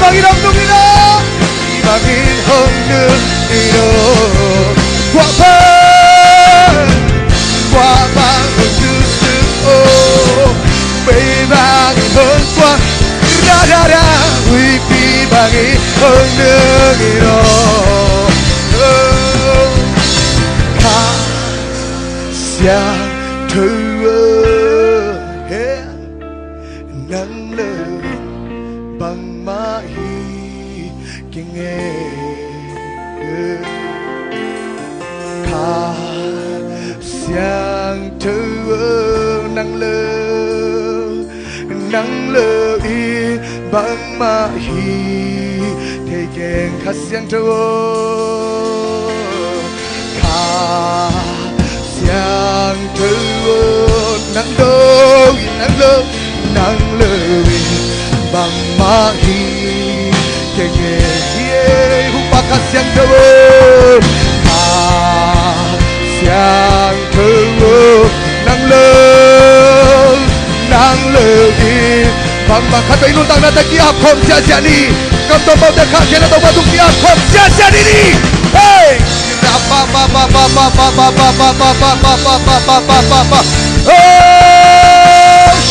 방이 렁둥이라 방이 렁둥이로 과방 수수오 배방이 렁과 라라라 우리 방이 렁둥이로 가장 더워해 nắng bằng mãi kinh nghe khá sáng thơ nắng lơ y bằng mãi thế kèn khá sáng thơ khá sáng thơ nắng lơ nắng lời bằng ma hi keng ye hupa kasyang thơ nắng lời bằng khát bay luôn tăng na kia không sia sia ni cầm tôm bao khát kia na tôm bao kia không sia sia ni ni hey ba ba ba ba ba ba ba ba ba ba ba ba ba ba ba ba ba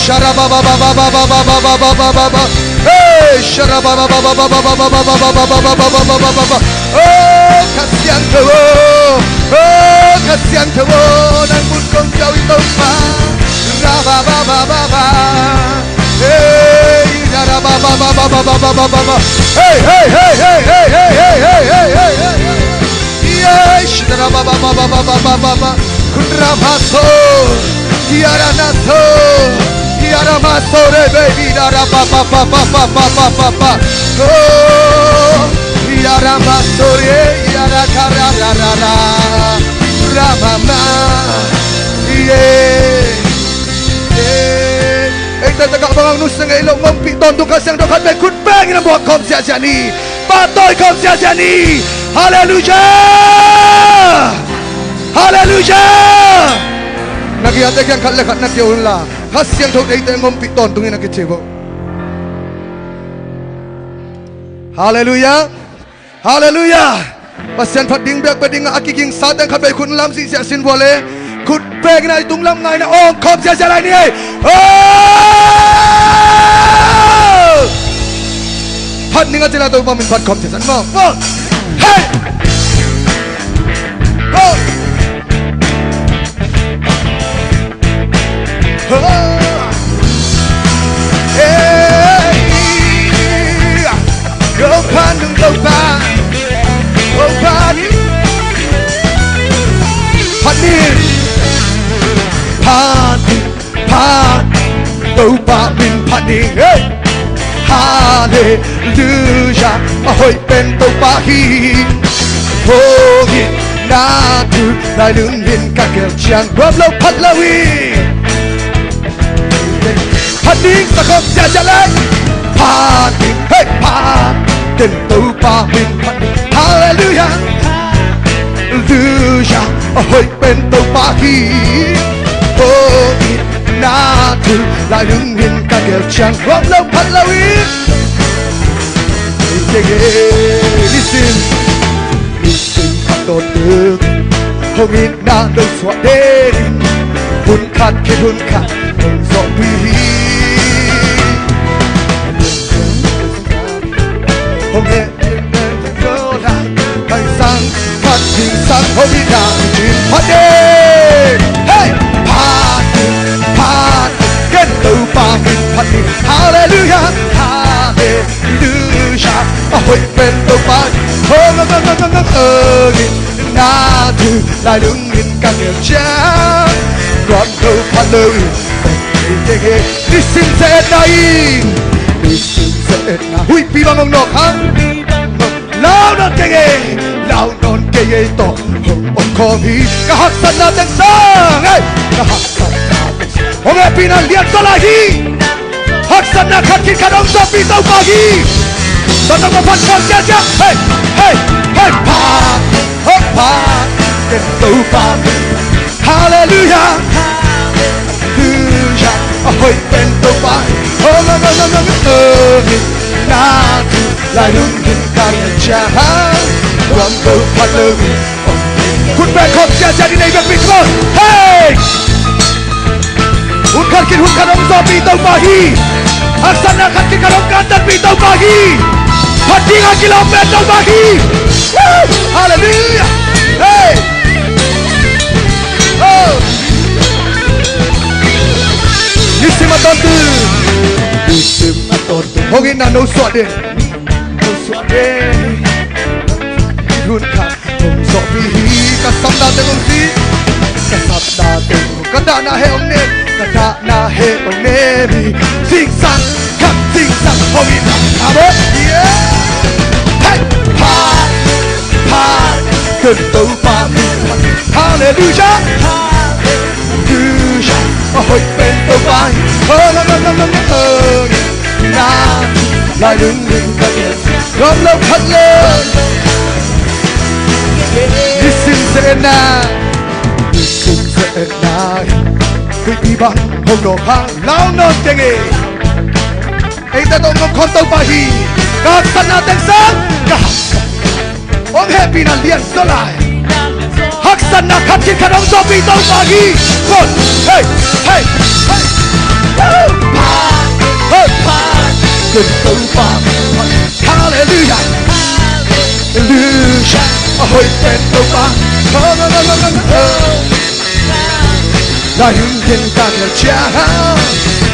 Sharaba ba ba ba ba ba ba ba ba ba ba ba hey sharaba ba ba ba ba ba ba ba ba ba ba ba ba ba ba ba ba oh kasihan thơ nan buồn công trao tông pha ra ba ba ba ba ba hey ra ba ba ba ba ba ba ba ba ba hey hey hey hey hey hey hey hey hey hey hey yes ra ba ba ba ba ba ba ba ba kundra bhaso tiara naso Yara masore baby yara pa pa pa pa pa pa pa pa pa oh yara masore yara kara ra ra ra ra mama yeah anh ta các bạn nút sang ngày lâu mong bị tổn thương sang đâu khát về cút bê như là một con xe xe ni ba tôi con xe xe ni hallelujah hallelujah nagiate kang khát lệ khát nát tiêu la khát xiang thâu đấy tại mong bị tổn thương như cái chế bộ hallelujah hallelujah pasien phát đinh bẹc bẹc đinh aki king sa đang khát về khun lam si sẽ xin vô lệ khut bẹc này tung lam ngày này ôm khom sẽ lại đi phát đinh ở tôi mình phát khom sẽ sẵn mong hey Go pan đừng đâu pan đâu ba mình pan đi hallelujah ahoy bên đâu ba hi hogi na tu lại đứng lên các kiểu chàng bơm lâu phát lâu phát đi ta không sẽ trả lại phát đi hey phát đến đâu ba mình phát đi hallelujah hallelujah ahoy bên đâu ba hi hogi na tu lại đứng lên các kiểu chàng bơm lâu phát lâu listen khát tốt được không ít na đâu xóa đến buồn khát khi buồn khát không rõ quy không nghe cơ lại thời gian phát triển sáng không đi nào chỉ phát đến hey phát kết từ ba mình phát đi hallelujah hallelujah hồi bên đâu phải na thư lại đứng nhìn cả điều trắng còn đâu phát lời đi xin sẽ đây đi xin sẽ na hui pi bằng nọ khăn lao non kê to ông con hi cả hạt sân na tên sang ấy cả hạt sân na ông ấy pi na liệt cho lại hi hạt sân na khát khít cả đông gió pi tàu pagi Don't know what I'm saying. Hey, hey, hey, pa, oh pa, get so far. Hallelujah, hallelujah. Ahoy, ben so far. Oh no no no no no. Na tu lại đứng hình cả nhà cha Quang cầu phát lờiคุณแบกขอบใจใจในแบบนี้ก่อนเฮ้ยหุ่นขัดกินหุ่นขนมซอปีเต้ามาฮีอักษณะขัดกินขนมกันตัดปีเต้ามาฮีพัดทิ้งกิโลเมตรเต้ามาฮีฮาเลลูยาเฮ้ยโอ้ยิสิมาตอนตื่นยิสิมาตอนตื่นห้องนี้น่าโน้ตสวดเด่นโน้ตสวดเด่นหุ่นขัดSopi kasanda tengong si kasanda tengong kada na he ong ne kada na he ong ne bi sing sang kat sing sang homi na abo yeah hey ha ha cần tấu pa mi hallelujah hallelujah ôi bên tấu pa na lại đứng đứng cả gom lốc hất lên Listen Zena Listen Zena Quý vị bạn hôm đó hàng lao nôn tiếng ý Anh ta tổng ngọc con tàu bà hì Các sẵn nà tên sáng Các ông happy nà liền đó lại Hắc sẵn nà khát trên khát ông do bị tàu bà hì Con Hey Hey Hey Hey Hey Cần tàu bà Hallelujah Hallelujah Ôi tên tàu ba Là những thiên ca nhà cha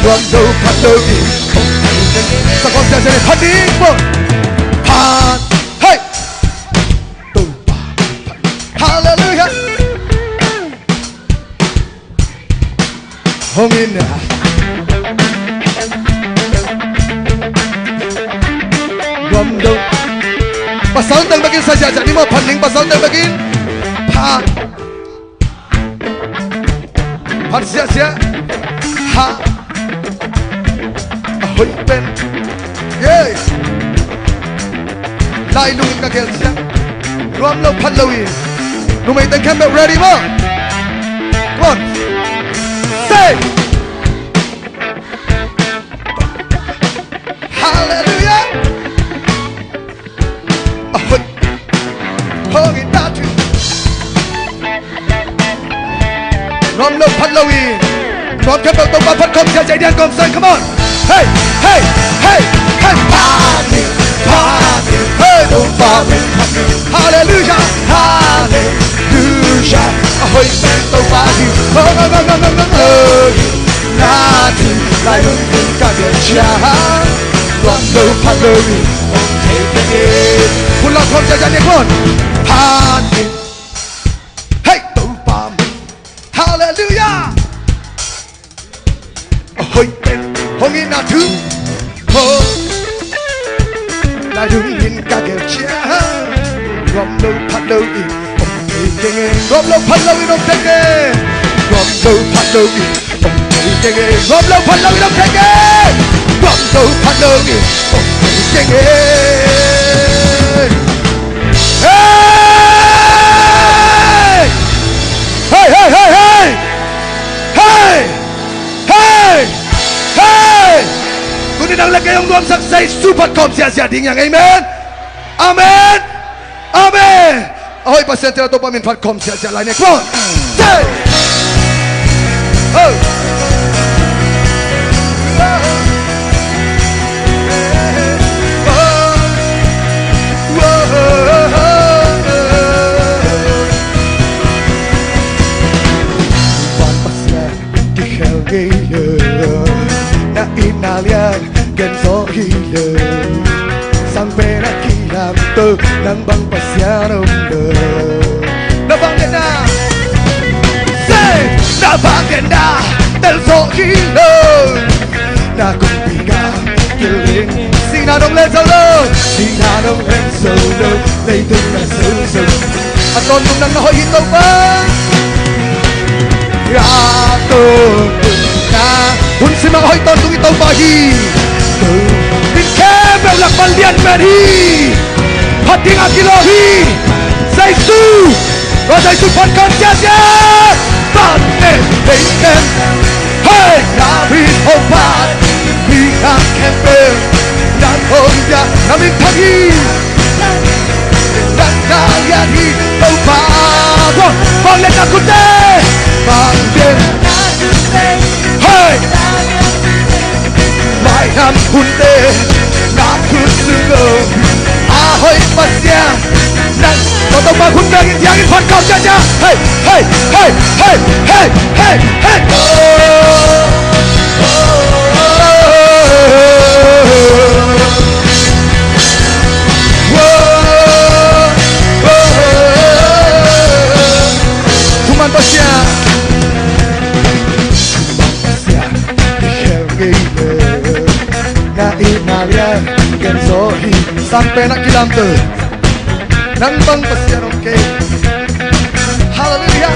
Đoàn đầu phát đầu đi Sao con sẽ dễ phát đi một Phát Hey Tàu ba Hallelujah Hông in nè Đoàn đầu Pasal terbagin saja, jadi mau paling pasal terbagin, sia-sia, ahoy pen, yes, lai lung kakek sia, ruam lo pan lo ini, numai ten camp ready mo, come on, say, hallelujah. Rom lo phát lâu y Rom khép đầu tông ba phát không chạy đen công sân come on Hey hey hey hey Party party Hey tông ba Hallelujah Hallelujah Ahoy bên tông ba đi Na thì lại đứng đứng cả biển cha Rom lo phát lâu yคุณลองคนจะเนี่ยคนParty Hey tông ba Hallelujah Ôi tên Hông in nào thứ Hô Là đứng nhìn cả kèo cha Gom lâu phát lâu đi Ông thấy tên nghe Gom lâu phát lâu đi Ông thấy nghe Gom lâu phát lâu đi Ông thấy tên nghe Gom lâu phát lâu đi Ông thấy nghe Gom lâu phát lâu đi Ông thấy tên nghe Hey hey hey hey Hey Hey Hey Kunin ang lagay ang luwam saksay Super com siya din yang amen Amen Amen Ahoy pasente na ito pa min Fat com siya lain Come on Say Oh Na inalian genso hile sampai na kilam tu nang bang pasianong na bangena say na bangena del so hile na kumpiga kiling sina dong le solo lấy tung na sâu aton nung nang nahoy ito pa Raton na Hun si mga hoy ton tung itaw bahi Bin kebel lak baldian merhi Hati nga kilohi Zaisu Zaisu pan konsyasya Baten bacon Hey Nabit hopat Hingang kebel Dan hong kunde Bangin Hey Mai nam kunde Naku sungguh Ahoy pasya Nang Totong ba kunde Yang infan kau jaja Hey Hey Hey Hey Hey Hey Hey Tuman pasya Na inalia Genzohi Sampai nak kilam tu Nang bang pasya rongke Hallelujah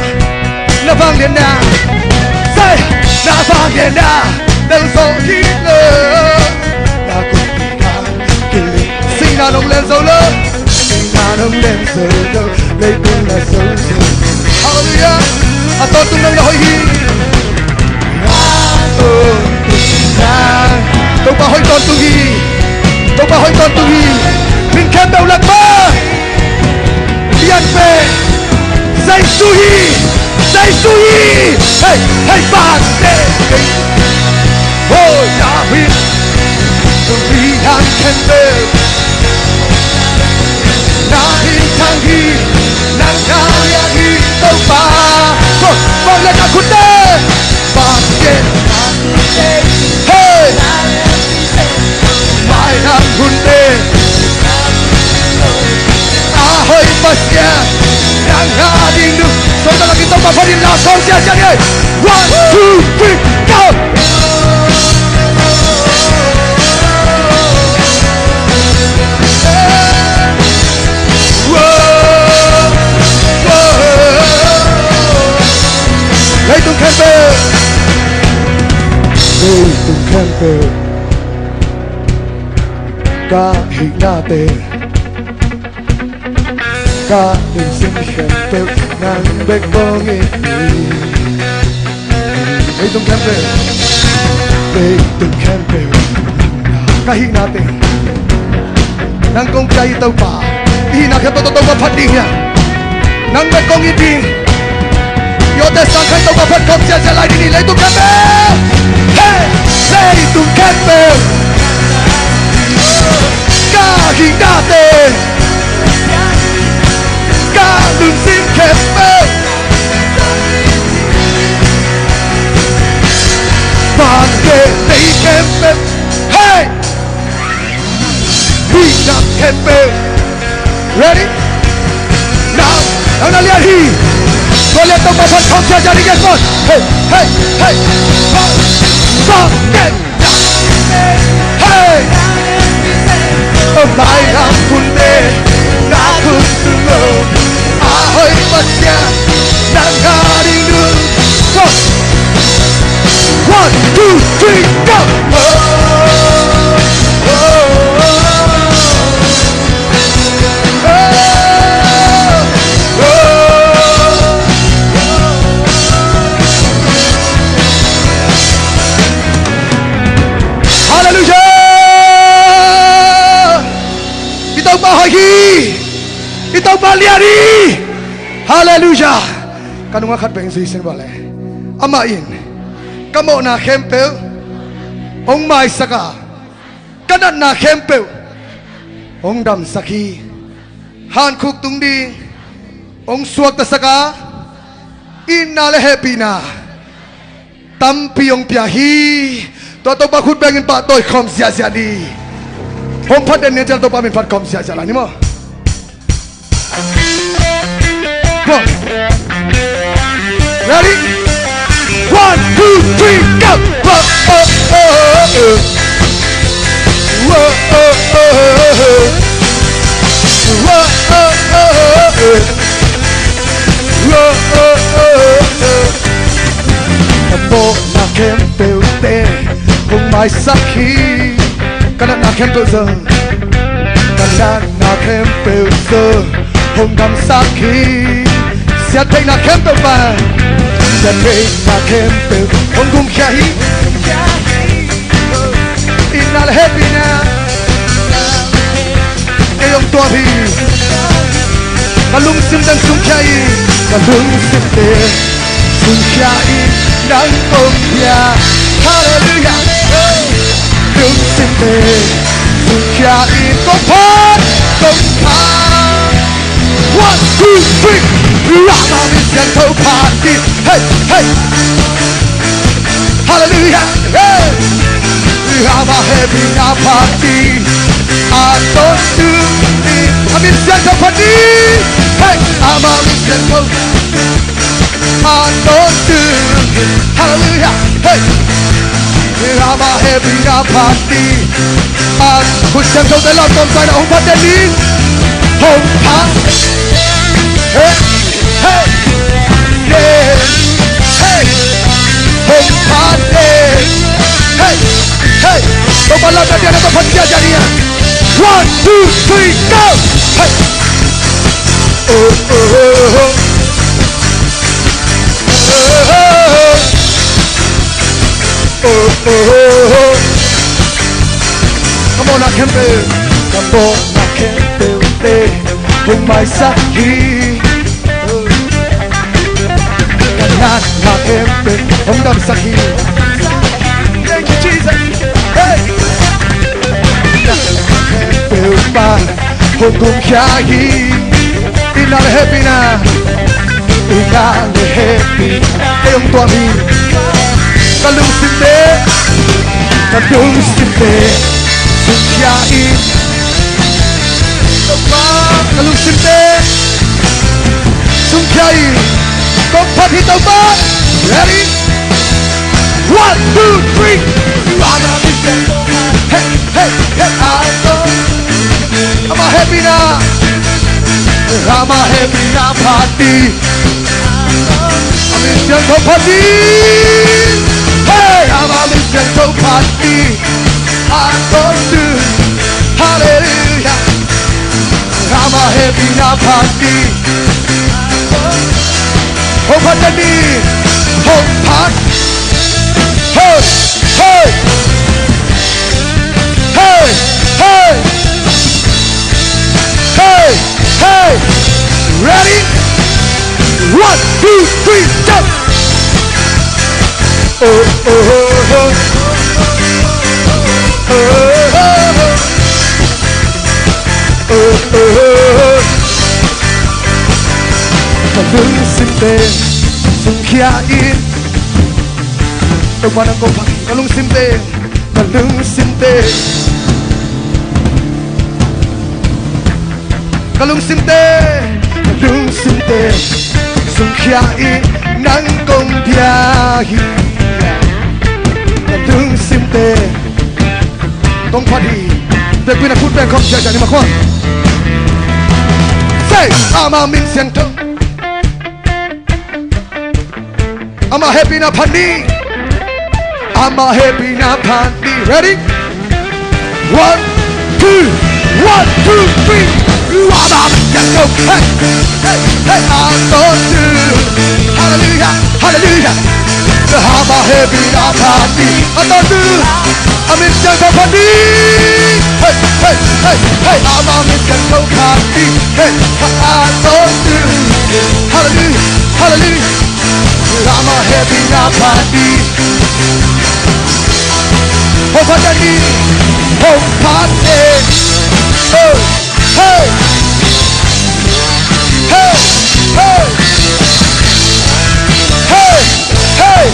Nabang dia na Say Nabang dia na Đang so hilo Ta cùng ta kili Sinh na nông lên dấu lớn Sinh na nông lên dấu lớn Lấy cùng là dấu dấu Hallelujah Aton tung nông là hội hi Aton tung na Tông bà hội con tung hi Tông bà hội con tung hi Mình khem đầu lạc mơ Điên về Dây su hi Dây su hi Hey Hey bạn Để Oh Yahweh Vì hắn khen về Na hin thang hi Nàng na ya hi Tông bà Vâng lên nàng khút đê Bạn Để Hey Mai nam kunde Ahoy pasya Nang hading nu Sonta lagi tomba parin na song sia sia ni 1, 2, 3, go Lấy tung camper Lấy tung camper Kahingate Kahing simsyempre Nang bekbongin Itong kempe Itong kempe Kahingate Nang kong chay itaw pa Ihinakit ito ito mapating niya Nang bekbongin din Yote sangkay ito mapatkong siya sa lain nila Itong kempe Hey Itong kempe Kahingate Kahing simsyempre Bangin lấy kempe Hey We got kempe Ready Now Now na lihat hi Kau lihat tong bapak kau siap jadi guys bos Hey Hey Hey Bangin Hey Mai nam kunde Naku sungguh Ahoy pasya Nang haring nu 1, 2, 3, go! Hallelujah! Ito bahagi! Ito baliari! Hallelujah! Kanong akat ba yung suisin bale? Amain! Kamo na kempel Ong mai saka Kanan na kempel Ong dam saki Han kuk tung ding Ong suwag ta saka Inale happy na Tampi ong piyahi Toto bakut bangin pa toy kom siya siya di Ong paden niya jal to pamin pat kom siya siya la ni mo Go Ready 1, 2, 3, go! Bo na kempel te, kung may sakit, kanan na kempel sa, kanan na kempel sa, kung dam sakit, siya tay na kempel pa. Siya tay na kempel Kung kumkiyahi Inal happy na Ngayong tuwahi Kalungsim ng sumkiyahi Kalungsinde Sungkiain ng kumpya Hallelujah Kalungsinde Sungkiain Kumpat Kumpat 1, 2, 3 Rama Mission to party Hey, hey Hallelujah Hey Rama having a party I don't do it I'm in Santa Party Hey I'm a mission to I don't do it Hallelujah Hey I'm a having a party Push them to the Lord Don't find out what they need Home party Hey Hey Yeah Hey Home party Hey Hey Toma la media de papatia jania 1, 2, 3, go Hey Oh oh oh oh Oh oh oh Come on I can feel Come on I can feel it With my saki Kanan I can feel Hong dam saki Thank you Jesus Hey Feel my Hong kong shahi Inal happy na Inal happy Ayong tuami Kalungsinde Kalungsinde Sungkiain Kalungsinde Sungkiain Kumpat hitaw ba? Ready? 1, 2, 3 Rama Mission Hey, hey, hey I'm a happy na I'm a happy na party I'm mission to party Hey, I'm a mission to party I don't do Hallelujah I'm a happy na party Oh, what I need Oh, party Hey, hey Hey, hey Hey, hey Ready? 1, 2, 3, jump Oh, oh, oh, oh Oh, oh, oh Oh, oh, oh Kalungsinde Sungkiain Nagwanang ko pa Kalungsinde Kalungsinde Kalungsinde Kalungsinde Sungkiain ng kong biyahe Kalungsinde Kong padi Dahil pinagputbang kong siya dyan ni Makon Say I'm a minsan to I'm a happy na pandi I'm a happy na pandi Ready? 1, 2 1, 2, 3 I'm a minsan to Hey, hey, hey I don't do Hallelujah, hallelujah I'm a happy na pandi I don't do I'm in Santa Party Hey, hey, hey, hey I'm a mission to party Hey, I don't do Hallelujah, hallelujah I'm a happy now party Oh, what I need Oh, party Hey, hey Hey, hey Hey, hey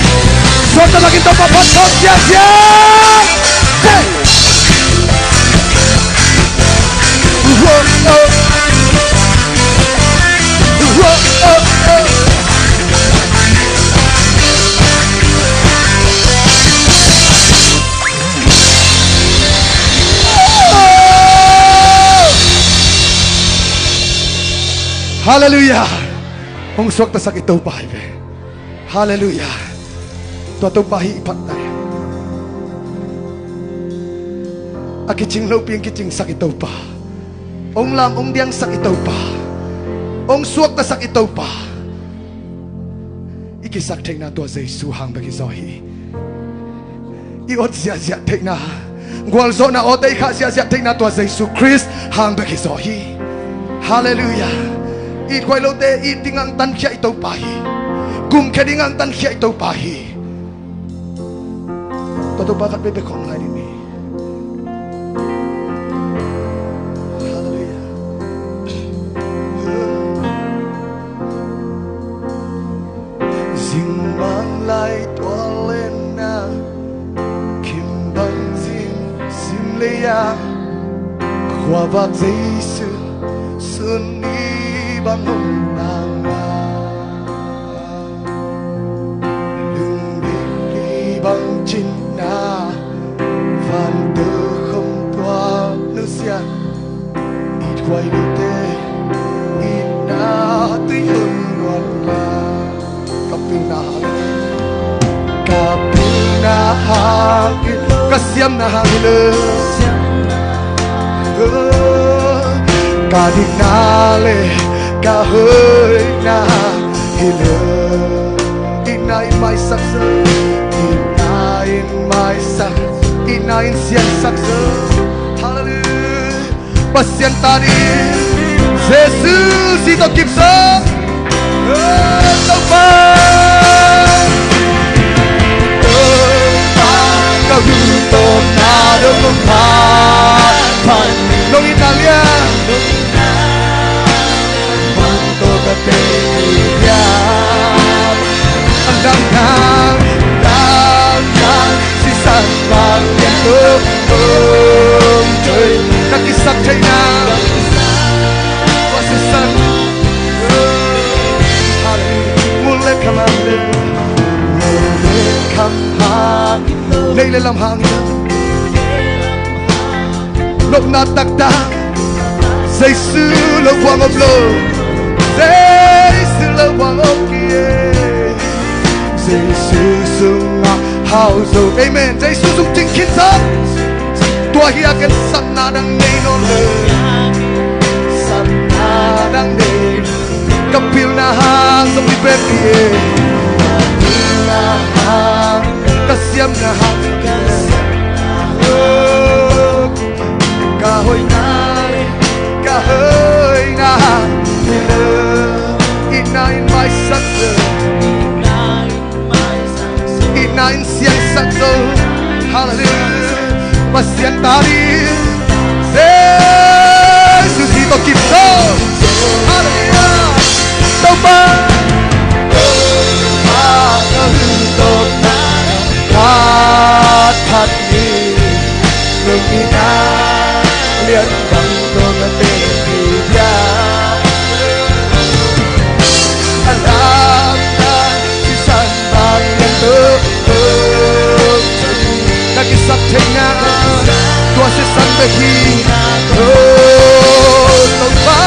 Suelta la quinta papá, yeah, yeah Hey Whoa, oh Whoa, oh, oh Hallelujah. Kung suwag ta sa itaw bahay. Hallelujah. Tuwataw bahay ipat na. Akiching luping kiching sa itaw pa. Ong lang ong diyang sa itaw pa. Ong suwag ta sa itaw pa. Ikisaktek na tuwa sa isuhang bagisohi. Iot siya tek na. Gwalzo na otay ka siya tek na tuwa sa Isu Christ hang bagisohi. Hallelujah. ít quay lâu tê ít tiếng ngang tan chạy tàu bài cùng cái tiếng ngang tan chạy tàu bài tàu ba cắt bê bê không ngay đi dinh mang lại toa lên na kim bằng dinh sim lấy à khoa vạc dây sương sơn đi bằng hồng nàng lưng đi bằng chín na van tơ không toa nước xian ít quay đầu tê ít na tươi hơn ngon là kapina hangin kasiam na hangin kadik nale kahoi na hile inain mai saksa inain mai sak inain sian saksa hallelujah pasien tadi Jesus itu kipsa kau hidup nado mempan nong Italia untuk keteria andang sisa bagian trời kaki sắc China wasisan mulai kemana đây là làm hàng nộp nát tạc ta dây sư lâu quang ốc lô dây sư lâu quang ốc kia dây sư sung hào dầu amen dây sư sung chính khiến sắc tua hia cái sắc na đang nay non lơ sắc na đang nay kapil na hang sông đi bên kia na hang kasiam na hang kahoi na inain mai sakso inain siang sakso hallelujah pasian tadi Jesus hito kipso hallelujah toba untuk thật đi đừng đi ta liên bằng tôi là tình kỳ gia anh đã chỉ sẵn bằng nhân tử đã ký sắp thành ngã tôi sẽ sẵn về khi tôi ba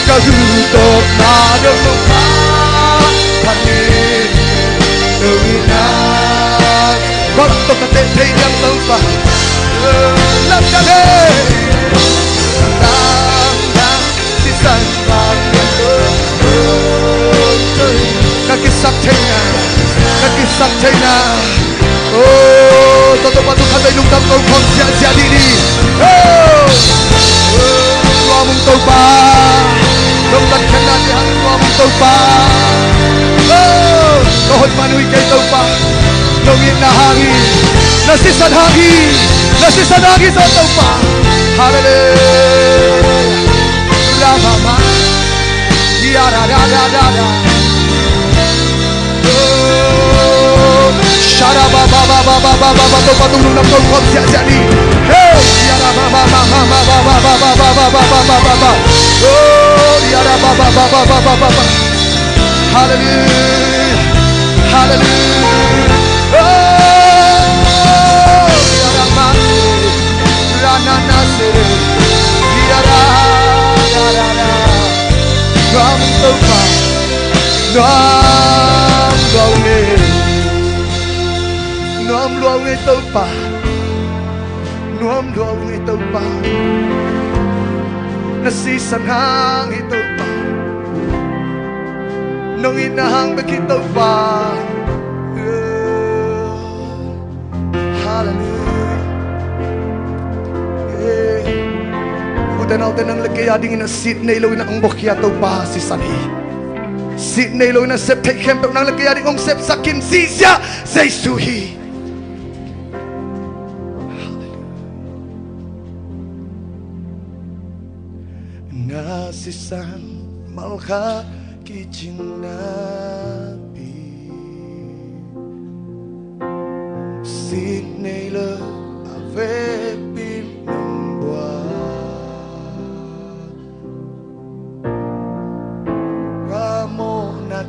cả dù tốt mà đâu không phá thật đi Quanto che te sei andato la cane si salva kaki sakthena oh todo patu khandai lung tam kong khom sia sia di di oh lo mung tau pa lung tan khana di hang lo mung tau pa oh kohon manui kai tau pa Nongin na hangin, nasisan hangin sa taupa. Hallelujah, Ramama, yada da da da da. Shara ba ba ba ba ba ba ba ba taupa tulung nam tau khom sia sia ni. Hey, yada ba ba ba ba ba ba ba ba ba ba ba ba ba ba ba ba. Oh, yada ba ba ba ba ba ba ba ba. Hallelujah, hallelujah. Nasisan hang ito pa nung inahang bakito pa hallelujah nào tên năng lực kia đi na sit này lối na ang bokia tàu ba si sani sit này lối na sep thay khem tàu năng lực kia đi ông sep sakin si sia say suhi na si san malkha kijing nabi sit này lơ ave pin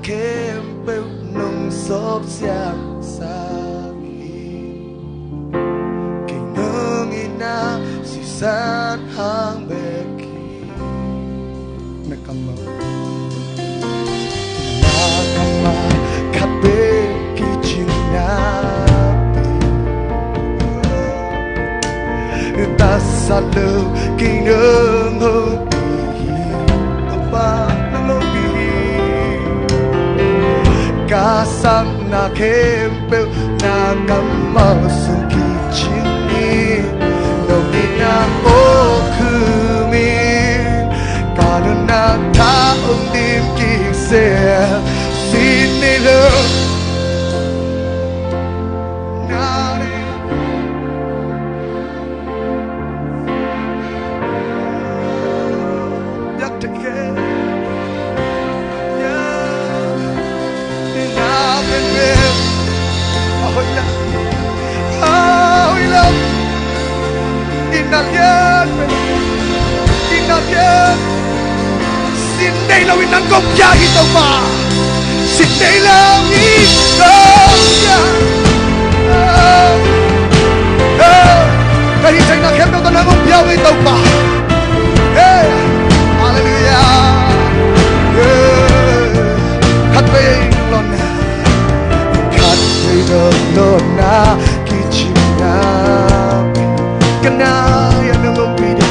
kempeu nung sop siap sabi kinung ina sisan hang beki nakama nakama kape kijinapi tasalu kinung hobi apa nangobi kasang na kempel na kamasuki chini nomi na okumi kanu na taong dim kikse sinilo nari yak teke xin đây là nắng công gia hi tàu mà xin đây là hi công gia cái gì là kém đâu ta nắng công gia hi tàu mà hallelujah khát về lon khát về lon na kichina kanaya nung pidi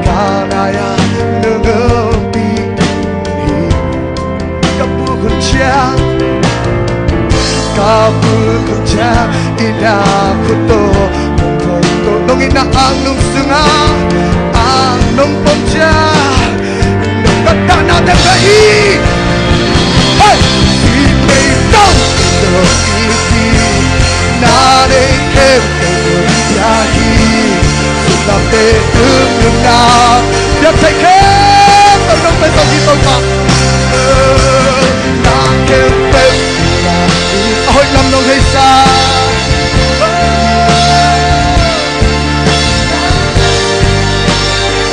kanaya nung pidi kapu kuncha ina kuto kuto nung ina ang nung sunga ang nung poncha nung kata na tekai hey may dong do iti na de kem yahi Late đừng nào Nhật thầy khép Tao nông bên tao đi tao mà Na kêu bên Ôi lâm nông hay xa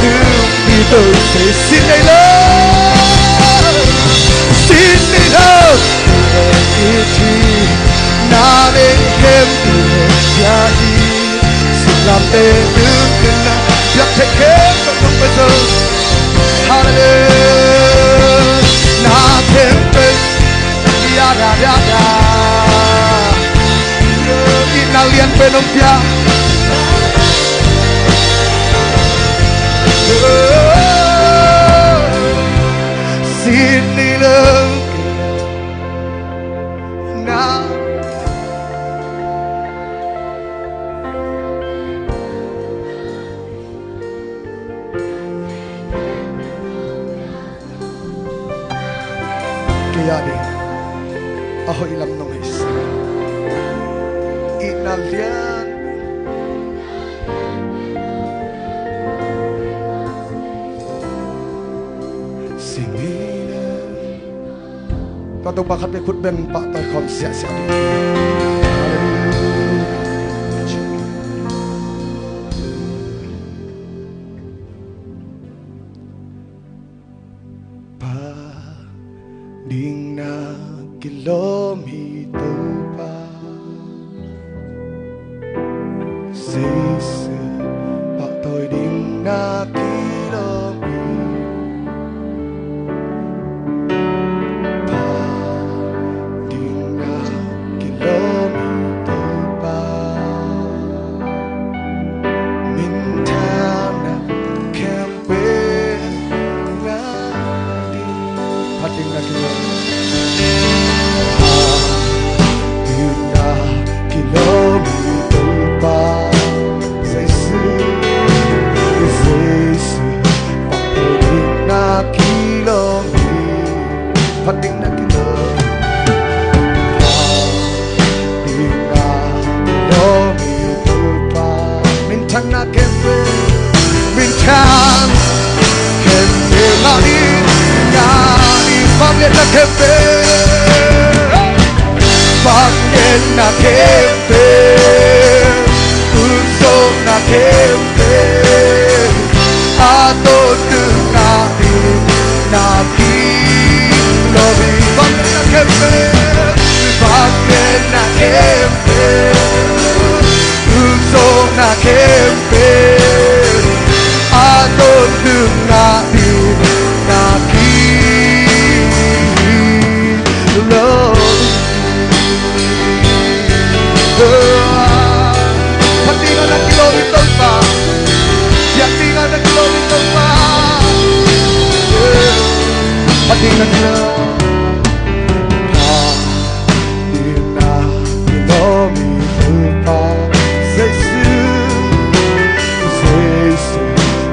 Đừng đi từ sẽ xin đây lớn Xin đây lớn Ý chí Na đến khem Từ yahi làm để đứng yên na nhắc thế khép trong lúc bây giờ hallelujah na thêm bên ya da da da ina liên bên ông cha xin đi lớn na Yadi ahoy lam nong isa inalian singina tatong bakat may kutben pa tayo kom siya di ding na kilomito pa Sisi pa tôi ding na kilomito pa ding na kilomito Vangen na kempe Uso na kempe Ato tengari Nabi Lobi Vangen na kempe Vangen na kempe Uso na kempe Ato tengari Nabi Patingan ng kilomito pa Patingan ng kilomito pa Patingan na kilomito pa Sesu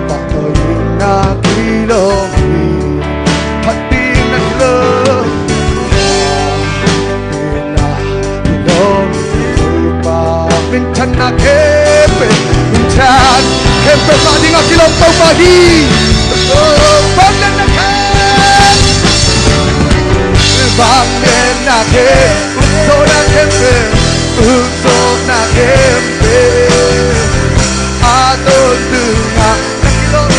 Patuloy na kilomito Patingan na Minsan na kepe Minsan kepe Padi nga kilang pagbahi Bangin na kepe Bangin na kepe Uso na kepe Uso na kepe Ato dunga na kilong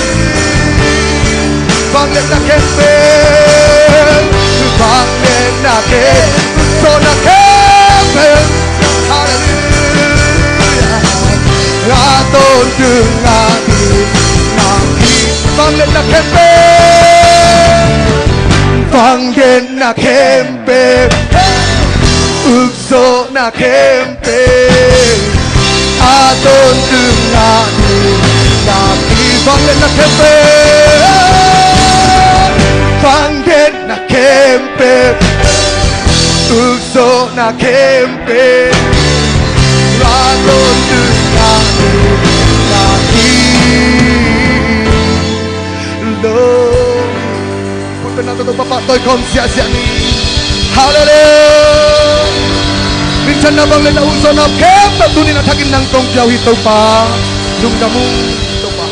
Bangin na kepe Bangin na kepe Uso na kepe Aton dengati Naki Banggen na kempe Banggen na kempe Ukso na kempe Aton dengati Naki Banggen na kempe Banggen na kempe Ukso na kempe Aton dengati Naki Lord Punta natin itong papatoy kong siya ni Hallelujah Minsan na bang nilauso na kem Tunin at hagin ng tong diyaw ito pa Nung namong ito pa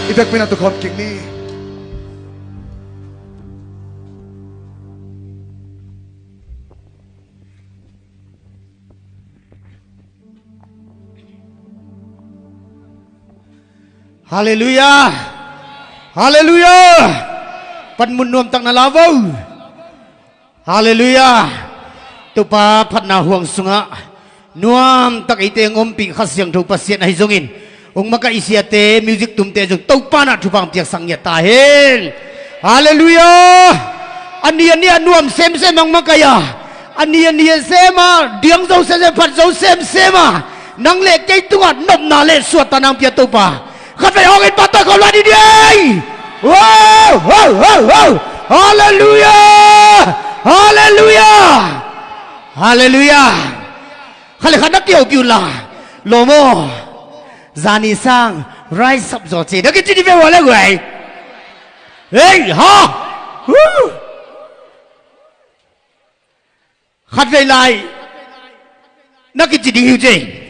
Ibig pinatukot kini Hallelujah! Hallelujah! Panmunuam tak nalavaw! Hallelujah! Tupa pat na huang sunga. Nuam tak ite ang umpi kasyang tupasyan na hizungin. Ung makaisiate music tumte jung tupa na tupang tiyak sangya tahil. Hallelujah! Aniya nuam sem-sem ang makaya. Aniya sema diang zau sem pat zau sem-sema. Nang le kay tungat nom na le suatan ang pia tupa. Kata hongin patah kau lagi dia. Wow, wow, wow, wow. Hallelujah, hallelujah, hallelujah. Kalau hendak kau biulah, lomo, zani sang, rise up zote. Dah kita di bawah lagi, gue. Hey, ha, Kata lai, nak kita di hujung.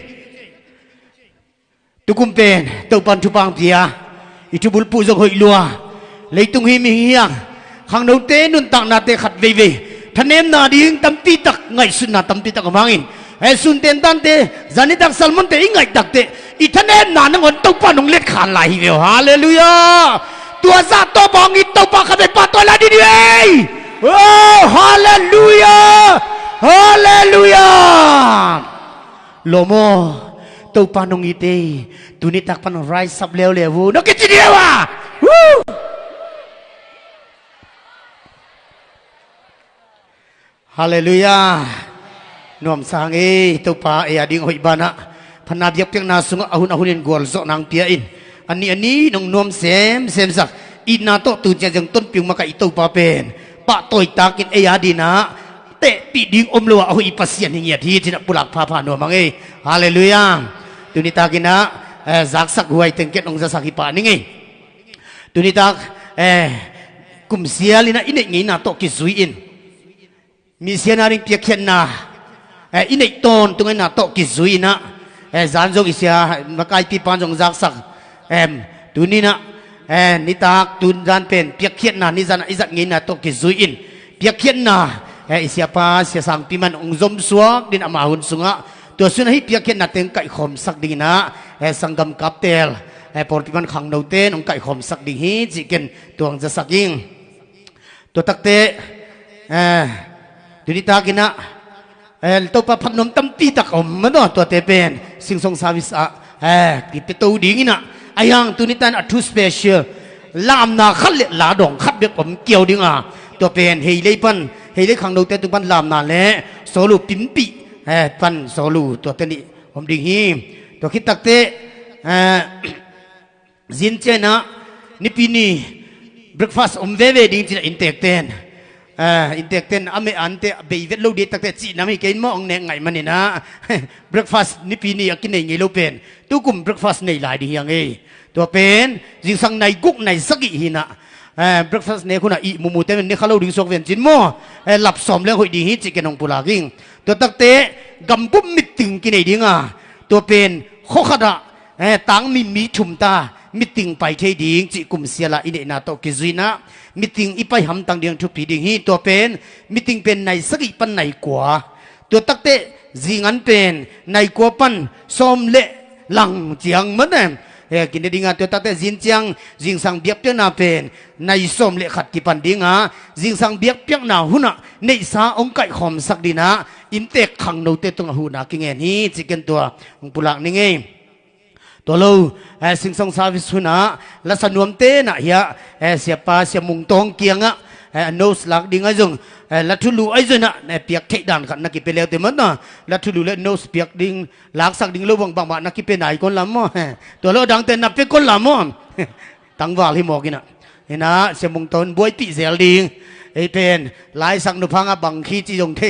Tukumpen tupan tupang pia itu bulpu zong hoi lua leitung himi hiang khang nau te nun tak na te khat ve ve thanem na ding tampi tak ngai sun na tampi tak mangin sun ten tan te zani tak salmon te ingai tak te I thanem na nang tupan nong let khan lai hi hallelujah tua za to bong I tupa kha be patoi la di ei oh hallelujah hallelujah lomo tau panong ite tunitak pan rise up leo lewu no kiti dewa hallelujah nom sangi tau pa e ading hoi bana panabiak piang nasung ahun-ahunin golso nang piain ani nong nom sem sak inato tu jang ton piung maka itau pa pen pa toy takin e adina te piding omloa ahu ipasian hingia di tidak pulak papa no mangi hallelujah tunita kina zaksak huai tengket nong zasaki pa ningi tunita kumsialina ine ngina to kizuin misionaring piakhen na ine ton tungai na to kizuina zanjong isya makai ti panjong zaksak tunina nitak tunjan pen piakhen na ni zana izat ngina to kizuin piakhen na isiapa sia sang piman ong zom suak din amahun sunga tua sun hi piak ken nateng kai khom sak ding na sanggam kaptel portiman khang no ten ong kai khom sak ding hi chi ken tuang ja saking tua takte tunita kina to pa phanom tampi tak om mano tua te pen sing song service ti te to ding ina ayang tunitan a too special làm na khát lệ lá đỏng khát biết ấm kiều đi àตัวเป็นเฮเลยปันเฮเลยขังดูแต่ตัวปันลามนาแหละโซลูปิมปีปันโซลูตัวเตนี่ผมดิ่งฮีตัวคิดตักเตจินเจนะนี่ปีนี้ breakfast เวดิ่งจีนอินเตกเตนอินเตกเตนอเมอันเตะเบย์เวทลูดีตักเตจีน้ำให้กินมองเนงไงมันนี่นะ breakfast นี่ปีนี้กินในไงลูเป็นตู้กลุ่ม breakfast ในหลายดีอย่างเอตัวเป็นจิงสังในกุ๊กในสักอีน่ะbreakfast เนี่ยคุณอ่ะอีมูมูเต้เนี่ยเขาเล่าดึงสกเวียนจินมั่วหลับสมแล้วหอยดีฮิจิกันองปุลากิงตัวตักเตะกำปุ๊บมิดตึงกินไอ้ดิ้งอ่ะตัวเป็นโคขดะตังมีชุมตามิดตึงไปเทดิ้งจิกุมเสียละอินเดนาโตกิซุยนะมิดตึงอีไปหำตังเดียงทุบปีดิ้งฮิตัวเป็นมิดตึงเป็นในสักอีปันในกว่าตัวตักเตะจิงันเป็นในกว่าปันสมเละหลังเจียงเหมือนเดิมกินได้ดีงาตัวตัดแต่จินจังจิงสังเบียบเปียนาเป็นในสมเลขัดกิปันดีงาจิงสังเบียบเปียนาหุนะในสาองไก่ขอมสักดีนะอินเตกขังโนเตตงหุนะกิเงินนี้จิกันตัวองปุลักนี่ไงตัวเราสิงสงสาวิสุนะและสนวมเตนะเฮียเสียปาเสียมุงตองเกียงอ่ะโนสลักดิ้งไอ้จงลัทธุลูไอ้จงน่ะเปียกเทดันขันนักกิเป็นแล้วเต็มมันนะลัทธุลูและโนสเปียกดิ้งลักสักดิ้งลูบางบางนักกิเป็นไหนคนละมั่วตัวเราดังแต่นับเป็นคนละมั่วตั้งวาลที่หมอกินน่ะเห็นนะเสียมุงตอนบวยปีเสียดิ้งไอ้เป็นหลายสักนุพังอ่ะบังคีจีจงเท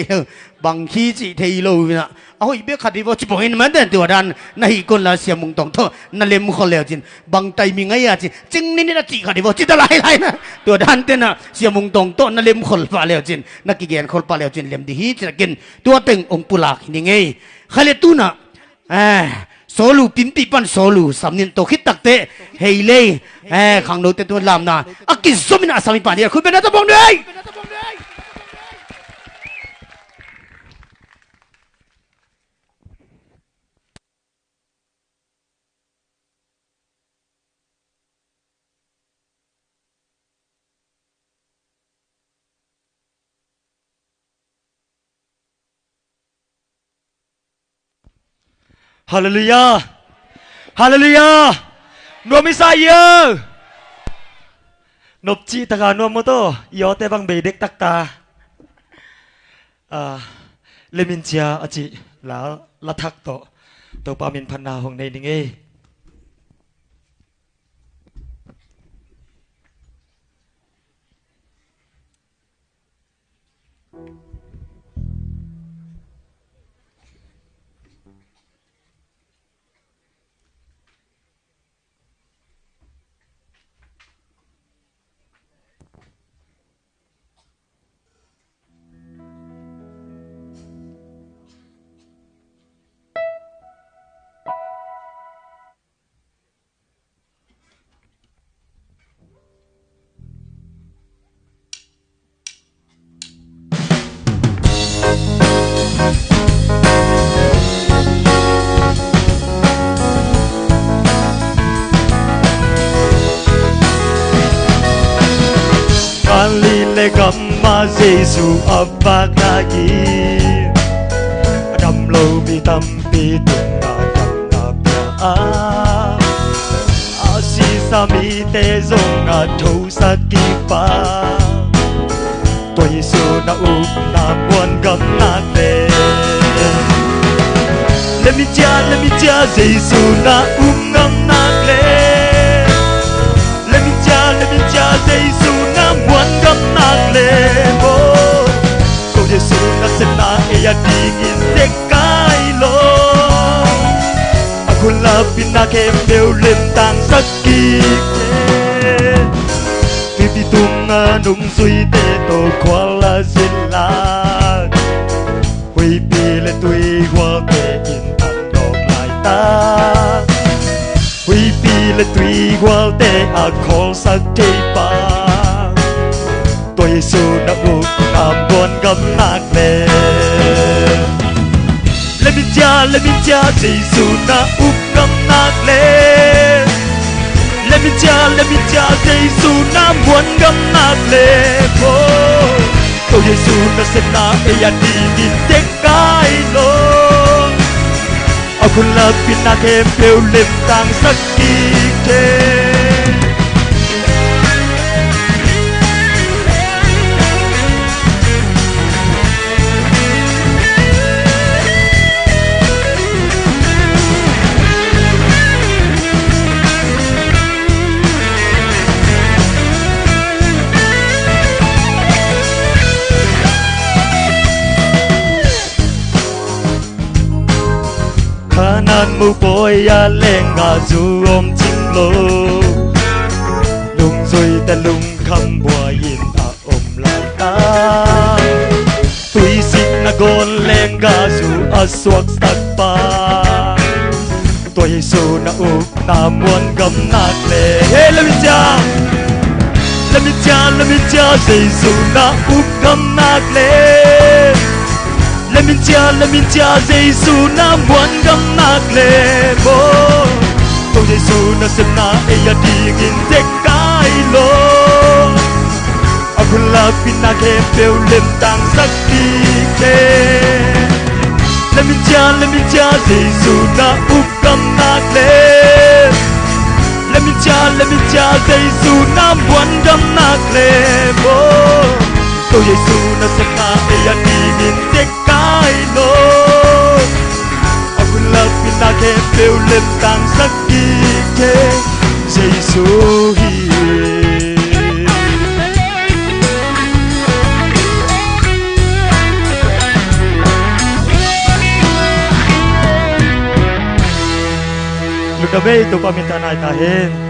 บังคีจีเทโลวินะเอาอีเบี้ยขัดดีว่าจิบเห็นมันแต่ตัวดันในคนละเสียมุงตองเท่านั่นเลี้ยมคนแล้วจินบังใจมีไงอ่ะจิจึงนี่น่ะจีขัดดีว่าจิตอะไรนะตัวดันเต้นน่ะเสียมุงตองโตนั่นเลี้ยมคนปลาแล้วจินนักกิเกนคนปลาแล้วจินเลี้ยมดีฮีจะกินตัวเต็งองปุลากนี่ไงเขาเลยตู้น่ะโซลูปิมปีปันโซลูสำเนียงโตคิดตักเตะเฮเล่ขังโนเตตัวลามนาอากิสมินาสามีปานี่คุณเป็นนักตบงด้วยฮาเลลูยาฮาเลลูยานวมิสายนบจีตะกานวมมโตยอเตบังเบเด็กตักตาเลมินเจียอจิลาละทักโตปามินพันนาหงในนิงเอGamma Jesu abak lagi Dam lo bi tampi tunga gamna pia Asi sami te zonga thâu sakipa Tôi su na up na buồn gamna te Let me cha Jesu na gamna le Let me cha Jesu na buồn gamna lebo Ko Yesu na sena eya digin te kailo Aku lapin na kembeu lentang sakit Pipi tunga nung sui te to kuala silat Hui pile tui hua te in tan dok lai ta Hui pile tui hua te a kol sak te pa ตัวเยซูนะอุกนามบวนกำนักเลและมิจาเยซูนะอุกกำนักเลและมิจาเยซูนะบวนกำนักเลโอ้ตัวเยซูนะเสนาเอียดีกินเด็กกายโลAku lapin na kempeu limtang sakike Kanan mu boya lenga zu om ching lo Lung zui ta lung kham bua yin ta om lai ta Tui sik na gon lenga zu aswak sak pa Tua Yesu na up na muan gam nak le Hey la mi cha Yesu na up gam nak le Let me cha Giêsu na muốn gam nạc lệ bố Tô Giêsu na xem na eya digin tek kai lo Aku la pina ke peu lem tang sakti ke Let me cha Giêsu na up gam nạc lệ Let me cha Giêsu na muốn gam nạc lệ bố Tô Giêsu na xem na eya digin tek kai lo Aku lapin na ke peu lem tang sakit ke Giêsu hi Lúc đó bây tôi paminta na itahin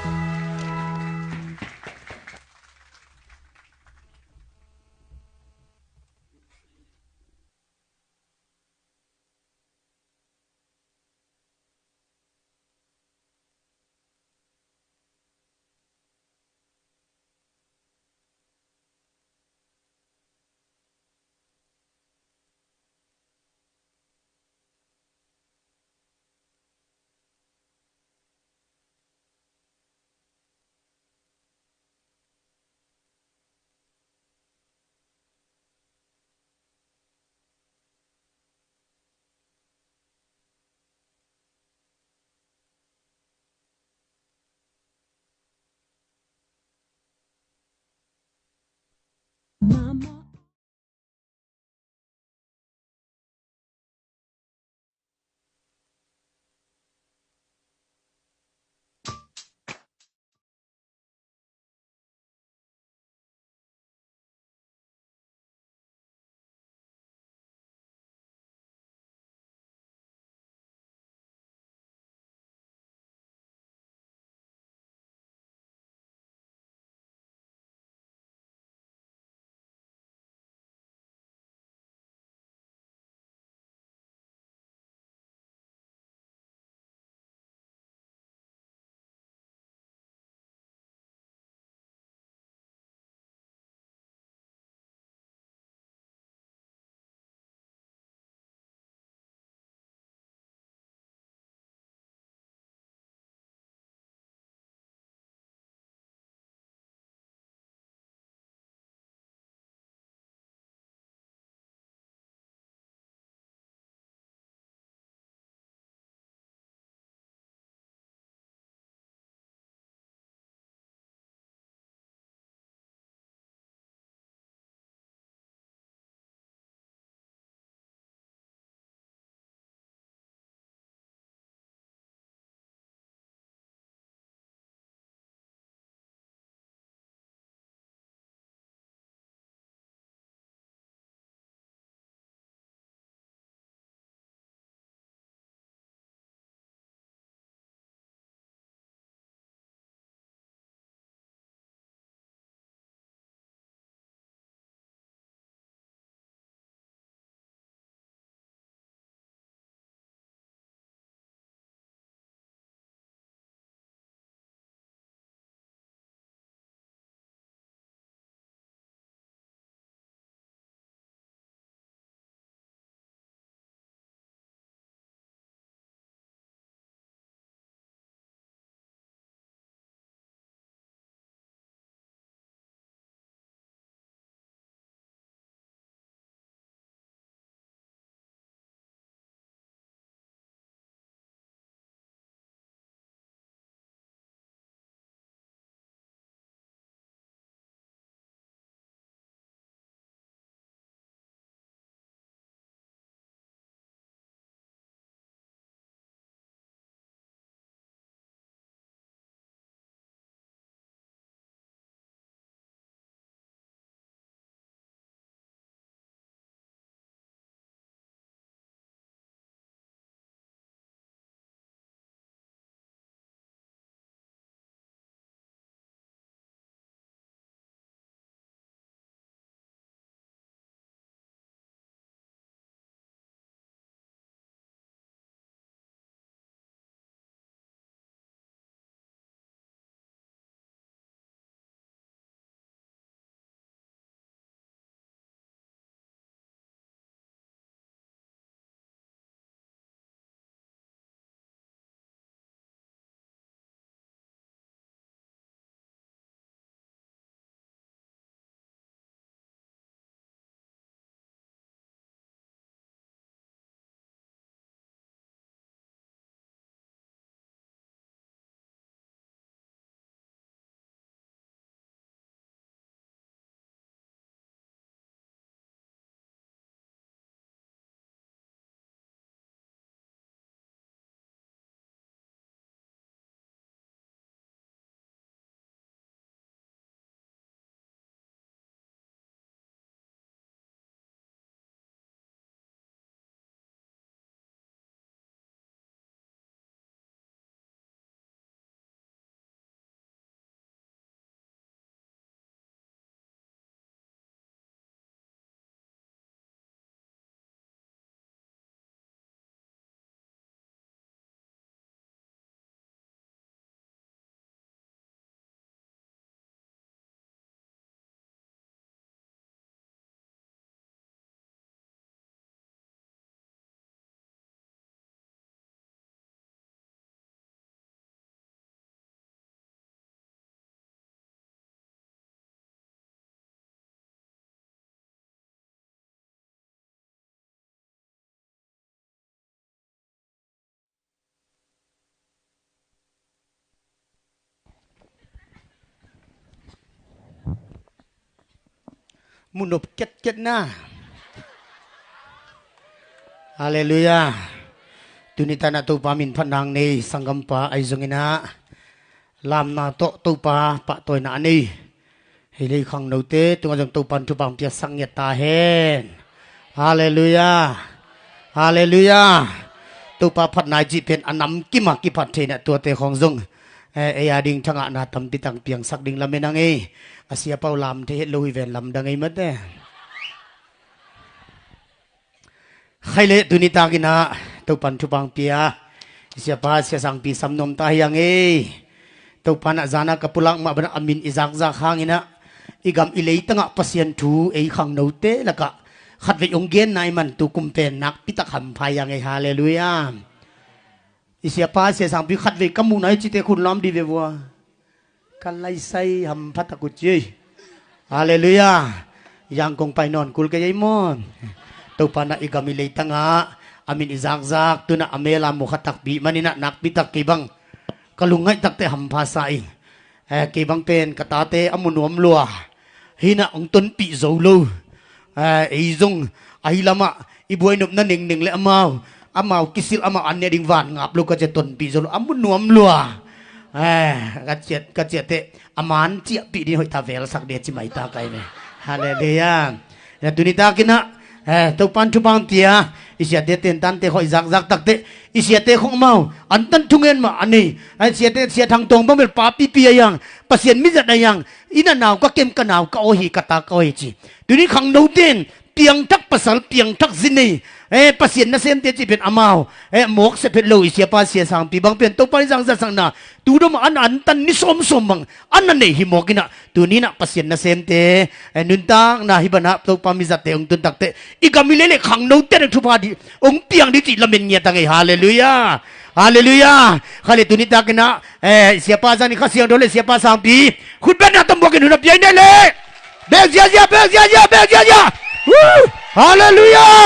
มุนบเก็ตหน้าฮาเลลูยาตุนิตานาตุปามินพันนางในสังกัมปะไอซงอินะลามนาโตตุปาปะตัวนานีเฮลิขังโนเตตัวจังตุปันตุปังเปียสังเยตาเฮนฮาเลลูยาฮาเลลูยาตุปาพัดนายจีเป็นอนำกิมากิพัดเทนตัวเตของซงเอียดิงทั้งอาณาธรรมปิตังเปียงสักดิงลำเมนังเออาเซียเปาลำเทเหลุยเวนลำดังเอมัดเน่ใครเละตุนิตากินะตุปันทุปังเปียเสียป้าเสียสังปีสำนมตายังเอตุปันอาจานะกับปุลังมาบรรอามินอิจักจักหางอินะอีกำอิเลย์ตั้งปัสยันทูเอขังโนเตแล้วก็ขัดไปองเกนนายมันตุกุมเป็นนักปิตะขำพายังไงฮาเลลูยาอิเสียป้าเสียสังปีขัดไปกำมูนายจิตเตคุณล้อมดีเววัวกันไล่ไซหำพัตตะกุจีฮาเลลูยายังคงไปนอนกุลกันยัยมอนตุปันอีกำอิเลย์ตั้งamin izak-zak tu na amela mo katakbi manina nakbitak kibang kalungay takte hampasai kibang pen katate amunuam lua hina ang tunpi zolo izong ahilama ibuay nup na ning le amaw kisil amaw anya ding van ngap lu ka tunpi zolo amunuam lua kaciat te aman cia pi di hoy tavel sak de chimai ta kai ne haleluya ya tunita kina tupan tupang tia isya te ten tan te khoi zak zak tak te isya te khong mau an tan thungen ma ani isya te sia thang tong bamel pa pi pi yang pasien mi zat yang ina naw ka kem ka naw ka ohi kata ka ohi chi tuni khang no ten piang tak pasal piang tak zini pasien na sen te chi pen amao mok se pet lo isya pa sia sang pi bang pen to pa sang za sang na tu do ma an tan ni som som bang an na nei hi mokina tuni na pasien na sen te nun tang na hi bana to pa mi zat te ong tun tak te ikamile le khang no te thu pa di ong piang di ti lamen nya ta ngai haleluya haleluya khale tuni ta kena sia pa za ni khasiang dole sia pa sang pi khut ben na tam bokin na pi ne le be sia haleluya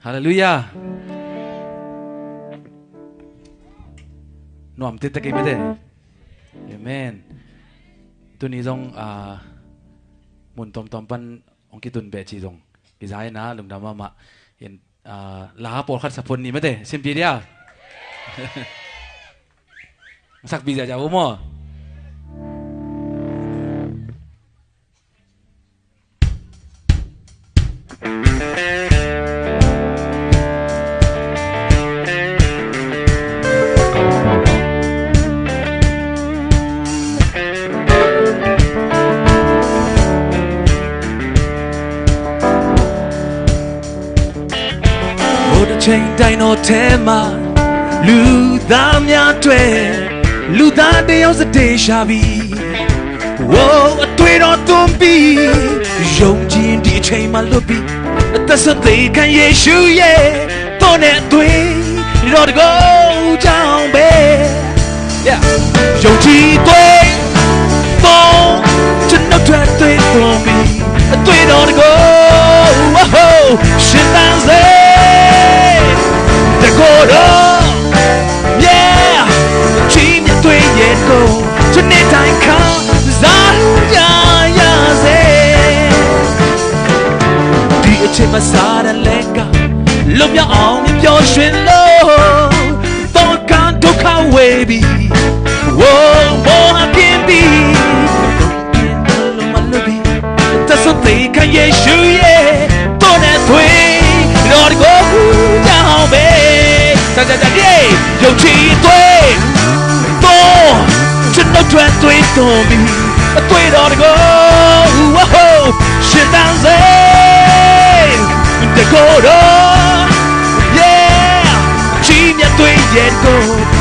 Haleluya. Nuam tita kay mede. Amen. Tu ni dong mun tom tom pan ong kitun be chi dong. Izay na lum dama ma yen la por khat sapon ni mede. Simpi dia. Sak biza ja mo. Chain dino tema lu da mya twe lu da de yaw sa de sha bi wo atwe do tum bi yong jin di chain ma lu bi ta sa de kan Yesu ye to ne twe do de go down be yeah yong ji twe to chen no twe twe to bi atwe do de go oh shin dan ze Decoro, yeah, chim ya tui ye go, cho nên tai khao, giá ya ze. Đi ở trên mặt xa đã lên cả, lúc ya ong ni pyo xuyên lô, tôi can đâu khao về bi, oh oh ha kim bi, lúc mà lúc bi, ta sống tì cái Giêsu ye, tôi đã thuê, rồi go down be. Dòng chi tuê tô chân đâu chuyện tuê tô bi tuê đó go chuyện đang dễ để cô đó yeah chi nhà tuê yên cô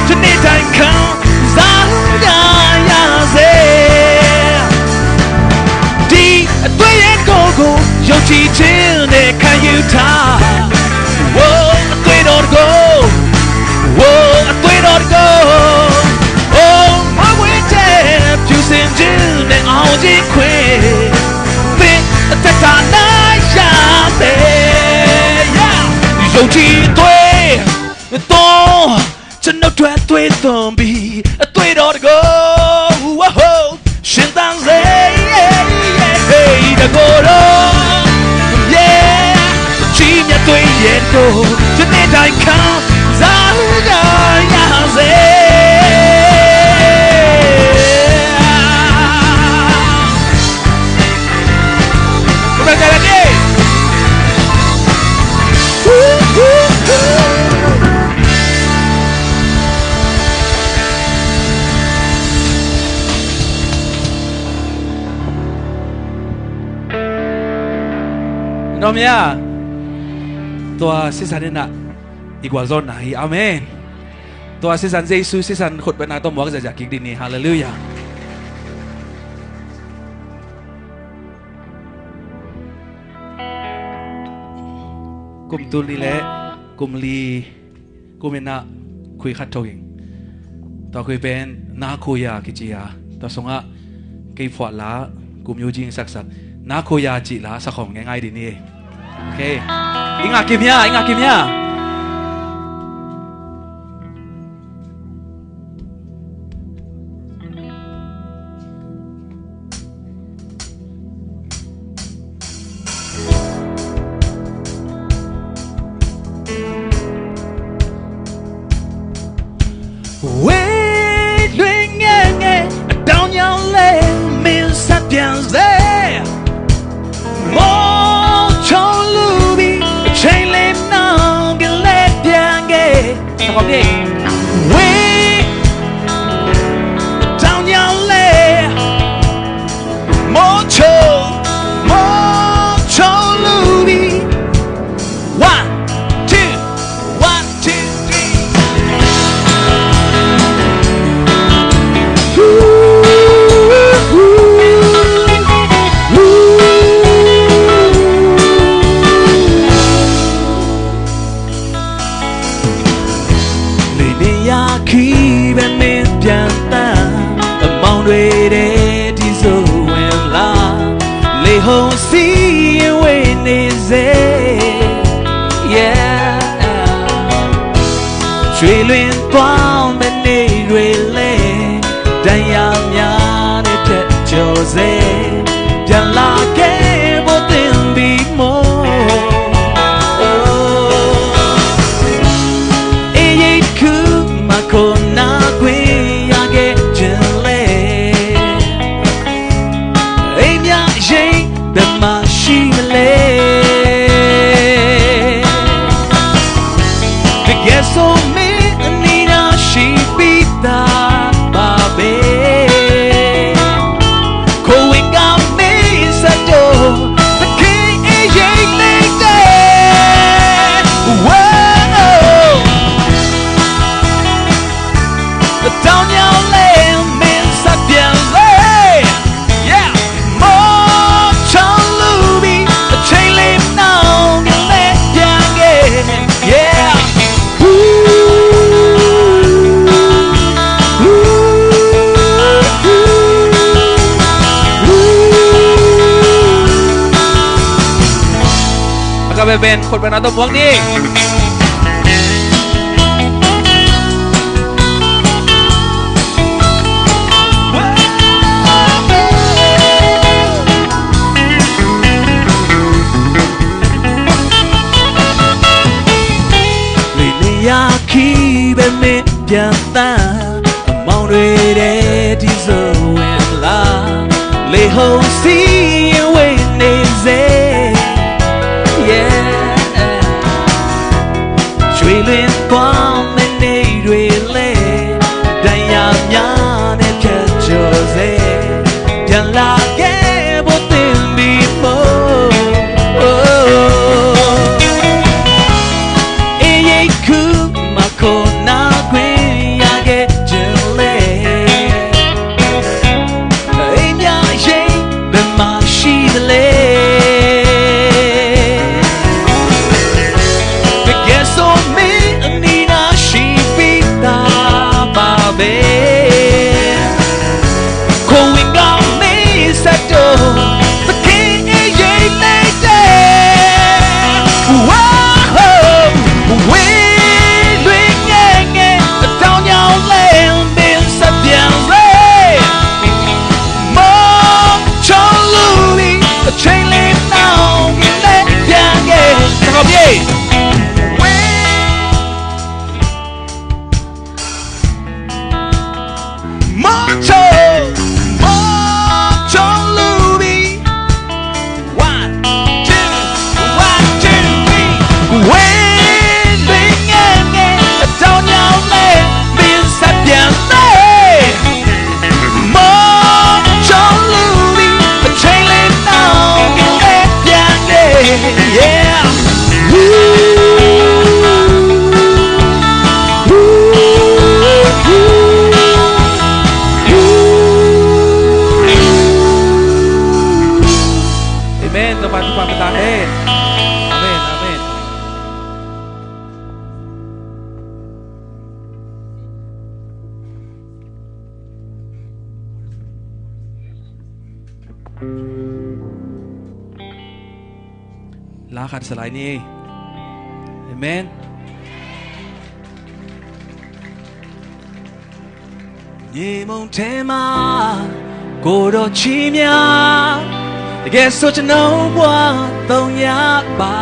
cho nên thành khao giá ya dễ đi tuê yên cô dòng chi trên để khai yêu ta ယုံကြည်တွေ့တော့ကျွန်တော်တွေ့တွေ့သွန်ပြီးအတွေ့တော်တကောဝဟိုရှင်တန်စေတကောတော့ချီမြတ်တွေ့ရဲ့တော့ဒီနေ့တိုင်းခံစားကြရစေน้องเมียตัวสิสันนี่นะอีกว่าโซนไหนอาเมนตัวสิสันเยซูสิสันขุดเป็นนาต้มวักจะจากกิกดินนี่ฮาเลลูยากลุ่มตุลีเละกลุ่มลีกลุ่มน่ะคุยขัดโจกิงตัวคุยเป็นนาคุยากิจิยาตัวสงะกี่ฝัวละกลุ่มยูจิงสักนาคุยาจิละสักของง่ายๆดีนี่โอเคอิงอากิมยาเว้ยด้วยเงี้ยดาวยังเล่มีสัตย์ยังเซ่มองชมลูบีใช้เล่มน้องกันเล็ดยังเงี้ยสักคนดิเว้ยดาวยังเล่มองชมลูบี 1 2 khi bên mìnhပြန်ta mong đuổi để đi rồi em là lệ hồn si quên đi dễ yeah truy luyện quang bên đi đuổi lên đại am nhà để chết cho dễပြန်là cái vô tình bị mơ con na quê ya ge chele em ya jay be ma shi le the geso me ni na shi pita ba be ko winga me sa do the king e jay like that down your lane, men sat bien lay. Yeah, more chalubi, a chain limb now, you let young yeah. Agak beben, kod ben atau buang nih. Khi bên mìnhပြန်ta mong đuổi để đi rồi em là lệ hồn si quên nên dễ yeah truy luyện quang bên đi đuổi lên đại am nhà nên chết cho dễပြန်là cái vô tình bị mơ con na quê ya ge chele em ya jay be ma ลาขัดสลายนี้เอเมนนี่มองเทมากูรอชีมีแต่แค่สุดจะน้องว่าต้องยากบ้า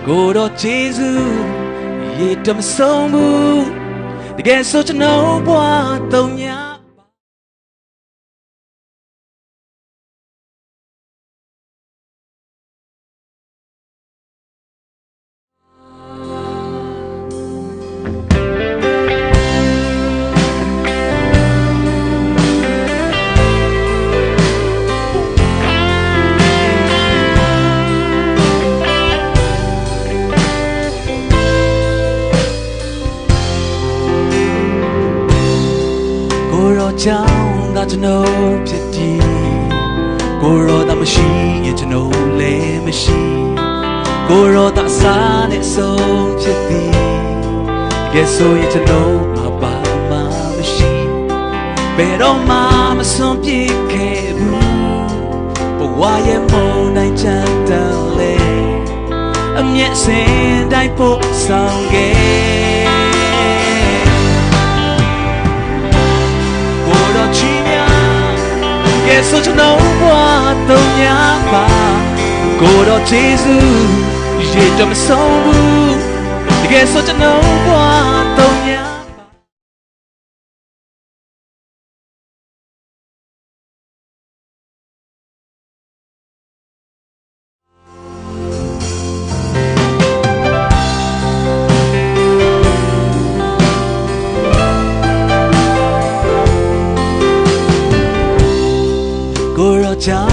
กูรอเจซูยิ่งทำสมบูรณ์แต่แค่สุดจะน้องว่าต้องยากเจ้าน่าจะรู้ผิดดีกูรอแต่ไม่ชี้ยังจะรู้เลยไม่ชี้กูรอแต่สาเนี่ยส่งผิดดีแค่ส่งยังจะรู้มาบ้ามาไม่ชี้เปรอมาไม่ส่งผิดแค่รู้เพราะว่ายังมองในใจเดินเลยอันนี้เส้นได้พบสองเกแค่สุดจะน้องว่าต้องยากบ้ากูรอเจซูยิ่งจะไม่สมบูรณ์แค่สุดจะน้องว่าต้องยากเจ้า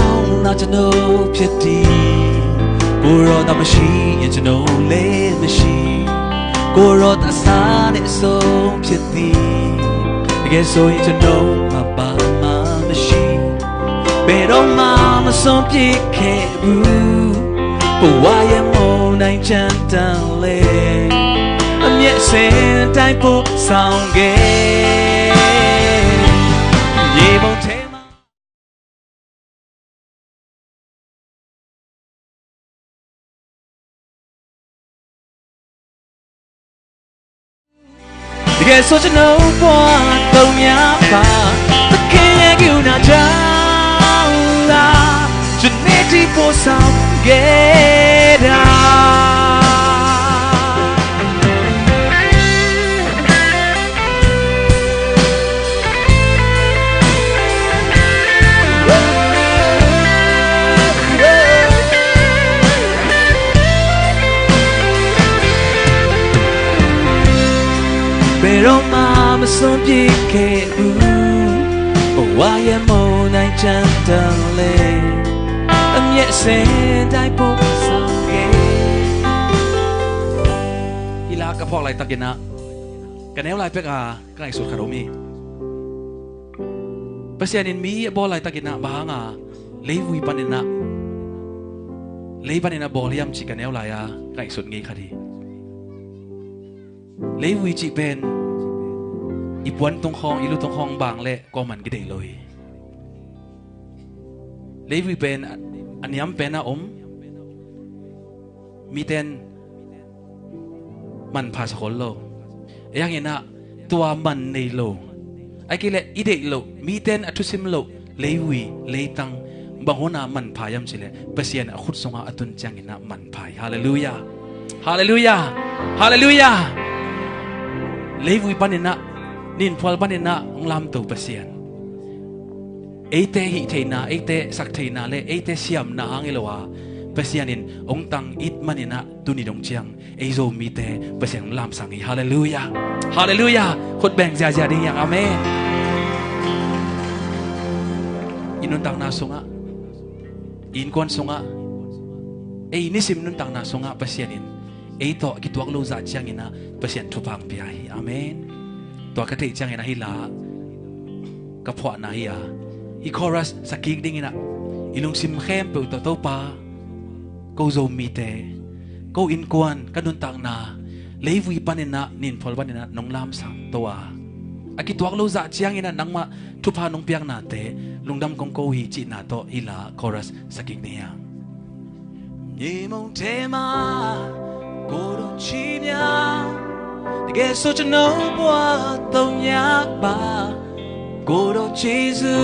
น่าจะรู้ผิดดีกูรอแต่ไม่ชี้ยังจะรู้เลยไม่ชี้กูรอแต่สาเนี่ยส่งผิดดีแค่ส่งยังจะรู้มาบ้ามาไม่ชี้เปรอมาไม่ส่งผิดแค่รู้เพราะว่ายังมองในใจเดินเลยอันนี้เส้นได้พบสองเกยี่มองเทแค่สุดจะน้องว่าต้องยากบ้าแต่แค่ยังอยู่หน้าเจ้าละจนไม่ที่พอสาวเกดาเปรอมาไม่สนผิดแค่รู้เพราะว่ายังมองในใจเดินเลยอันนี้เส้นได้พบสองเกอีลากระเพาะไหลตะกินนะกันแนวไหลเป็กใกล้สุดคารมีเปอร์เซ็นต์มีบอลไหลตะกินนะบ้างเลวีปันนะเลวีปันนะบอลยำจิกันแนวไหลใกล้สุดงี้คดีเลวีจิเป็นอีปวนตรงคองอีลุตรงคองบางเละก็มันก็ได้เลยเลวีเป็นอันย้ำเป็นนะมีเต้นมันพาสคนโลอย่างเงี้ยนะตัวมันในโลไอ้กิเลอีเด็กโลมีเต้นอัตุสิมโลเลวีเลตังบางคนน่ะมันพายำสิเลยเปอร์เซ็นต์ขุดส่งอัตุนจังเงี้ยนะมันพายฮาเลลูยาฮาเลลูยาฮาเลลูยาเลวีปันเนนะนินพอลปันเนนะองลำตัวเปอร์เซ็นต์ ate hi theina ate sak theina le ate siam na angilowa pasianin ong tang it manina tuni dong chiang eizo mi te pasiang lam sangi hallelujah hallelujah khot beng ja ja ding yang amen inun tang na sunga in kon sunga ei nisim nun tang na sunga pasianin ei to kituak lo za chiang ina pasian thupang pia hi amen to ka te chiang ina hi la ka phwa na hi a i chorus sakik ding ina ilung sim khem pe to pa ko zo mi te ko in kwan kanun tang na leivui panina nin phol banina nong lam sang towa akituak lo za chiang ina nangma thupa nong piang na te lungdam kong ko hi chi na to ila chorus sakik nia ni mong tema ko do chi nya de so cho no bua tong yak ba ko do jesu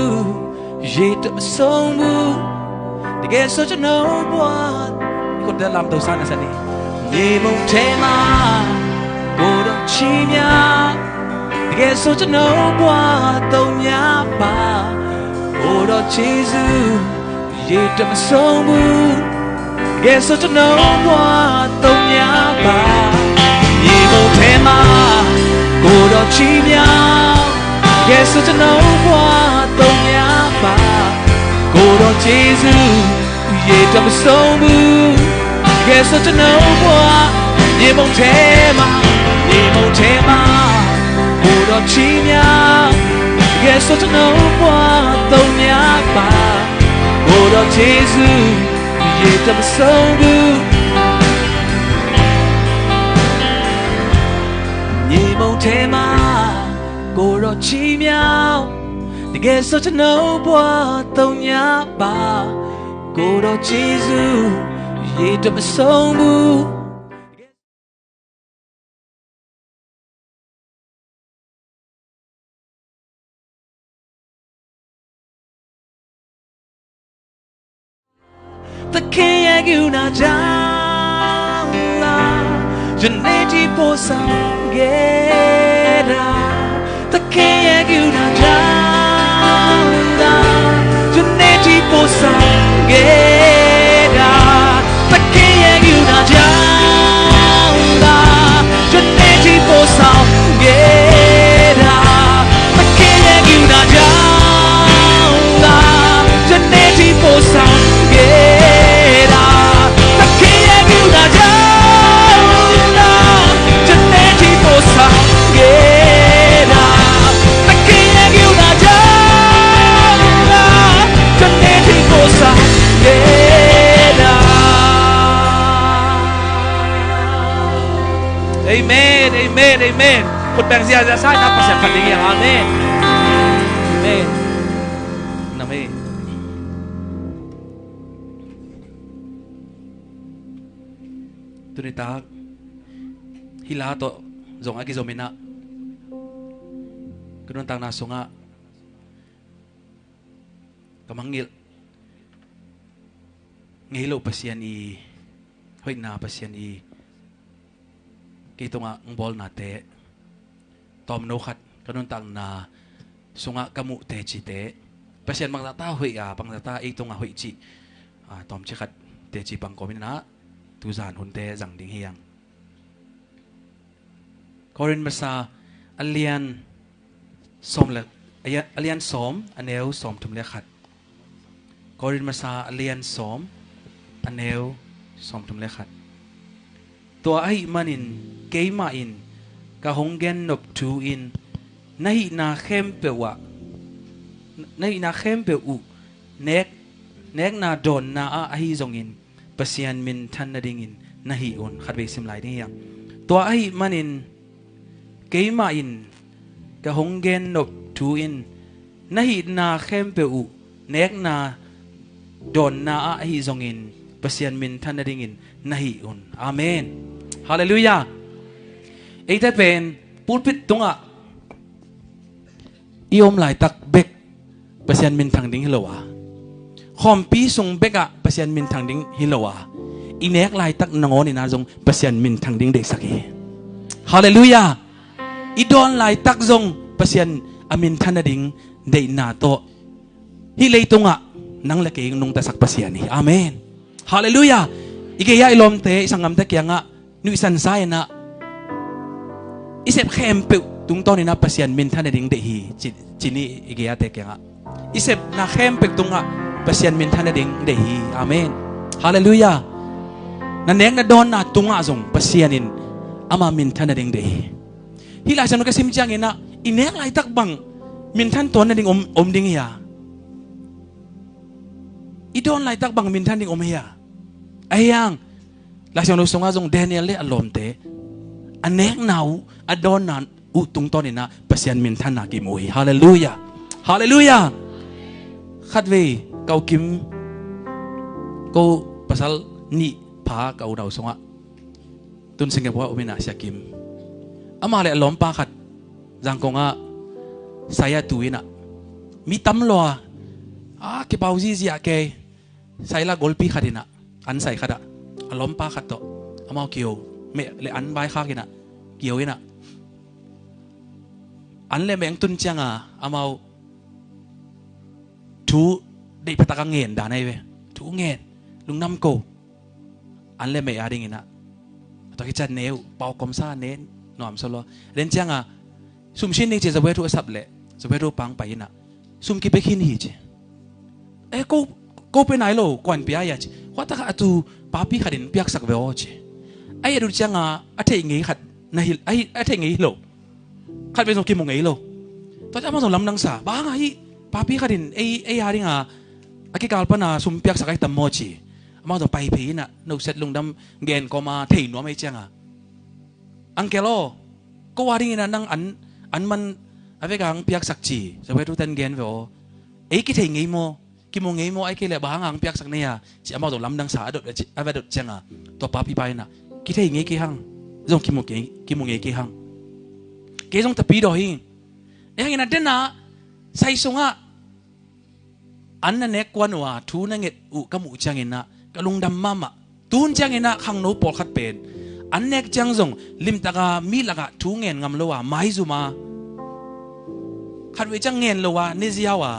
ye to song mu de so cho no bua ko da lam do san na sa ni ni mong tema ko do chi nya de so cho no bua tong yak ba ko do jesu ye to song mu de so cho no bua tong yak ba ni mong tema ko do chi nya de so cho no bua tong yak ba ko do jesu ye to song mu de so cho no bua ni mong tema ko do chi nya de so cho no bua tong yak ba ko do jesu ye to song mu ni mong tema ko do chi nya de so cho no bua tong yak ba ko do jesu ye to song mu ta kaya gyuna jala janeti po sangera ta kaya gyuna jala janeti po sangera ta kaya gyuna jala janeti po sangera ta kaya gyuna jala janeti po sangera Amen, amen, amen. Kut bang sia sia sai na pasal khating yang amen. Amen. Nami. Tunita hila to zong aki zomina. Kunun tang na sunga. Kamangil. Ngilo pasian I hoy na pasian I ito nga ang bol nate tom no khat kanun tang na sunga kamu te chi te pasyan mang tata hui pang tata ito nga hui chi tom chi khat te chi pang komin na tu zan hun te jang ding hiang korin masa alian som le alian som aneu som tum le khat korin masa alian som aneu som tum le khatตัวไอ้มันอินเกยมาอินกะหงเกนนบทูอินนาฮินาเข้มเปวะนาฮินาเข้มเปอุเน็กนาโดนนาอาฮิจงอินปัสยันมินทันนาดิงอินนาฮิอุนขัดไปสิมไลนี่ยังตัวไอ้มันอินเกยมาอินกะหงเกนนบทูอินนาฮินาเข้มเปอุเน็กนาโดนนาอาฮิจงอินปัสยันมินทันนาดิงอินนาฮิอุนอาเมนฮาเลลูยาไอ้แต่เป็นพูดพิดตรงอีอมหลายตักเบกเปอร์เซ็นต์มินทางดิ้งฮิโลวะคอมปีส่งเบกอะเปอร์เซ็นต์มินทางดิ้งฮิโลวะอีเนกหลายตักนงอนี่นะจงเปอร์เซ็นต์มินทางดิ้งเด็กสักทีฮาเลลูยาอีดอนหลายตักจงเปอร์เซ็นต์อามินทันดิ้งเด็กนาโต hi leitunga nang leke nung tasak pasiani amen hallelujah ikeya ilom te isangam te kya nga nu isan sai na isep khempe tung to ni na pasian min than ding de hi chini ikeya te kya nga isep na khempe tunga pasian min than ding de hi amen hallelujah na neng na don na tunga zong pasianin ama min than ding de hi hi la sanu ka sim chang ina inek lai tak bang min than ton na ding om ding ya idon lai tak bang min than ding om ya ayang la sanu songa zong Daniel le alom te anek nau adon na tung ton ina pasian min than na ki moi hallelujah hallelujah khat ve kau kim ko pasal ni pa kau dau songa tun Singapore umina syakim ama le alom pa khat jang ko nga saya tuina mi tam lo ke pauzi zia ke sai la golpi khadina an sai khada alom pa khat to amao kio me le an bai kha kina kio ina an le meng tun changa amao thu dei pataka ngen da nai ve thu ngen lung nam ko an le me ading ina to ki chan neu pau kom sa nen nom solo ren changa sum shin ni je zawe thu sap le zawe thu pang pa ina sum ki pe khin hi je ko pe nai lo kwan pia ya wa ta ka tu pa pi khadin piak sak ve o che ai du changa a thei ngi khat na hi ai a thei ngi lo khat be so ki mo ngi lo to ja ma so lam nang sa ba nga hi pa pi khadin ai ha ringa aki kalpa na sum piak sak ai tam mo chi ma to pai phi na no set lung dam gen ko ma thei no mai changa angkelo ko wa ring ina nang an man ave gang piak sak chi so we tu tan gen ve o ei ki thei ngi mo ki mo ngi mo ai ki le ba hang piak sak ne ya chi ma to lam dang sa dot ave dot changa to pa pi pai na ki thei ngi ki hang jong ki mo ngi ki hang ke jong ta pi do hi e hang ina den na sai songa an na nek kwan wa thu na nget u ka mu chang ina ka lung dam mama tun chang ina khang no pol khat pen an nek chang zong lim taka mi laka thu ngen ngam lo wa mai zuma khat we chang ngen lo wa ne zia wa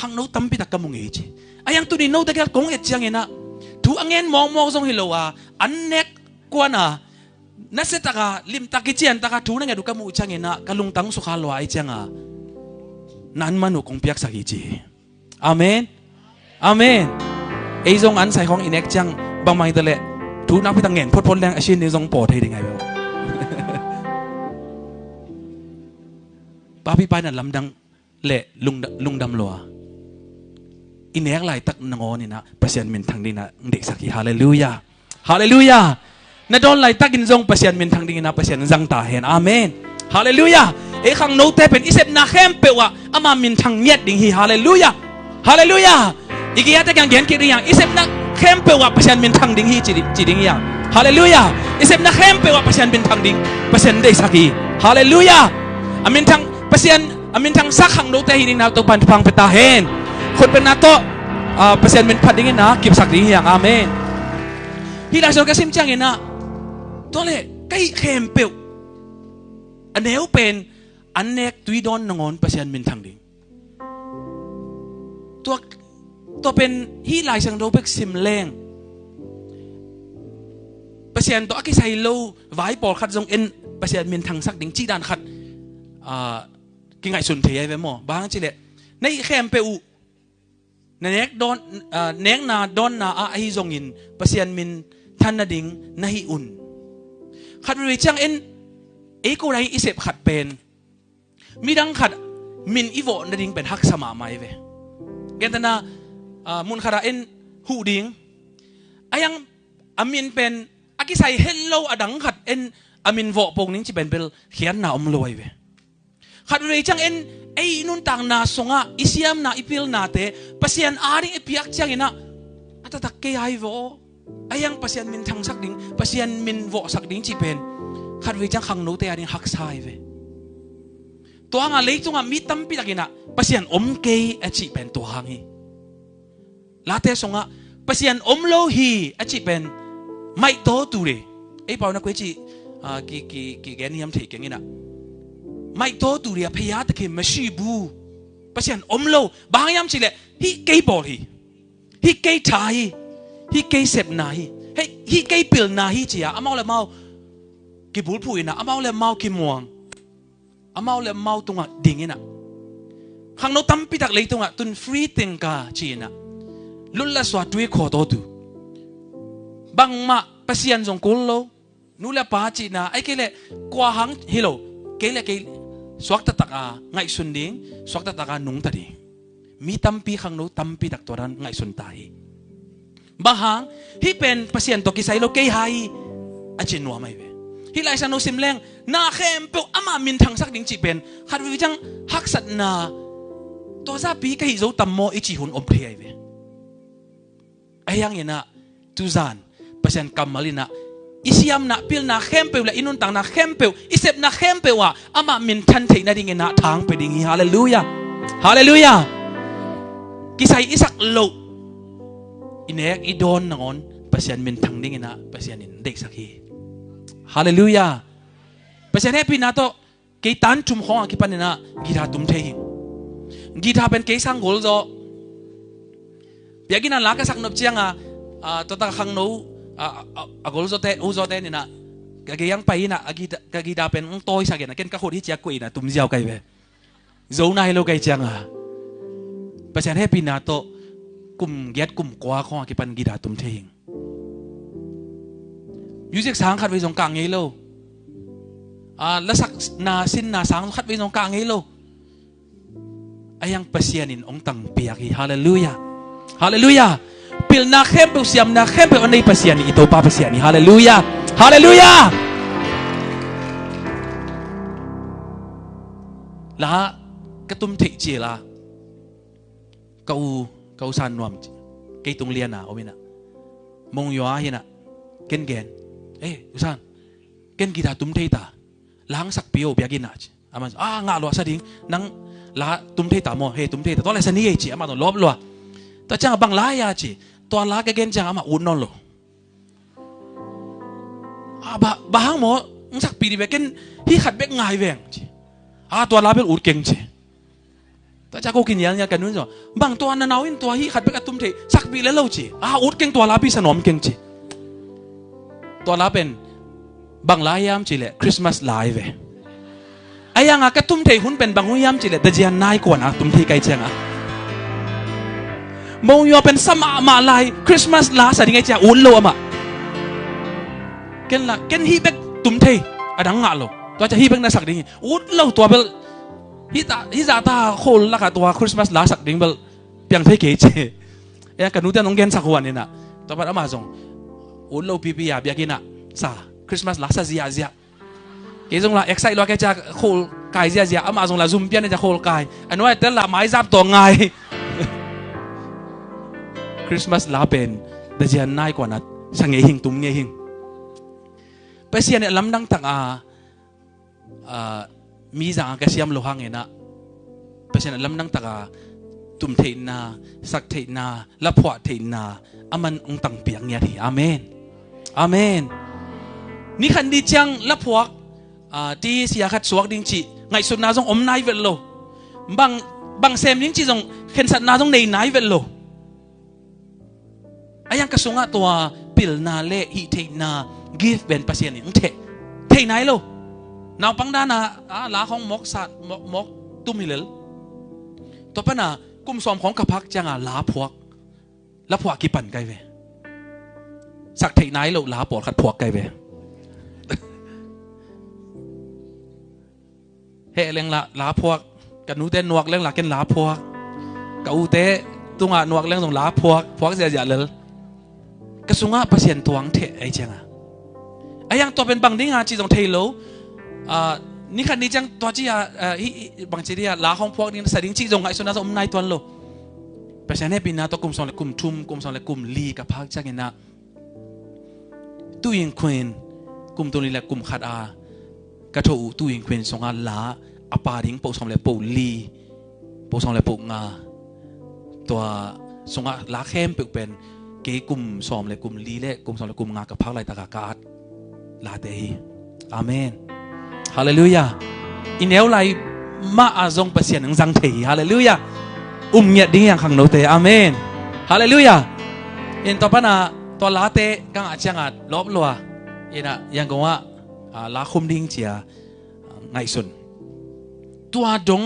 khang no tam pi tak ka mu ngi chi ayang tu ni no ta ka kong et chang ina thu angen mong zong hi lo wa an nek kwana na se taka lim taki chian taka thu na nget u ka mu chang ina ka lung tang su kha lo ai changa nan manu kong piak sa hi chi amen amen ei zong an sai hong inek chang bang mai tale thu nak pi tang ngen phot phot lang asin ni zong po thei ding ai ba pa pi pai na lam dang le lung dam lo inek lai tak nango ni na pasian min thang ding na dek saki hallelujah hallelujah na don lai tak in zong pasian min thang ding na pasian zang ta hen amen hallelujah e khang no te pen isep na khem pe wa ama min thang nyet ding hi hallelujah hallelujah igiya ta kang gen ki ring isep na khem pe wa pasian min thang ding hi chi ding ya hallelujah isep na khem pe wa pasian min thang ding pasian dei saki hallelujah amin thang pasian amin thang sak khang no te hi ding na to pan phang pe ta hen khut pen na to pasian min phat ding na kip sak ding yang amen hi la so ka sim chang ina to le kai khem peอันเดียวเป็นอันเนกตุยดอนนงอนประเสริฐมินทางดิ่งตัวเป็นฮีหลายสังโดเป็กซิมแรงประเสริฐตัวอักษรไซโลไว้ปอลขัดทรงเอ็นประเสริฐมินทางสักดิ่งจีดานขัดกินไงสุนเทียไปหมอบางจีเละในแคมเปอูในเนกดอนเนกนาดอนนาอาฮิจงอินประเสริฐมินทันนาดิ่งในอุ่นขัดบริจังเอ็นกูไรอิเสพขัดเป็นมีดังขัดมินอีโวนั่นดิ่งเป็นฮักสมาไม่เว้เกณฑ์น่ะมุนขราเอ็นหูดิ่งอายังอามินเป็นอากิไซเฮลโลอดังขัดเอ็นอามินโวปงนิ่งจีเป็นเบลเขียนนาอมลอยเว้ขัดเรจังเอ็นไอ้นุนต่างนาสงะอิสยามนาอิพิลนาเตปัสยันอาริงไอพิยักจังอินะอัตตะเกยไอโวอายังปัสยันมินทางสักดิ่งปัสยันมินโวสักดิ่งจีเป็นขัดวิจังขังโนเตอร์นี่หักสายเวตัวงาเล็กจงอามีตั้มปีตะกินะปัสยันอมเกยอจิเป็นตัวหังฮีลาเตสงอาปัสยันอมโลฮีอจิเป็นไม่โตตูเรไอ้เปล่านักเวจีกีแกนี่ยำเถียงงี้นะไม่โตตูเรพยาตะเข็มมาชีบู ประเสียนอมโลบางยามสิเลยฮิเกย์บอลฮิเกย์ไทยฮิเกย์เสพนาฮิเกย์เปลี่ยนนาฮิจีอะอามาเลยเมากิบุลพูดนะอามาเลยเมากิมวงอามาเลยเมาตรงอ่ะดิ่งนะข้างโน้ตั้มปิดักเลยตรงอ่ะตุนฟรีติงกาจีนะลุลละสวัสดิ์ขอโทษดูบางมาประเสียนส่งกุลโลนู่นละป้าจีนะไอ้เกล่กว่าหังฮิโลเกล่สวักตะตากาไงสุนดิ่งสวักตะตากานุ่งตะดิ่งมีตั้มปีข้างโน้ตั้มปิดักตัวนั้นไงสุนตายบางหังที่เป็นประเสียนตัวกิไซโลเกย์ไฮอาจินนัวไม่เว้ฮิไลซันโนซิมแรงนาเข้มเปล่าอามามินทางสักดิ่งจีเป็นขัดวิจังฮักสัตนาตัวซาปีก็ฮิโซตัมโมอิจิหุนอมเพลียเว้ไอ้ยังเงี้ยนะทุจานประเสียนกำมาลินะอิสยามนะพิลนะเข้มเปล่าและอินุนต่างนะเข้มเปล่าอิเซบนะเข้มเปล่าว่าอามามินทันเทนะดิ่งเงี้ยนะทางไปดิ่งฮาเลลูยาฮาเลลูยากิไซอิสักโลอินเอกอีโดนนอนประเสียนมินทางดิ่งเงี้ยนะประเสียนินเด็กสักทีฮาเลลูยาประเสียนเฮปีนาโตเกตันจุ่มของอากิปันนะกีตาตุ่มเทหิงกีตาเป็นเกสังโกลโจเบียกินันลักสักนบเจียงตัวตาขังโนโกลโจเตอูโจเตนี่นะกยังไปนะกีตาเป็นโตยสักอย่างนะเกนก็โคตรที่เจียกุยนะตุ่มเจียวไกเวโจนายโลไกเจียงประเสียนเฮปีนาโตกุมเกียดกุมกว่าของอากิปันกีตาตุ่มเทหิงยูเซกสังขัดไว้ตรงกลางไงโลแล้วสักนาสินนาสังขัดไว้ตรงกลางไงโลไอ้ยังเปเซียนินองตังเปียกีฮาเลลูยาฮาเลลูยาปิลนาเข้มเปเซียมนาเข้มเปอันนี้เปเซียนิอิโตปาเปเซียนิฮาเลลูยาฮาเลลูยาละกระตุ้มเทจีละเขาสานนวมเกยตรงเลียนนะโอเมนะมงยัวเห็นนะเกนอุสานเกนกีตาตุ้มเทตาล้างสักเปียวเบียกินนะอามันงาลัวสะดิ้งนังลาตุ้มเทตาโมเฮตุ้มเทตาตัวอะไรสันนี่เอจีอามันต้องลบลัวแต่จังบางลายาจีตัวลาเกนจังอามาอุ่นนอนลัวบางหมอสักปีดีเบกินฮีขัดเบกง่ายเวงจีตัวลาเป็นอุ่นเก่งจีแต่จะกูกินยังกันนู้นจ้ะบางตัวนั้นเอาอินตัวฮีขัดเบกตุ้มเทสักปีแล้วเล่าจีอุ่นเก่งตัวลาพี่สนอมเก่งจีตัวลาเป็นบางลายามจีเลยคริสต์มาสไลฟ์ไอ้ยังกระตุ้มเทหุ่นเป็นบางหุ่นยามจีเลยแต่เจียนนายกว่านะตุ้มเทไกลเจียงมงยอเป็นสมาลายคริสต์มาสลาสันไงเจียอุ่นโลมาเกันฮีเบกตุ้มเทดังงะโลตัวจะฮีเบกน่าสักดิ่งอุ่นโลตัวเบลฮิซาตาโคลละค่ะตัวคริสต์มาสลาสักดิ่งเบลเพียงเทเกจไอ้กันนู้นแต่น้องเกนสักวันนี่นะตัวพัดอามาส่งอุ่นโลปียาเบียกินะซาคริสต์มาสลาซาเซียเกี่ยงละเอ็กไซต์ว่าแกจะโคลกายเสียอามาส่งละซุ่มเปียนจะโคลกายอันนู้นแต่ละไม้จับตัวง่ายคริสต์มาสลาเป็นแต่เจียนนายกว่านัดสังเกหิงตุ้มเงหิงไปเสียเนี่ยลำดังตักมีจังกระเสียมโลหังเงินะไปเสียเนี่ยลำดังตักตุ้มเทนาสักเทนาละพวะเทนาอามันองตังเปียงเนี่ยทีอาเมนอาเมนนี่ขันดีจังละพวกที่เสียขัดสวกดิ้งจีไงสุดนาจงอมนายเวลโลบางเซมดิ้งจีจงเข็นสัตนาจงในนายเวลโลไอ้ยังกระสุงตัวปิลนาเล่ฮิเทนากิฟเป็นภาษาหนึ่งเทนายโลนาวปังดานาลาของมกสัตมกตุ้มฮิเลลตัวปนากุมสอมของกระพักจังลาพวกละพวกกี่ปั่นไกเวสักเทนายโลลาปวดขัดพวกไกเวเฮเรื่องลาพวกกันนู้เต้นนวกเรื่องหลักกันลาพวกกับอูเต้ตุงนวกเรื่องตรงลาพวกเสียจะเลยกระสุงภาษาตัวงเทไอจังไอยังตัวเป็นบางดิ้งจีตรงเทโลนี่คันนี้จังตัวจีบางทีเดียลาของพวกนี้สดิ้งจีตรงไอส่วนนั้นอมนายตัวโลภาษาเนี่ยปีน่าตัวกลุ่มสองเลยกลุ่มทุ่มกลุ่มสองเลยกลุ่มลีกับพักจังเงินนะตู้ยิงควีนกลุ่มตัวนี้แหละกลุ่มขัดกระทูตู้ยิงควีนสองลาอปาดิ้งปูสองเลยปูลีปูสองเลยปูงาตัวสงลาเข้มเป็นเกี่ยกลุ่มสอมเลยกลุ่มลีเล่กลุ่มสอมเลยกลุ่มงากับพักไรตากากาดลาเตฮีอาเมนฮาเลลูยาอินเอลไล มาอาจงประเสียนจังเถียฮาเลลูยาเงียดิ้งอย่างขังโนเตอาเมนฮาเลลูยาเอ็นต่อไปนะตัวลาเตกังอาจจะงัดลบลัวเอ็นอะยังกว่าลาคุมดิ้งเจียไงสุนตัวดง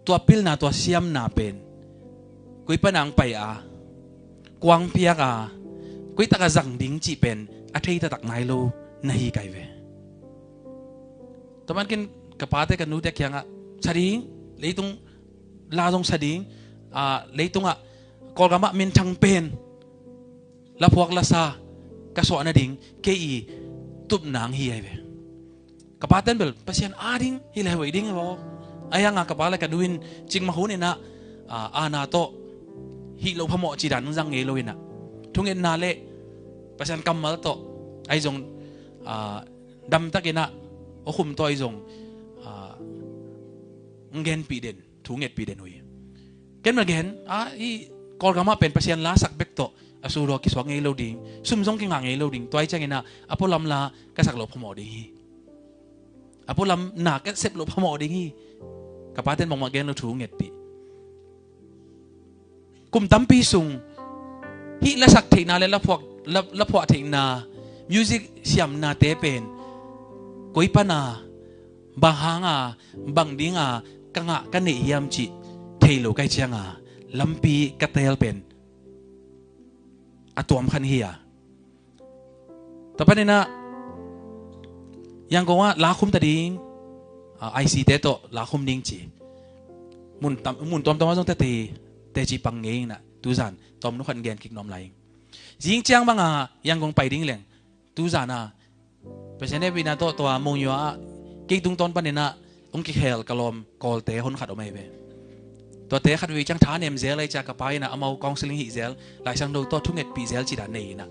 ตัวพิลนาตัวเสียมนาเป็นกุยปนังไปกวางเพียกกุยตะกะจังดิ้งจีเป็นอาทิตย์ตักไงโลนาฮีไกเวตมันกินกระปาเตกันนู้เด็กยังสดิ้งเลยตรงลาตรงสดิ้งเลยตรงกอลกามะมินทังเป็นละพวกละซากระสวนดิ้งเกอีตุบนางฮีไอเวกระปาเต้นเบลประเสียนดิ้งฮีเลยไว้ดิ้งบอกไอ้ยังกระปาเลยกันดูวินจริงมาหูเนี่ยนะนาโตฮีโลพมอจีดันจังเงโลวินะทุ่งเงินนาเล่ประชันกำมาโตไอ้จงดำตะกินะโอ้คุมตัวไอ้จงเงินปีเด่นทุ่งเงินปีเด่นหุยเกินมาเงินอีกอลกามาเป็นประชันลาสักเบกโตสูรอกิสวงเงโลดิ่งซุ่มซงกิงหางเงโลดิ่งตัวไอ้จังเงินะอพอลำลากระสักโลพมอดิ่งฮีอพอลำหนักก็เสพโลพมอดิ่งฮีกระปาเต้นมองมาเงินเราทุ่งเงินปีกุมตั้มปีสุงฮิละสักเทนาเลละพวกเทนามิวสิกเสียมนาเตเป็นกุยปนาบางหางบางดิ้งกังกันเนียมจิเทโลไกเชียงลำปีกระเตลเป็นตัวมขันเฮียต่อไปนี่นะยังก็ว่าลาคุมตะดิ้งไอซีเตโตลาคุมดิ้งจีมุนตัวมาจงเตจีปังเองนะตูจานตอมนุขันเกนกิกนอมไหลยิงเจียงบางยังคงไปดิ้งเหลงตูจานะเป็นเช่นนี้วินาตัวมงยัวกิกตุงตอนปนนะองกิเฮลกลมกอลเตะคนขัดออกมาเว้ตัวเตะขัดวิจังท้าเนมเซลเลยจากกระไปนะเอามากองสลิงหิเซลหลายช่างดูตัวทุ่งเอ็ดปีเซลจีดานเนยนะ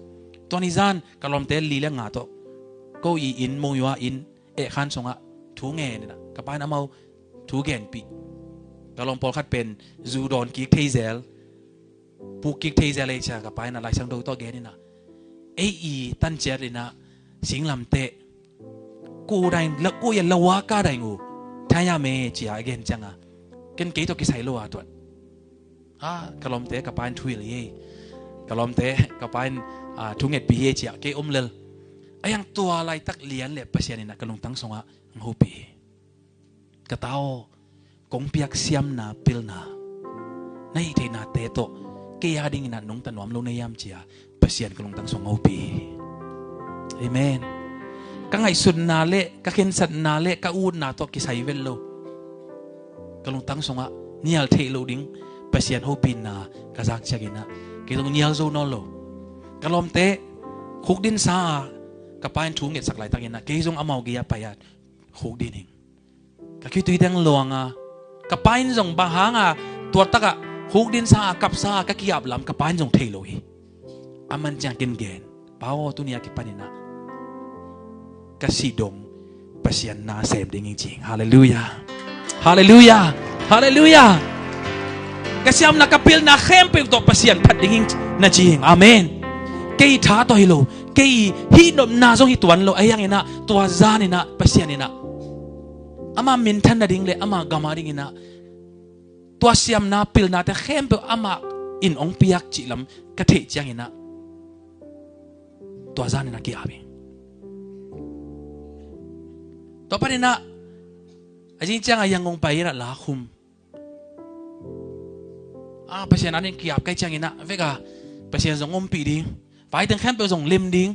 ตัวนิจานกลมเตะลีเลี้ยงงาตัวก็อินมงยัวอินขันสงทุ่งเงินนะกระไปนะเอาทุ่งเงินปีกลมพอลขัดเป็นจูดอนกิกเทเซลปูกิกเทเซลเลยจากกับไปนะหลายช่างดูตัวเกนี่นะตันเจอเลยนะสิงลำเตะกูได้แล้วกูยันละวะก้าได้งูท้ายาเมจีอาเกนจังเกนเกยตัวกิใส่ลัวตัวกลมเตะกับไปทุยเลยกลมเตะกับไปทุ่งเอ็ดปีจีอาเกยเลไอ้ยังตัวอะไรตักเลี้ยนเลยประเสียนี่นะกลงตั้งสงะหูปีกระเต้ากงเปียกเสียมนาปิลนาในเทนาเตโตเกียดิ้งนันนงตันวมลงในยามเจียประเสียนกลงตั้งสงเอาปีเอเมนกังไอสุนนาเละกังเห็นสันนาเละกัอูนนาโตกิไซเวลโลกลงตั้งสงะเนียลเทโลดิ้งประเสียนเอาปีนากระซักเชกินะกิลงเนียลโซนอลโลกลมเตคุกดินซากระปายทุ่งเอ็ดสักหลายตังเงินนะกิจงเอามาเกียไปคุกดินหิงก็คิดตัวเองหลวงกับป้ายนี่ส่งบางหางตัวตะฮุกดินซากับซาก็กี่อับลำกับป้ายส่งเทโลยมันจังกินเกนป้าวตัวนี้กิปนินะก็สีดงประเสียนนาเสพดิ้งจริงฮาเลลูยาฮาเลลูยาฮาเลลูยาก็เสียมนักพิลนาเข้มเป็นตัวประเสียนพัดดิ้งนะจริงอาเมนเกี่ยท้าตัวฮิโลเกี่ยฮีนมนาส่งฮิตวันโลไอ้ยังไงนะตัวซานี่นะประเสียนนี่นะอามามินทันนาดิ้งเลยอามากามาดิ้งนะตัวเสียมนาปิลนาแต่เข้มเปอามาอินองเปียกจิลำกระเทยจังนะตัวจานนี่นะกี่อาบิต่อไปนี่นะอาจริงจังยังงงไปนะลาคุมประเทศนั้นกี่อาบใกล้จังนะเวกาประเทศส่งงมปีดิ้งไปถึงเข้มเปส่งลิมดิ้ง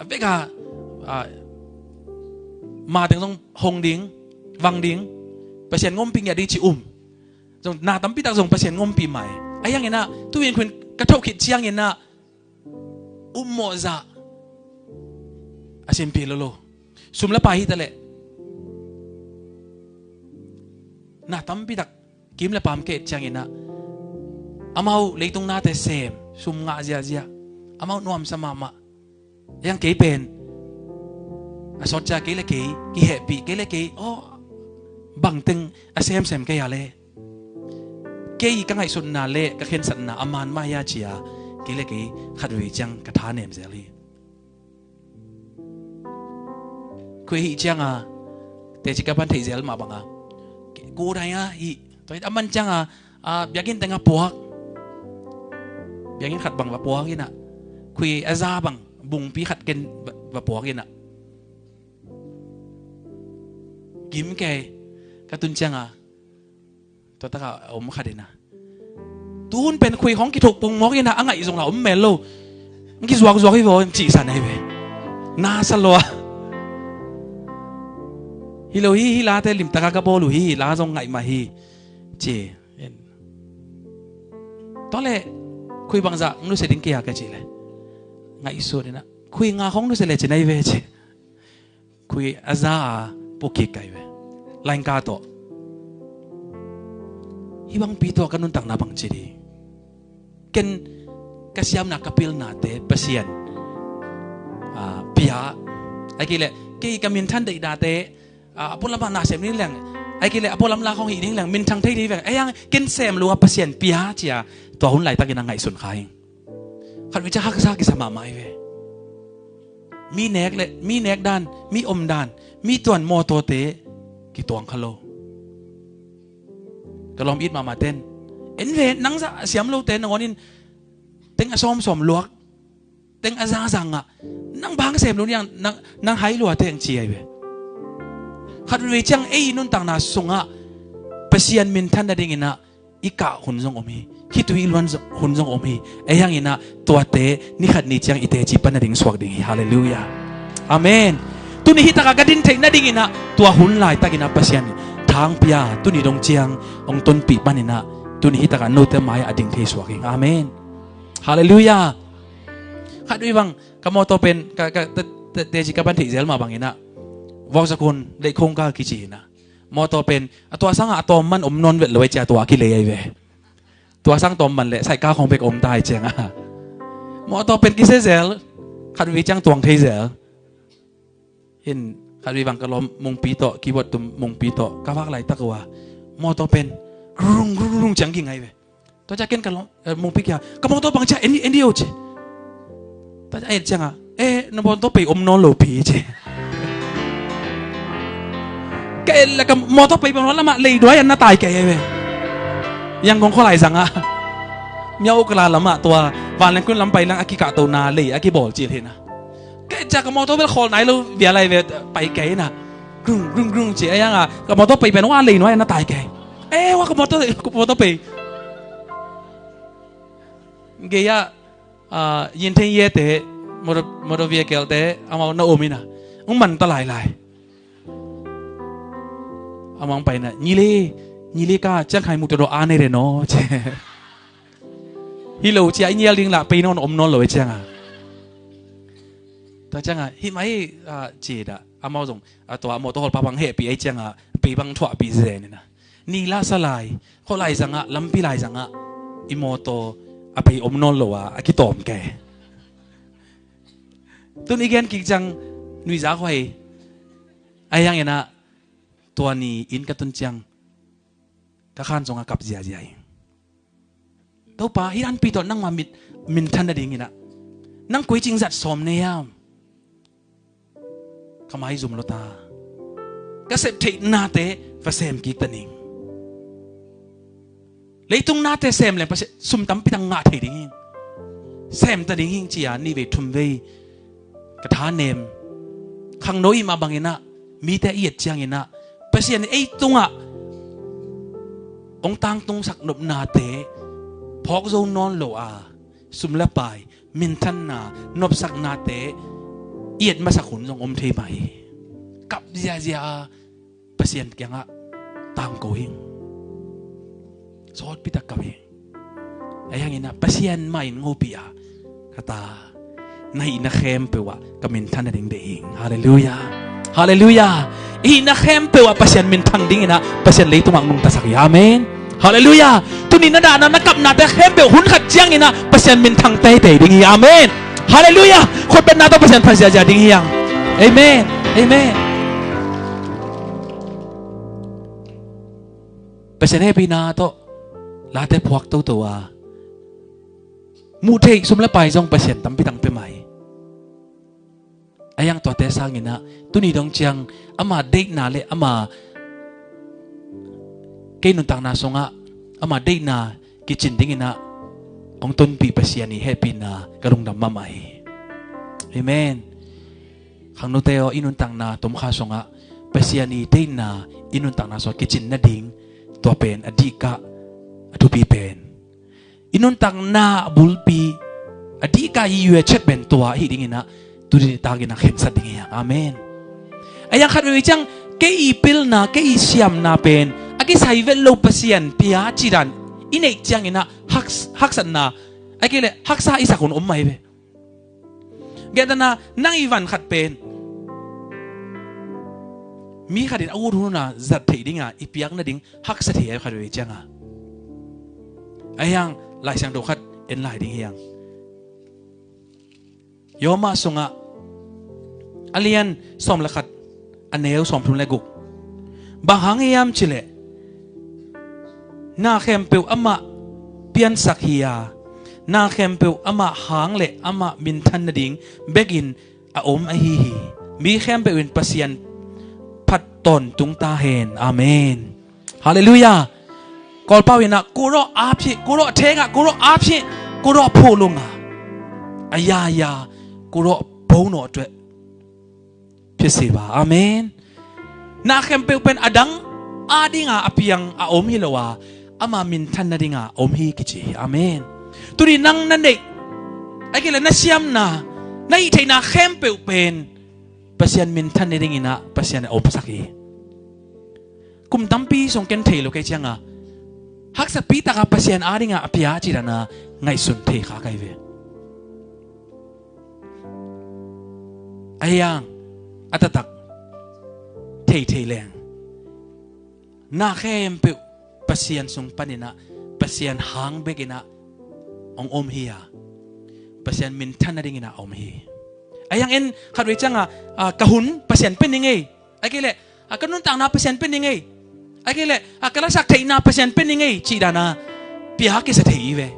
เวกามาถึงส่งหงดิ้งวังดิ้งประเทศงมปีอย่าดิ้งจิส่งนาตั้มปีตักส่งประเทศงมปีใหม่ไอ้ยังไงนะตู้เย็นคุณกระทบขิดเชียงเงินนะโมซาอาเซมปีโลโลสุมละไปฮิตะเละนาตั้มปีตักกิมละปามเกตเชียงเงินนะอามาเลยตรงนาแต่เซมสุมงาเจียอามาหนุ่มสมามายังเกยเป็นสดจะเกยละเกยกี่เหตุปีเกยละเกยบังตึงอาเซมเกยอะไรเกยกังไงสุนนาเละก็เห็นสันนาอามานมายาเจียเกยละเกยขัดวิจังกระทานเนมเซลีคุยจัง แต่จิกบันที่เซลมาบังอ่ะกูได้อ่ะอีตัวนี้มันจังอ่ะอยากกินแต่งปวกอยากกินขัดบังปวกกินอ่ะคุยอาซาบังบุงปีขัดกินปวกกินอ่ะกิมแกกระตุนจังอ่ะตัวตะกะอมขัดเองนะตูนเป็นคุยของกิถูกปงมอกกินนะอ่ะไงส่งเราอมเมลโลมันกิสวกให้บอกจีสันให้ไปน่าสลัวฮิโลฮีฮิลาเตลิมตะกะกะโบลูฮีลาส่งไงมาฮีเจตอนแรกคุยบางจากนู้เสด็จเกียร์กันจีเลยไงสุดเลยนะคุยงาของนู้เสด็จจะไหนเวจคุยอาซาปุกเกไกเวไลน์กาโตฮิบังปีโตกันนุ่นตังนาบังจีดีกันกษัยมนักพิลนาเตเปเซียนพิยาไอ้กี่เล่กี่กำมินทันเดดาเตพลมานาเสมนี่แหละไอ้กี่เล่พลมาลาของอีนี่แหละมินทังไทยดีแหละไอ้ยังกินเสมลัวเปเซียนพิยาเจียตัวหุ่นไหลตะกินไงสุนขายขัดวิจารณ์ซักกิสมาไม่เวมีเนกเลยมีเนกด้านมีอมด้านมีตัวมอโตเตกี่ตัวขโลก็ลองอิดมาเต้นเอ็นเวนังจะเสียมโลเต้นงอนินเต็งอาซอมสมลวกเต็งอาซาซังอ่ะนั่งบางเสมลุ้นยังนั่งหายลัวเต็งเจียเวขัดวิจังเอ้ยนุ่นต่างนาสุงอ่ะเปเซียนมินทันได้ดิงินะอีกะหุ่นทรงอมีคิดตัวอีล้วนหุ่นทรงอมีไอ้ยังอินะตัวเตนี่ขัดนี่จังอีเตจิปันนาดิงสวกดิงฮาเลลูยาอาเมนตุนี่ฮิตากระดินเทนาดิงินะตัวหุ่นไหลตะกินะเปเซียนทางพิยาตุนี่ดงเจียงองต้นปีปันนี่นะตุนี่ฮิตากโนเตมายอดิงเทสวกิงอาเมนฮาเลลูยาขัดวิบังกะโมโตเป็นกะเตจิกะบันทิเซลมาบังอินะวอกสกุลเด็กคงกากิจีนะโมโตเป็นตัวสังอะตัวมันอมนนเวทเลยเจ้าตัวกิเลสเวตัวสังตัวมันเลยใส่ก้าของเบกอมตายเจียงอ่ะโมโตเป็นกิเซเซลขัดวิจังตวงเทเซลเห็นขัดวิบังกะลมมงปีโตกีบดตุมมงปีโตกะวักไหลตะกัวโมโตเป็นรุงจังกิงไงเวตัวจะเกินกันลมงปีกี้กะโมโตบังจ้าเอ็นดีโอเจตัวจะเอ็ดจังอ่ะนโมโตไปอมนนโลพีเจแกแล้วก็มอเตอร์ไปเป็นวันละมาเลยด้วยอันน่าตายแกเว้ยยังคงข้อไหลสังอ่ะเมียวกลาละมาตัววันนั้นคุณลำไปแล้วอากิกะตัวนาเลยอากิบอลจีเห็นนะแกจากมอเตอร์ไปคอไหนเราเบียอะไรเว้ยไปแกน่ะกึ่งจีไอ้ยังอ่ะกับมอเตอร์ไปเป็นว่าเลยด้วยอันน่าตายแกว่ากับมอเตอร์ไปเกียยินเทียเตะมอเตอร์เวียเกลเตะเอามาโนโอมินะมันตะลายอามองไปนะนี่เลยก็จะใครมุตโรอาเนเรโนเจฮิโลเจียนี่ลิงละไปนอนอมนอนเลยจังอ่ะแต่จังอ่ะฮิไม่เจดอ่ะอามองส่งตัวมอตัวปะบังเฮปีไอจังอ่ะปีบังถั่วปีเซนี่นะนี่ละสลายเขาไล่จังอ่ะลำปีไล่จังอ่ะอิโมโตอไปอมนอนเลยว่ะอากิตอมแกตัวนี้แกนกิจังนุยจ้าคอยไอ้ยังไงนะตัวนี้อินกระตุนจังกะขานส่งกับเจียตัวป่าฮิรันปีตัวนั่งมามินทันได้ยังไงนะนั่งคุยจริงจัดสมเนี่ยขมายซุ่มโลตากระเสพเทนาเตฟาเซมกิกตันิงเลยตรงนาเตเซมเลยเพราะซุ่มตั้มปีตังงาเทดิ้งเซมตันิงเจียนี่เวทุมเวกระทาเนมขังโนยมาบางอย่างนะมีแต่เอียดจังอย่างนะเปเซียนไอ้ตรงอ่ะองตังตรงสักนบนาเตพอกโซนอนโลอาสุมละไปมินทันนานบสักนาเตเอียดมาสักขุนทรงอมเทใหม่กับเจียเปเซียนแกงอ่ะตามโกหิงสอดพิตากะเวไอ้ยังไงนะเปเซียนใหม่งูปีอะคาตาในนักเข้มเปว่ากับมินทันนั่นเองเด้งฮาเลลูยาฮาเลลูยาอีนักเข้มเปว่าเปเซียนมินทังดิ้งนะเปเซียนเลยตัวมังนุงตาสักยาเมนฮาเลลูยาตุนินาดานะนักกับนาแต่เข้มเปหุ่นขัดเจียงนะเปเซียนมินทังเตะดิ้งอาเมนฮาเลลูยาคนเป็นนาตัวเปเซียนพันเสียจาดิ้งยังเอเมนเอเมนเปเซียนให้ปีนาโตลาเตพวกตัวมูเทกสมละไปจงเปเซียนตั้มพิตังไปใหม่ ayang to te sangina tuni dong chiang ama date na le ama kay nun tang na songa ama date na kitchen dingina ong ton pi pasiani happy na karong na mamay amen khang no teo inun tang na tom kha songa pasiani date na inun tang na so kitchen na ding to pen adika atu pi pen inun tang na bulpi adika yue chet ben tua hi dingina tudi tagina khem sa dingia amen ayang khatwe chang ke ipil na ke siam na pen agi saivel lo pasian pia chiran inei chang ina haksan na akile haksa isa kun ummai be gedana nang iwan khat pen mi khatin awur huna zat thei dinga ipiak na ding haksa thei khatwe changa ayang lai sang do khat en lai ding hiang Yoma sunga alian som lakat aneu som thun leguk bahang yam chile na khempeu ama pian sakhia na khempeu ama hang le ama min than na ding begin a om a hi mi khempeu in pasian phat ton tung ta hen amen hallelujah kol pawina kuro aphi kuro thenga kuro aphi kuro pholunga ayayaกูรอปูโนด้วยพิเศษว่าอาเมนนาเข้มเป็นอดังอาดิงาอภิยังอาอมฮิโลวาอามามินทันนาดิงาอมฮิกิจิอาเมนตุดีนังนั่นเด็กไอ้กิเลนนัชยมนาในไทยนาเข้มเป็นปัสยันมินทันนาดิงินะปัสยันอมสักทีกุมตั้มปีส่งเกนเทโลเกจิยังอ่ะฮักสัปีตากาปัสยันอาดิงาอภิยาจิรานะไงสุนเทขาไกเวayang atatak thei leng na khem pe pasian sung panina pasian hang begina ong om hiya pasian min thanadingina om hi ayang en khatwe changa kahun pasian peningei akile akanun tang na pasian peningei akile akala sak thei na pasian peningei chi dana pia ki sa thei ve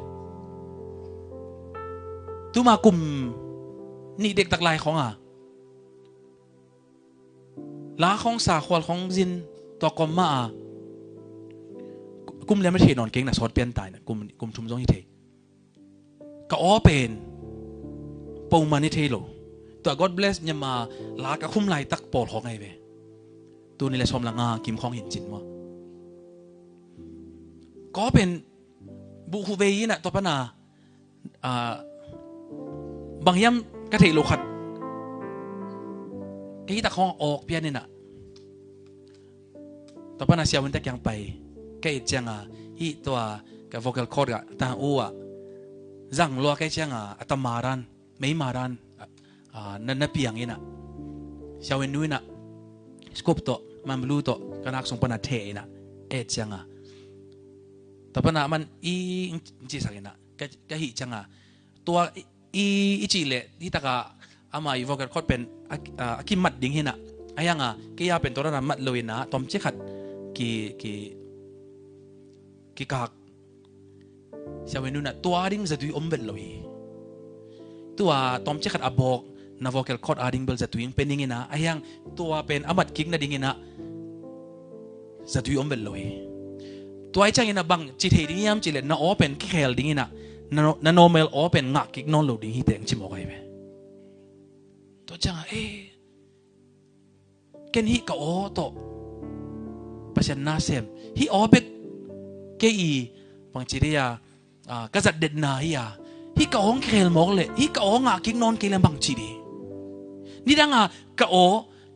tuma kum ni dek tak lai khongลาของสาควลของจินตัวกอมมากุมเลี้ยไม่เทนอนเก่งนะสอดเปลี่ยนตายนะกุมชุมจงฮิเทก็อ้อเป็นปูมานิเทโลตัว God bless ยามาลากระคุ้มไหลตักปอดของไงเวตัวนี้แหละชมละงากิมของหินจินวะก็เป็นบุคูเวยินะตัวปนาบางยามกระเทโลขัดกี่ตะคองออกเพี้ยนนี่นะต่อไปน่ะเสียวันตะยังไปแกอีจังฮีตัวกับ vocal cord กับตาอูจังลัวแกจังอัตมารันไม่มารันนั่นเพียงนี่นะเสียวันนู้นนะสกูปโตมันบลูโตก็นักส่งปนัดเทนะจังต่อไปน่ะมันจีสักนี่นะแกฮีจังตัวจีเล่ที่ตะกะอามาอี vocal cord เป็นอากิมัดดิ้งเห็นนะไอ้ยังกี่ยาเป็นตัวนั้นมัดเลยนะตอมเช็คขัดกี่กากเช้าวันนู้นนะตัวดิ้งจะตุยอมเบลเลยตัวตอมเช็คขัดอาบอกนา vocal cord ดิ้งเบลจะตุยเป็นดิ้งเห็นนะไอ้ยังตัวเป็นอามัดกิ๊กนะดิ้งเห็นนะจะตุยอมเบลเลยตัวไอ้จังเห็นนะบางจิตเหดิ้งยามจิตเลยน่าอ้อเป็นกิ๊กเฮลดิ้งเห็นนะน่า normal อ้อเป็นงักกิ๊กนอนหลุดดิ้งฮิตเองชิมออกไปตัวจังเกณฑ์ฮิกโอโตปัจจัยน่าเสียมฮิโอเบกเกอีบางทีเดียก็จะเด็ดนาฮิฮิกโองเคลมอกเลยฮิกโองกิ๊กนอนเกลบางทีดีนี่ดังกโอ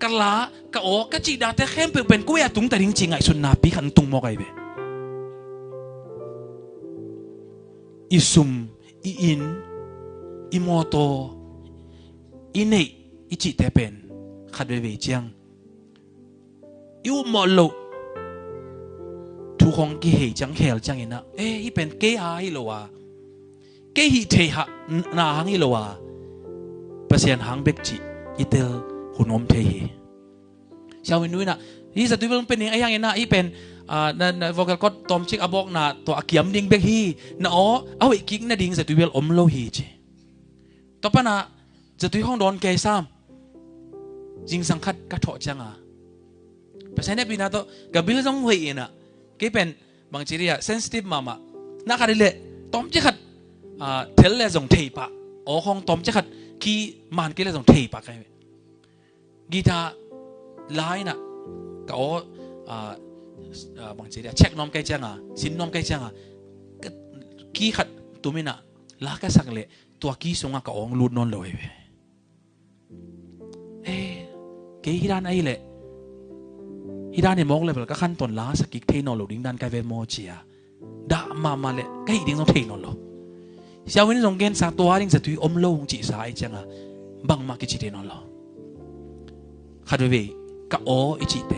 กะลากโอกะจีดาแต่เข้มเป็นกุ้ยตุงแต่จริงๆไอ้สุนนาปีขันตุงมอกไอ้เบอิซุมอินอิโมโตอินเนอิจิเตเป็นขัดเวเจียงยูมอลโลทุกคนกี่เหจังเฮลจังเห็นนะที่เป็นเกย์ฮิโลวาเกย์ฮิเทหะนาฮังฮิโลวาเปอร์เซ็นต์ฮังเบกจิอิเตลหุ่นอมเทฮีชาววินุยนะที่สัตว์ที่เป็นยังไงนะที่เป็นนั่นวอลก็ตอมชิกอบอกนะตัวอักยมดิ้งเบกฮีนะอ๋อเอาอีกกิ๊กนะดิ้งสัตว์ที่เป็นอมโลฮีจีต่อไปนะสัตว์ที่ห้องโดนเกย์ซ้ำ จิงสังคัดกระโถจังอ่ะภาษาเนี่ยปีนั้นตัวกับบิลจงหวยน่ะกี่เป็นบางทีเรียเซนซิทีฟมานักอะไรเลยต้มจะขัดเทลเลยจงเทปะโอ้ของต้มจะขัดขี้มันกี่เลยจงเทปะไงกีตาร์ไลน์น่ะก็บางทีเรียเช็คน้อมไกลจังอ่ะสินน้อมไกลจังอ่ะขี้ขัดตัวไม่น่ะลากระสักเลยตัวขี้ส่งก็องลูดนอนเลยเกี่ยฮิดานไอ้เลยฮิดานเนี่ยมองเลยแบบก็ขั้นตอนล้าสกิกเทนอลดิ้งดันไกเวโมเจียด่ามาเลยก็ฮิดิ้งต้องเทนอลเช้าวันนี้ส่งเกณฑ์สักตัวดิ้งจะตุยอมโลงจีสายจังอ่ะบังมากิจิเทนอลขัดเวก็โออิจิเต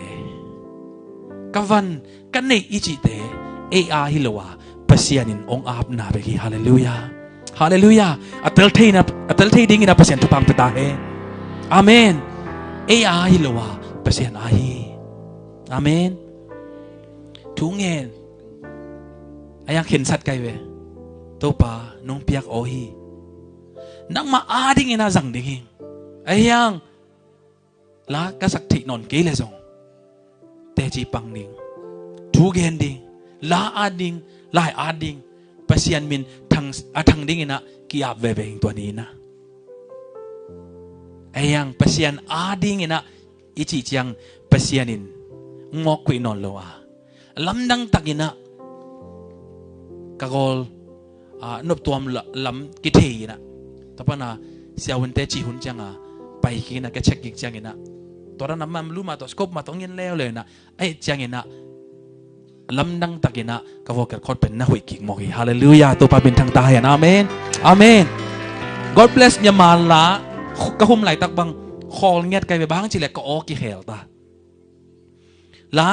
ก็วันก็เนอิจิเตฮิโลวาปัสยานินองอาบนาเบกีฮาเลลูยาฮาเลลูยาอัตลเทนะอัตลเทดิ้งนะปัสยานทุพังเปตาเฮอาเมนฮิโลวาปัสยานอาฮีอาเมนทุงเงินอายังเห็นสัตว์ไกเวตัวป่าน้องเปียกโอฮีนักมาอาดิ้งนะจังดิ้งอายังลากษักที่นอนเกลซงเตจีปังดิ้งทุกเงินดิ้งลาอาดิ้งลายอาดิ้งปัสยานมินทางดิ้งนะกีอาบเวเวงตัวนี้นะอายังปัสยานอาดิ้งนะอิจิจังปัสยานินงอกคุยนอนโลอาลำดังตักินะกะกอลนบตัวมลำกิเทีนะแต่ปะนะเสียวันเตจิหุ่นจังไปกินนะแกเช็คกิจังนะตัวนั้นมันรู้มาตัวสกปมาต้องยันแล้วเลยนะไอ้จังนะลำดังตักินะกะวอกกันคนเป็นนักวิกิกมอกฮาเลลูยาตัวปาเป็นทางตายอาเมนอาเมน God bless ยามาละกะหุ่มไหลตักบังคอลเงียดไกลไปบ้างจีเล็กก็โอกิเฮลตาละ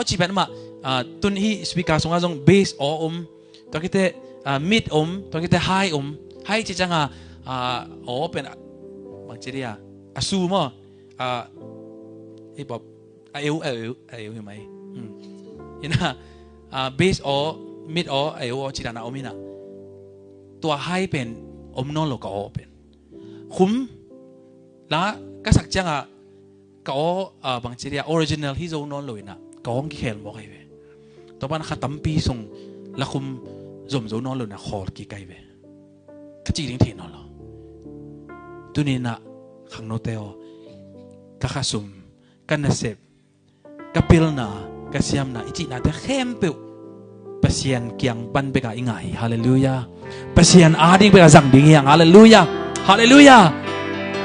จีเป็นมาตุนฮีสปีกาส่งอาจงเบสตัวคิดมิดตัวคิดไฮจีจังเป็นบางจีเรียสูมั้งไอ้บอกเอวเห็นไหมเห็นนะเบสมิดเอวจีดานามินะตัวไฮเป็นนอนโลก็เป็นคุ้มแล้วก็สักจังก็บางทีเรียออริจินัลที่โซนอนเลยนะก็องเขียนบอกไงเว้ยตัวบ้านข้าตั้มปีส่งแล้วคุมโซนอนเลยนะขอกี่ไกลเว้ยก็จีดิ้งเทนอนหรอตัวนี้นะขังโนเตลก็ข้าซุ่มกันนะเสพก็พิลนะก็เสียมนะอีจีน่าจะเข้มเปล่าเปเซียนเกียงบันเบกาอิงไงฮาเลลูยาเปเซียนอาดิ้งเบกาสั่งดิ้งยังฮาเลลูยาฮาเลลูยา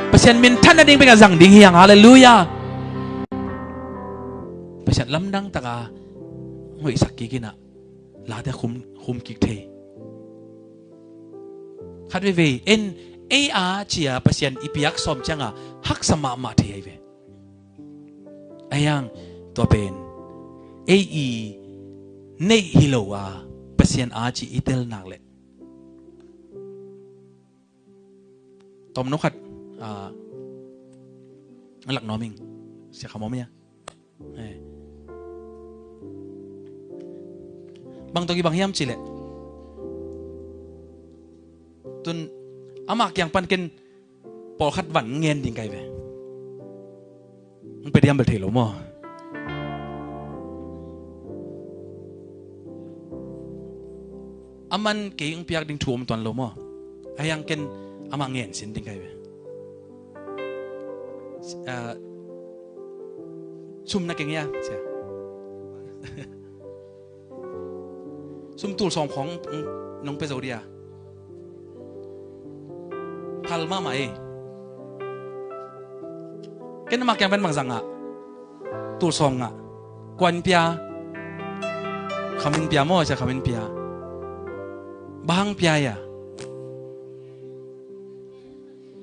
เปเซียนมินท่านนั่นเองเป็นการสั่งดิ้งยังฮาเลลูยาเปเซียนลำดังตะกาหวยสักกี่กินะลาแต่คุมกิกเทขัดเวเอ็นเจียเปเซียนอีพิยักสมจังฮักสมาเทียเวไอ้ยังตัวเป็นเนฮิโลเปเซียนจีอิเตลนักเล็ตอมนกขัดหลักน้อมิงเสียขโมยมั้ยบางตัวกี่บางยามจีเล่ตุนอามักอย่างปันกินปอขัดหวันเงินดิ่งไกเวมันไปเรียมเบลเทลมั้งอามันเกี่ยงเปียกดิ่งถ่วมตอนลมั้งไอ้ยังกินอามักเงินสินดิ่งไกเวซุ่มนักเก่งยังเสียซุ่มตูสองของน้องเปโซเดียพัลมาไหมแกนมาแกงเป็นบางสังตูสองกวนเปียขมิ้นเปียมั่วจะขมิ้นเปียบางเปีย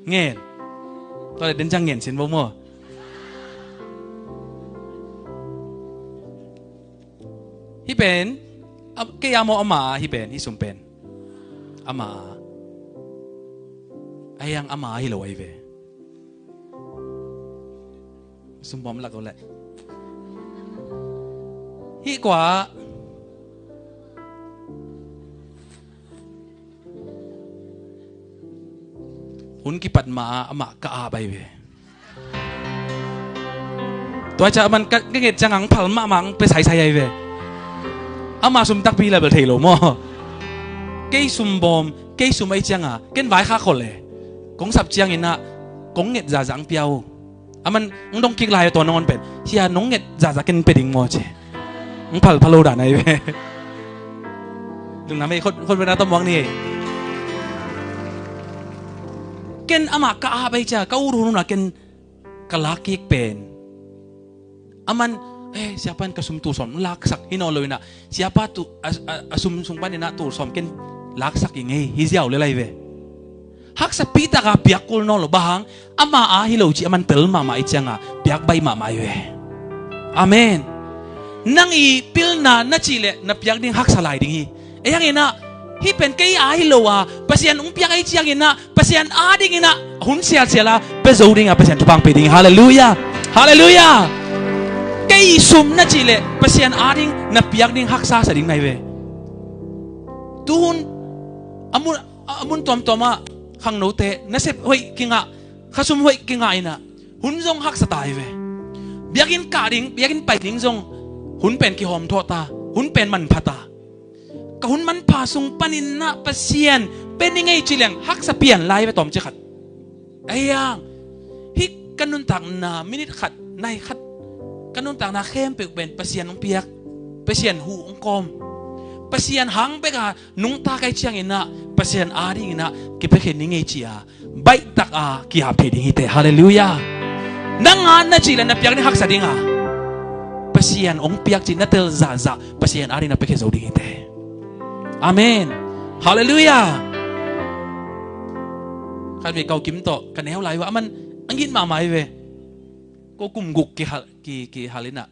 เงี้ยตอนเดินจังเงี้ยสินบ่มั่วฮิเป็นก็ยามออามาฮิเป็นฮิสุมเป็นอามาไอ้ยังอามาฮิโลไอเวสุมบอมหลักเลยฮิกว่าหุ่นกิปัดมาอามาก็อาไปเว ตัวจะมันก็เกิดจังหังพัลมามังไปใส่ไอ้เว้ยอามาซุ่มตักปีเลยเบลเทโลมอเกยซุ่มบอมเกยซุ่มไอ้จังอ่ะเกินไว้ข้าคนเลยกงสับเจียงอินะกงเง็ดจ่าจังเปียวมันต้องคิดลายตัวนอนเป็ดเชียน้องเง็ดจ่ากินเป็ดดิงมอเจพัลโลด่านไอ้เว้ยดึงน้ำไอ้คนเป็นนักต้มวังนี่เกินอามากะอาไปจ้ะก็รู้นะเกินกะลักกิกเป็นมันsiapa yang kasum tu som laksak hinolo na siapa tu asum sumpan na tu som ken laksak inge hiziaw le lai ve hak sa pita ka piakul no lo bahang ama a hilo chi aman tel mama ichanga piak bai mama ve amen nang i pilna na chile na piak ding hak sa lai ding hi eyang ina hi pen kai a hilo a pasian piak ai chiang ina pasian a ding ina hun sia la pe zo ding a pasian tupang pe ding hallelujah hallelujah kay sum na chile pasian ading na piyak ding haksa sa ding naive tuhun amun tom khang note na sep hoi kinga khasum hoi kinga ina hun jong haksa tai ve biakin ka ding biakin pai ding jong hun pen ki hom thota hun pen man phata ka hun man pha sung panin na pasian peningai chileng haksa pian lai ve tom che khat ayang hi kanun tak na minute khat nai khat kanun tang na khem pe ben pasian ong piak pasian hu ong kom pasian hang pe ka nung ta kai chiang ina pasian a ding ina ki pe khen ningai chia bai tak a ki ha phe ding ite hallelujah nang an na chi la na piak ni hak sa ding a pasian ong piak chi na tel za pasian a ding na pe khe zo ding ite amen hallelujah kan mi kau kim to kan heu lai wa man angin ma mai ve ko kum guk ki halina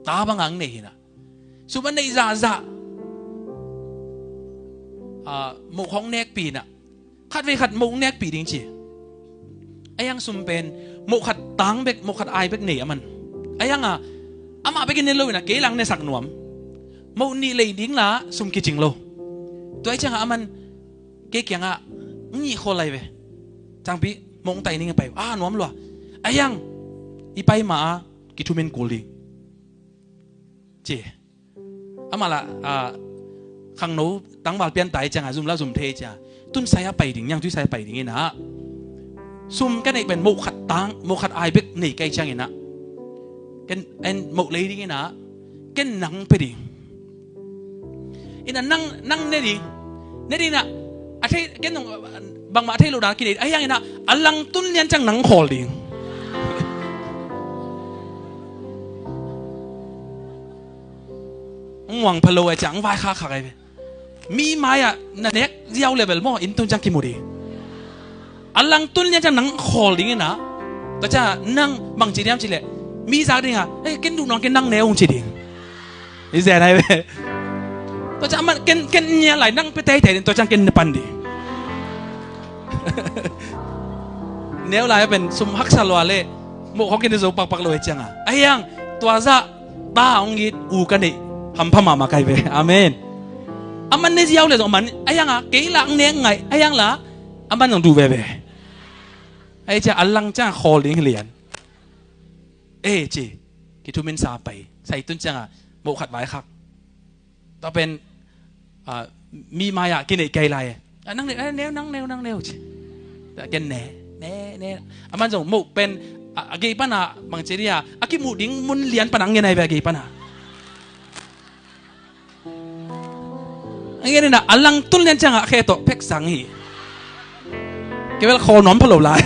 ta bang ang nei na suban nei za mo khong nek pi na khat ve khat mo nek pi ding chi ayang sum pen mo khat tang bek mo khat ai bek nei aman ayang ama bek ne lo na ke lang ne sak nuam mo ni lei ding la sum ki jing lo to ai chang aman ke kyang a ni kholai ve chang pi mong tai ning pai nuam lo ayang ipai ma kitumen kuling je amala khang no tang bal pian tai chang zum la zum the cha tun saya pai ding yang tu saya pai ding ina sum cái này ben mo khat tang mo khat ai bek nei kai chang ina ken en mo le ding ina ken nang pe ding ina nang ne ding na a the ken nong bang ma the lo da ki nei ai yang ina alang tun lian chang nang khol dingหวังพะโลไอจังวายข้าขักไอมีไม้อะนั่นเน็กเย้าเลเวลมออินตุนจังกิโมดีอัลลังตุนเนี่ยจะนังขอลิงนะแต่จะนั่งบางจีเดียมจีเล่มีสักดิงอ่ะกินดูน้องกินนั่งเนวจีดิงนี่แสดงไงเว้ยแต่จะมันกินเนี่ยไหลนั่งไปเตะตัวจังกินปันดีเนวไหลเป็นซุมฮักซาลวาเล่โมเขากินในโซ่ปักเลยจังอ่ะไอ้ยังตัวจะตาองยิดอูกันนี่ทำพม่ามาไกลไปอาเมนมันเนี่ยเย้าเลยตรงมันไอ้ยังอ่ะเกี่ยหลังเนี่ยไงไอ้ยังล่ะมันต้องดูไปไอ้เจ้าอัลลังจ้าคอลิงเหรียญจีกิทุมินซาไปใส่ตุ้นจังอ่ะโมขัดไว้ครับต่อเป็นมีมายากินไอ้ไก่ไรนั่งเนวนั่งเนวแต่กินเน่มันส่งโมเป็นกี่ปัญหาบางเจดีย์กิมูดิ้งมุนเหรียญปนังยังไงแบบกี่ปัญหาไอ้เนี่ยนะอัลลังตุ้นเลี้ยงจังอ่ะแค่ตัวเพ็กสังฮีเกี่ยวกับคอหนอมพะโล้ลาย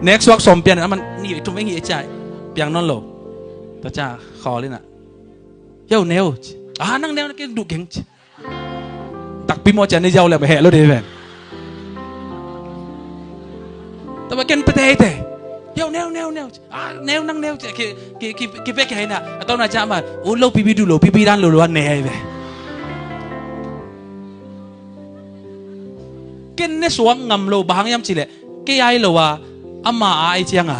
เน็กซ์วักสมเปียนมันนี่ทุ่มไม่หีใจเปียงนอนโลตัวจ้าคอเลยน่ะเย้าเนวนั่งเนวนั่งดูเก่งตักปีโมจันนี่เย้าเลยไปแห่แล้วเดี๋ยวแบบแต่ว่าเก่งไปเตะเย้าเนวนั่งเนวกี่เป๊กแค่น่ะตอนนั้นจ้ามาโอ้โลปีดูโลปีด้านโลวันเนยแบบเกินเนี่ยสวงงำโลบางยามจิเล่เกี่ยไอโลว่าอามาไอเจียง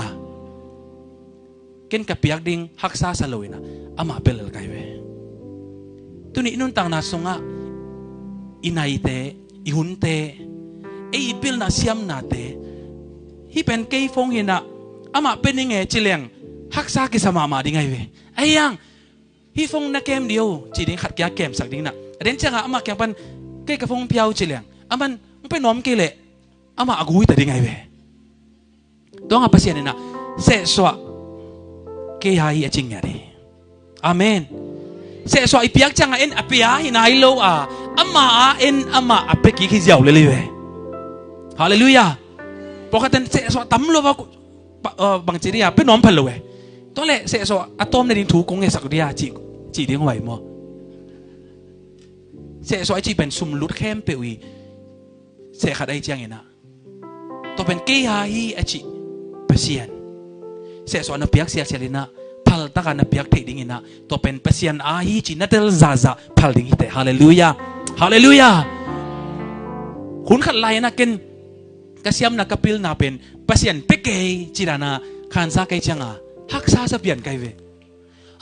เกินกับเปียกดิ้งฮักซาสโลยนะอามาเป็นอะไรกันเว้ยตัวนี้นุ่นต่างนาสงะอินไอเตอิหุนเตอีบิลนาเซียมนาเตฮีเป็นเกยฟงเห็นนะอามาเป็นยังไงจิเลียง ฮักษากิสมาดีไงเว้ยไอ้ยังฮีฟงนักเกมเดียวจีดิ้งขัดแก่เกมสักดิ้งน่ะเรนจังอ่ะอามาแกงปันเกยกระฟงเพียวจีเลียงอามันไปน้อมเกลี่ยอามาอากุยแต่ดีไงเว้ยต้องapa sihนี่นะเสะสวะเกยหายจริงไงดิอาเมนเสะสวะอีเปียกจังอ่ะเอ็นอเปียหินายโลอ่ะอามาเอ็นอามาอเปกี้ขี้เจ้าเลยเว้ยฮาเลลูยาปกติเสะสวะตั้มโลว่าบางทีเนี่ยไปน้อมพันเลยเว้ยตอนแรกเสะสวะอะตอมในดินถูกงเงสักเดียจีดิ้งไหวมั้งเสะสวะจีเป็นสุ่มลุดเข้มเปรียเสะขัดไอเจียงเองนะตัวเป็นเกยหายไอจีpasien sesuatu nak pihak siapa selina pal takkan nak pihak tidak ingin nak tu pen pasien ahi cina tel zaza pal dingin teh haleluya haleluya kun kat lain nak ken kasiam nak kapil nak pen pasien pekai cina na kansa kai canga hak sa sapian kai ve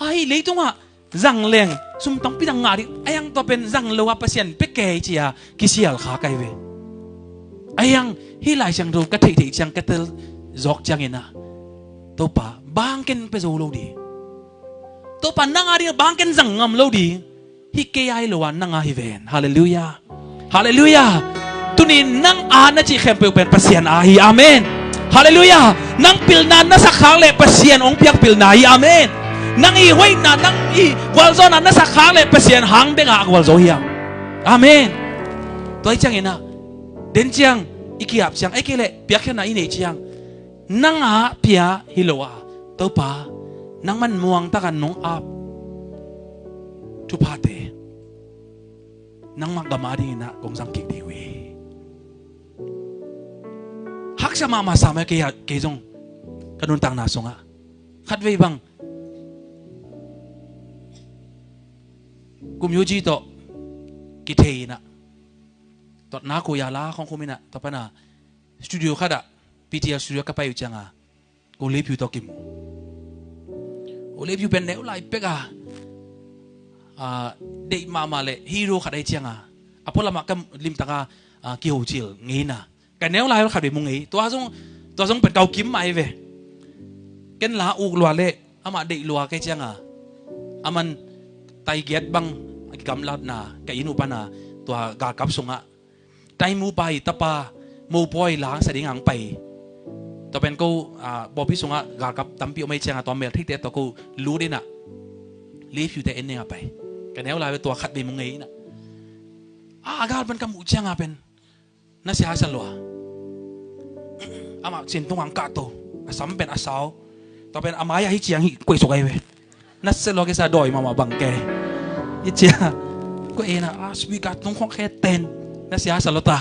ahi lei tu mak zang leng sum tong pidang ngari ayang tu pen zang lewa pasien pekai cia kisial kha kai ve ayang hilai cang tu katik cang katel zok cang ina topa bangken pezo lo di topa nangari bangken zangam lo di hikayai lo wan nanga hiven haleluya haleluya tuni nang ana chi khempe pen pasien ahi amen haleluya nang pilna na sakhang le pasien ong piak pilna hi amen nang i hoi na nang i walzo na sakhang le pasien hang de nga walzo hi amen toy chang ina den chang ikiap chang ai kele piak na ine chang nang a pia hiloa topa nang man muang takan nong ap tupate nang magdamari na kung sang kik diwi hak sa mama sama kaya kejong kanuntang nasonga katwe bang kumyuji to kitei na tot na ko yala kong kumina tapana studio kada PTL studio kapay uchanga ulip yu tokim ulip yu pen ne ulai peka de mama le hero khadai changa apola makam lim taka kiho chil ngina ka ne ulai khadai mungi to song pen kau kim mai ve ken la u lwa le ama de lwa ke changa aman tai get bang kam lat na ka inu pana to ga kap sunga tai mu pai tapa mu poi la sading ang paiตัวเป็นกูบอกพี่สงฆ์กากับตั้มพี่อไม่เชียงตัวเมลที่เตะตัวกูรู้ดินะรีบอยู่แต่เอ็นเนี่ยไปกันแล้วลายไปตัวขัดไปมึงไงนะกาลเป็นกำมุเชียงเป็นน่าเสียหายสลัวมาเส้นตรงหางกาโตสัมเป็นอาสาวตัวเป็นอามายาฮิเชียงฮิกุยสุกไอเวน่าเสียหลัวก็จะดอยมาบังแกฮิเชียก็เอ็นะสวีกัดตรงข้องแค่เต้นน่าเสียหายสลัวตา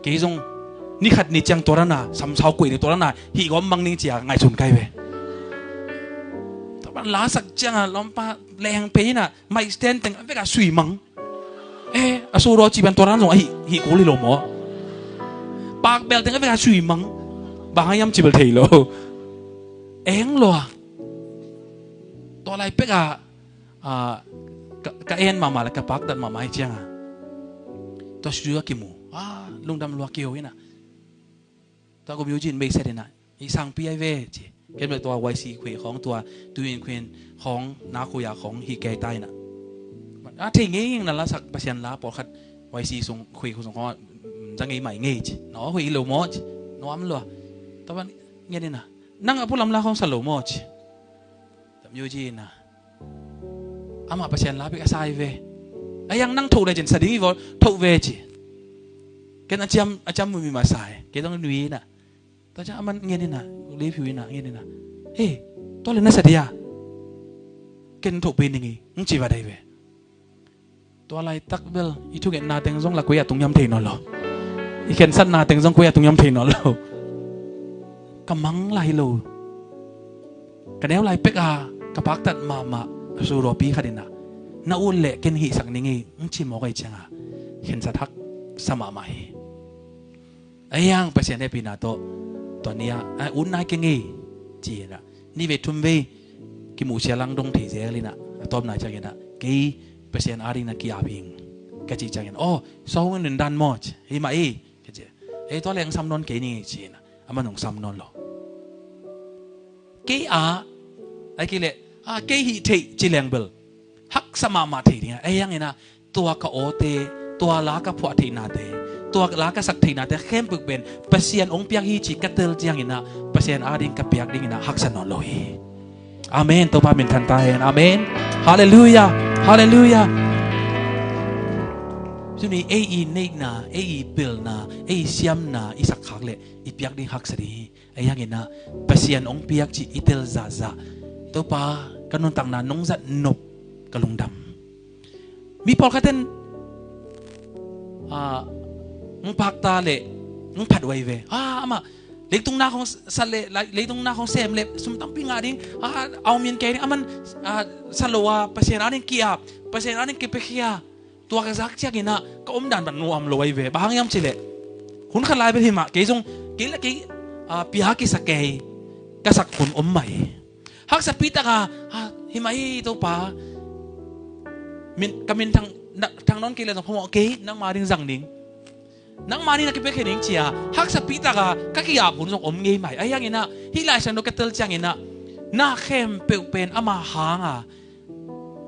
เกี่ยงนี่ขัดนี่จังตัวนั้นน่ะสำเชากุยในตัวนั้นน่ะฮีก็มังนิ่งเจียไงสุนไกเวแต่ว่าล้าสักจังอ่ะล้อมปลาแรงเพน่ะไม่สแตนแต่งไม่กล้าสุยมังอสูรจีเป็นตัวนั้นส่งฮีกูเลยหลงหมอปากเบลแต่งไม่กล้าสุยมังบางยามจีเบลเทโลหรอตัวอะไรเป็กกะเอ็นมาแล้วกะปักดันมาให้จังอ่ะตัวสุดยอดกิมูลุงดำลัวเกี่ยวนี่นะตัวกูมิวจินไม่เสร็จนะอีสังปีไอเวจีเก็บตัวไวซีคุยของตัวอินควีนของนาคุยาของฮีเกย์ใต้น่ะที่งี้ยังนั่นละสักเปอร์เซ็นต์ละปอดคัดไวซีส่งคุยคุณส่งเขาจะงี้ใหม่งี้จีน้อคุยโลโมจีน้อมลัวแต่ว่าเงี้ยนี่นะนั่งพูดลำลาของสโลโมจีแต่มิวจินนะมาเปอร์เซ็นต์ละไปกระซายเวยังนั่งถูกในจินสดิ้งวอลถูกเวจีกันอาจารย์มีมาสายเกต้องนุ้ยน่ะตอนจะมันเงี้ยนี่นะรีวิวน่ะเงี้ยนี่นะตัวเล่นน่าเสียกันถูกเป็นยังไงมึงจีบอะไรเว้ยตัวอะไรตักเบลอีทุกอย่างนาเต็งซงละกุยตรงยำเทนอนหรออีเข็นสั้นนาเต็งซงกุยตรงยำเทนอนหรอกำมังไหลโลกันแล้วไหลเป็กกระปักตัดมาสูรอปีขัดินะน่าอุ่นเละกันหิสักนี่ไงมึงจีมอกไอ้เจ้าเห็นสัทักสมาใหม่ยังเปอร์เซ็นต์ได้ปีนาโตตอนนี้อุ่นนายเก่งจีนะนี่เวทุมเวกิมูเชียลังดงที่เจรินะตบนายจังนะกี่เปอร์เซ็นต์อารีนักกีฬาพิงกะจีจังนะสองเงินดันมอจมากะจีตัวแรงซ้ำนนกี่นี่จีนะมันหนุ่มซ้ำนนหรอ cái ai kia lệ cái hi thị chỉ leng bel hắc sama ma thị này ai yang ina tua ka ote tua lá ka phua thị na te tua lá ka sak thị na te khem bực ben pasien ong piang hi chỉ katel chiang ina pasien ading ka piak ding ina hak san no loi amen to pa min than ta hen amen hallelujah hallelujah cho nên ai nei na ai bil na ai siam na isak khak le ipiak ding hak sari ai yang ina pasien ong piak chi itel za za to pa kanun tang na nong zat nop kalung dam mi pol khaten ngong pak ta le ngong phat wai ve ama leitung na khong sale leitung na khong sem le sum tam pi nga ding au mien ke aman salowa pasien aning kia pasien aning ke pekhia tua ka zak chia kina ka dan ban nuam loi ve bang yam chile hun khalai be hima ke jong ke la ke pia ki sakei ka sak hun mai hak sa pita ka himai to pa min kamin thang non ke le no phomo ke nang ma ding jang ding nang mani na kipe khening chia hak sa pita ka ki ya bun jong ngei mai ayang ina hilai san do katel chang ina na khem pe pen ama hanga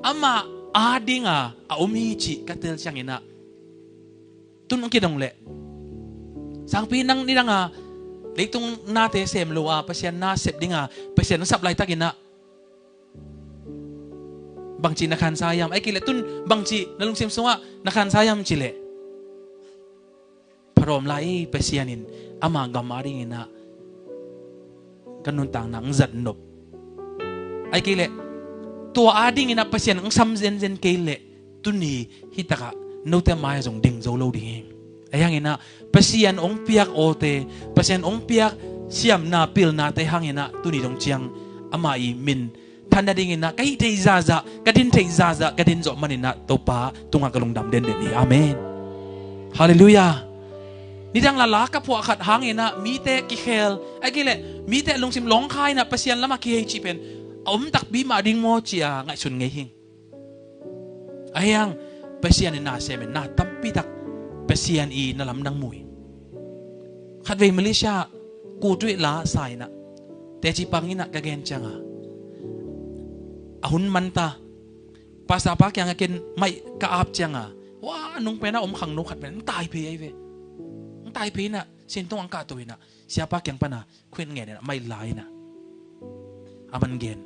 ama adinga hi chi katel chang ina tun ki dong le sang pi nang ni nga leitung na te sem lo pasien na sep dinga pasien sap lai takina bangchi na khan sayam ai kile tun bangchi nalung sim sunga na khan sayam chile parom lai pasianin ama gamaring ina kanun tang nang zat nop ai kile tua ading ina pasien ang sam zen zen kile tuni hitaka no te mai jong ding zo lo ding ayang ina pasien ong piak ote pasien ong piak siam na pil na te hang ina tuni dong chiang ama I min thanda ding ina kai thei za kadin thei za kadin zo manina topa tunga kalung dam den ni amen hallelujah ni dang la ka phua khat hang ina mi te ki khel ai ki le mi te lungsim long khai na pasien lama ki hei chi pen tak bi ma ding mo chia ngai sun ngei hing ayang pasien na semen na tampi tak pasien I na lam nang mui khat ve Malaysia ku tui la sai na te chi pangina ka gen changa ahun manta pasa pa kyang ken mai ka ap changa wa nung pena khang nu khat pen tai pe ai ve tai pe na sin tong ang ka to ina siapa kyang pana khuen nge na mai lai na aman gen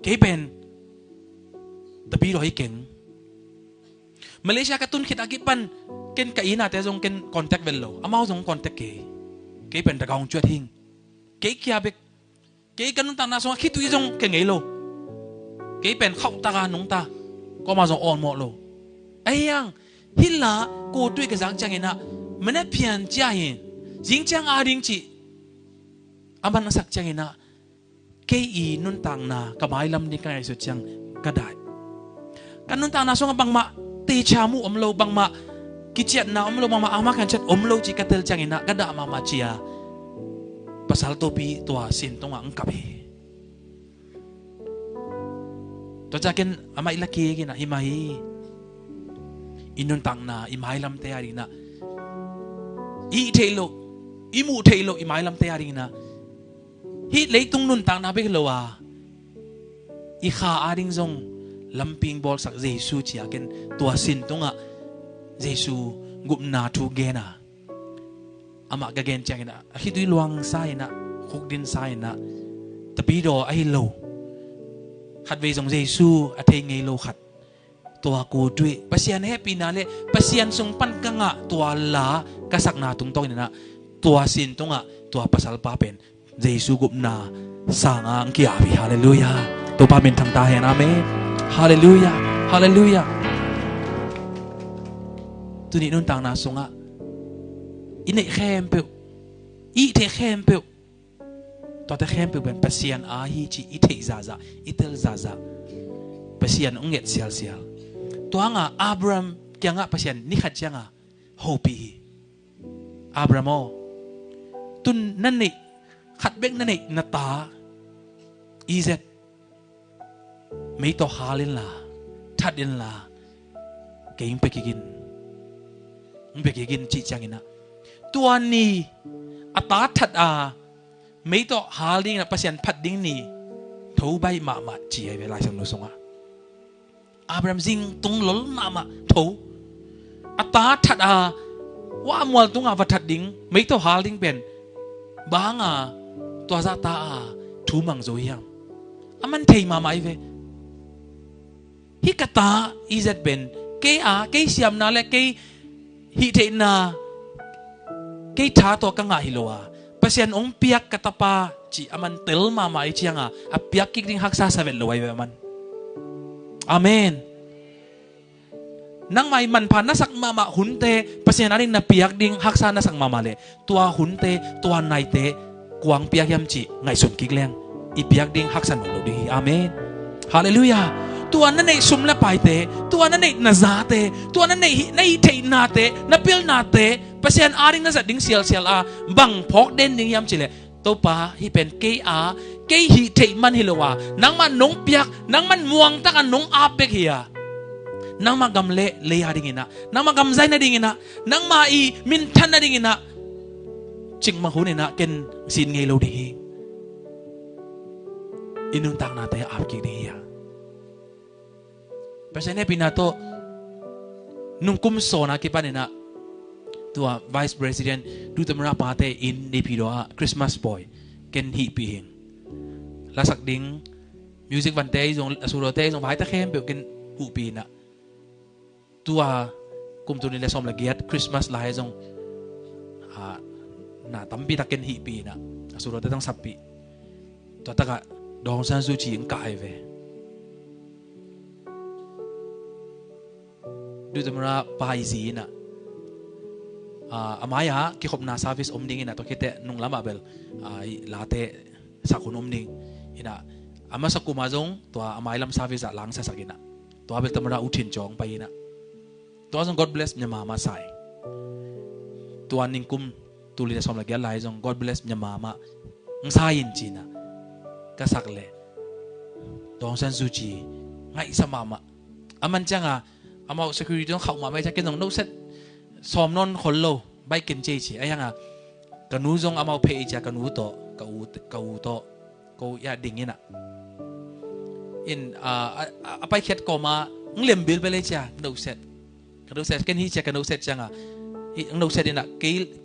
ke pen tabi ro hi keng Malaysia ka tun khit agipan ken ka ina te jong ken contact vello amao jong contact ke pen da gaung chuat hing ke kya bek ke kanun ta na so khit tu jong ke ngei lo ke pen khau ta ga nung ta ko ma jong on mo lo ayang hilla ko tui ka jang chang ina mena pian cha yin jing chang a ding chi aman sak chang ina ke I nun tang na kamai lam ni kai so chang kadai kanun tang na so bang ma te chamu omlo bang ma kichiat na omlo mama ama kan chat omlo chi katel chang ina kada mama chia pasal topi tua sin tonga ang kabe to jaken ama ilaki gina himai inun tang na imai lam te ari na I thelo imu thelo imai lam te ari na hi leitung nun tang na be lowa I kha aring jong lamping bol sak Jesu chia ken tua sin tonga Jesu gup na thu gena ama ga gen chang na hi tui luang sai na khuk din sai na tapi do ai lo khat ve jong Jesu a thei ngei lo khat tua ku tui pasien happy na le pasien sung pan ka nga tua la kasak na tung tong na tua sin tonga tua pasal pa pen Jesu gup na sanga ang kia bi hallelujah to pa min thang ta hen amen hallelujah hallelujah tu ni nun tang na sunga ine khem pe I the khem pe to te khem pe ben pasien a hi chi I the za itel za pasien onget sial to nga Abraham kya nga pasien ni khat changa hopi Abraham tun nan ni khat bek nan ni na ta izet mấy to hà lên là thật đến là cái ông bê kigin chị chăng ina tuan ni ata thật mấy to hà lên là pasien phát đinh ni thấu bay mà chỉ ai về lại sang lối sống à Abraham zing tung lol mà thấu ta thật wa mual tung vật thật đỉnh mấy tàu hal đỉnh bền bang tua ra ta thu mang rồi hiang aman thầy mà mai về hi kata izat ben cái siam na le cái hi thầy na cái thá to ka nga hiloa pasien ong piak katapa chi aman tel ma mai chianga a piak ki ding haksa sa vel lowai ve man amen nang mai man phan na sak mama hunte pasien aring na piak ding haksa na sak mama le tua hunte tua nai te kuang piak yam chi ngai sun ki leng i piak ding haksan lo ding amen hallelujah tua na nei sum la pai te tua na nei na za te tua na nei thei na te na pil na te pasien aring na za ding sial bang phok den ding yam chi le to pa hi pen ke hi thei man hi lowa nang man nong piak nang man muang ta kan nong apek hiya nang ma gam le ya ding ina nang ma gam zai na ding ina nang ma i min than na ding ina ching ma hu ni na ken sin ngei lo di inung tang na te ap ki ni ya pasien pinato nung kumso na kipanina tua vice president du tamra pate in ni pido Christmas boy ken hi pihing la sak ding music van te jong asurote jong bhai ta khem pe ken hu pi na tua kum tu ni le som la giat Christmas la hai jong na tampi ta ken hi pi na asurote tang sapi to ta ka dong san su chi ing kai ve du tamra pai zi na amaya ki khop na service omding ina to kite nung lama bel late sakun omding ina ama sakuma jong to amai lam service lang sa sakina to abel tamra uthin chong pai ina to jong God bless nya mama sai to aning kum tuli na som la gyal lai jong God bless nya mama ng sain china ka sakle dong san su chi ngai sa mama aman changa amau security dong khau ma mai cha ken dong no set som non khol lo bai ken che chi ayanga kanu jong amau phe cha kanu to ka u to ko ya ding ina in apai khet ko ma nglem bil bele cha no set ken hi cha kanu set changa no set ina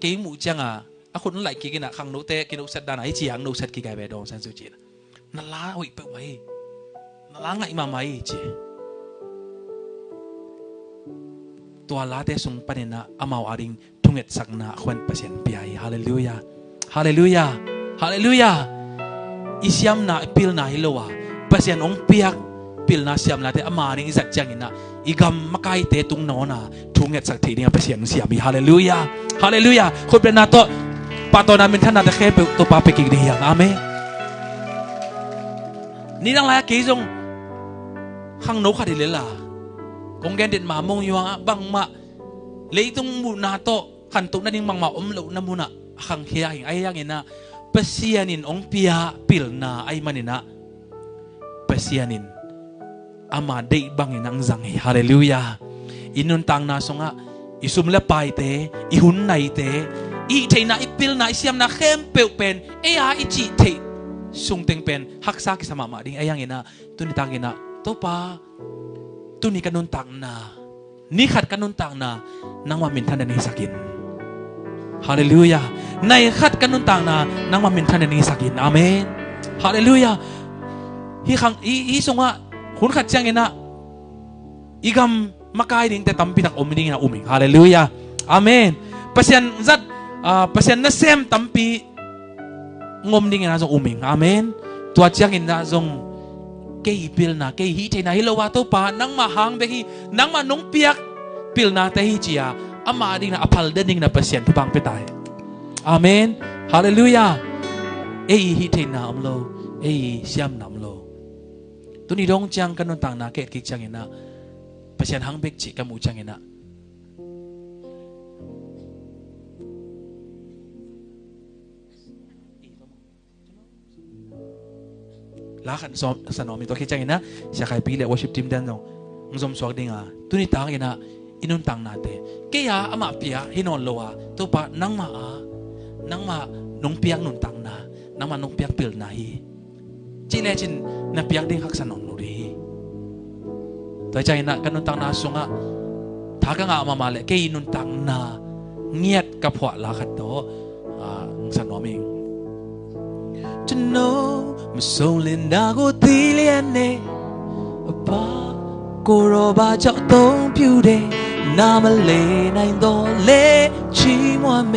ke mu changa a khun lai ki kina khang no te ki no set da nai chi ang no set ki kai be dong san su chi na la oi pe mai na la ngai ma mai chiตัวลาเตสงปนินะอมาวอาริงทุงเอ็ดสักนาควันเปอร์เซ็นต์ปีไอฮาเลลูยาฮาเลลูยาฮาเลลูยาอิสยามนาพิลนาฮิโลวาเปอร์เซ็นต์องเปียกพิลนาสยามนาเตอมาริงสักจังอินะอีกำมะไกเตตุงโนนาทุงเอ็ดสักทีเนี่ยเปอร์เซ็นต์สยามีฮาเลลูยาฮาเลลูยาคนเป็นนาโตปาโตนามินท่านนาเตเคปตัวปาเปกิกดีอย่างอาเมนี่ตั้งหลายกี่จงข้างโนขัดดิเลล่ะกงแกนเด็ดมามงยวงบังมาเลยตรงมูนาโตขันตุนั่นยังบังมาลุน้ำมูนะขังเฮียไอ้ยังเงินะเปเซียนินองพิยาปิลนาไอ้มันนะเปเซียนินอามาเดบังนังจังฮาเลลูยาอินุนตังนาสงะอิสุมเลปายเตอิหุนไนเตอิเทน่าอิปิลนาอิเซียมนาเข้มเปลวเป็นเอียอิจิเทสุงเต็งเป็นฮักซากิสมามาดิ้งไอ้ยังเงินะตุนิตังเงินะโตปาตุนี่กันนุนตังนานี่ขัดกันนุนตังนานังว่ามินทันนี่สักินฮาเลลูยาในขัดกันนุนตังนานังว่ามินทันนี่สักินอาเมนฮาเลลูยาฮีขังฮีทรงว่าคุณขัดจังเงินะอีกำมากายดิ่งแต่ตั้มปิดักอมดิ่งนะอุมิฮาเลลูยาอาเมนเปอร์เซ็นต์จัดเปอร์เซ็นต์นั่นเซมตั้มปีงมดิ่งนะทรงอุมิอาเมนตัวจังเงินะทรงเกยพิลนาเกยฮีเทน่าฮิโลวาโตปานังมาหางเบฮีนังมานงเปียกพิลนาเตฮิจียาอามาดิ่งนะอภัลเดนิ่งนะเปอร์เซ็นต์ทุบังไปตายอาเมนฮาเลลูยาเอฮีเทน่าอัมโลเอเซียมนัมโลตัวนี้ดงจังกันนนต่างนาเกตกิจังเงินะเปอร์เซ็นต์หางเบกจิกัมูจังเงินะลาขันสนอมีตัวคิดจังนะเสียใครปีเล่วอชิปทีมเดนจงงสมสวกดิ่งตุนี่ต่างนะอินุนต่างนาเตเกียอามาเปียฮินอนโลวาตัวปะนังมานงเปียกนุนต่างนานังมานงเปียกเปิลนาฮี จีเลจินนับยักดิ้งหักสนองลูดีตัวใจนะกันนุนตังนาสุงะถ้ากังอามาเลเกยนุนตังนาเงียดกับหัวลาขัดโตสนอมเองจะโน้มาส่งเล่นดากูตีเลียนเน่ป้ากูรอบาเจ้าต้องผิวเดนามาเลนายโตเลชีมัวเม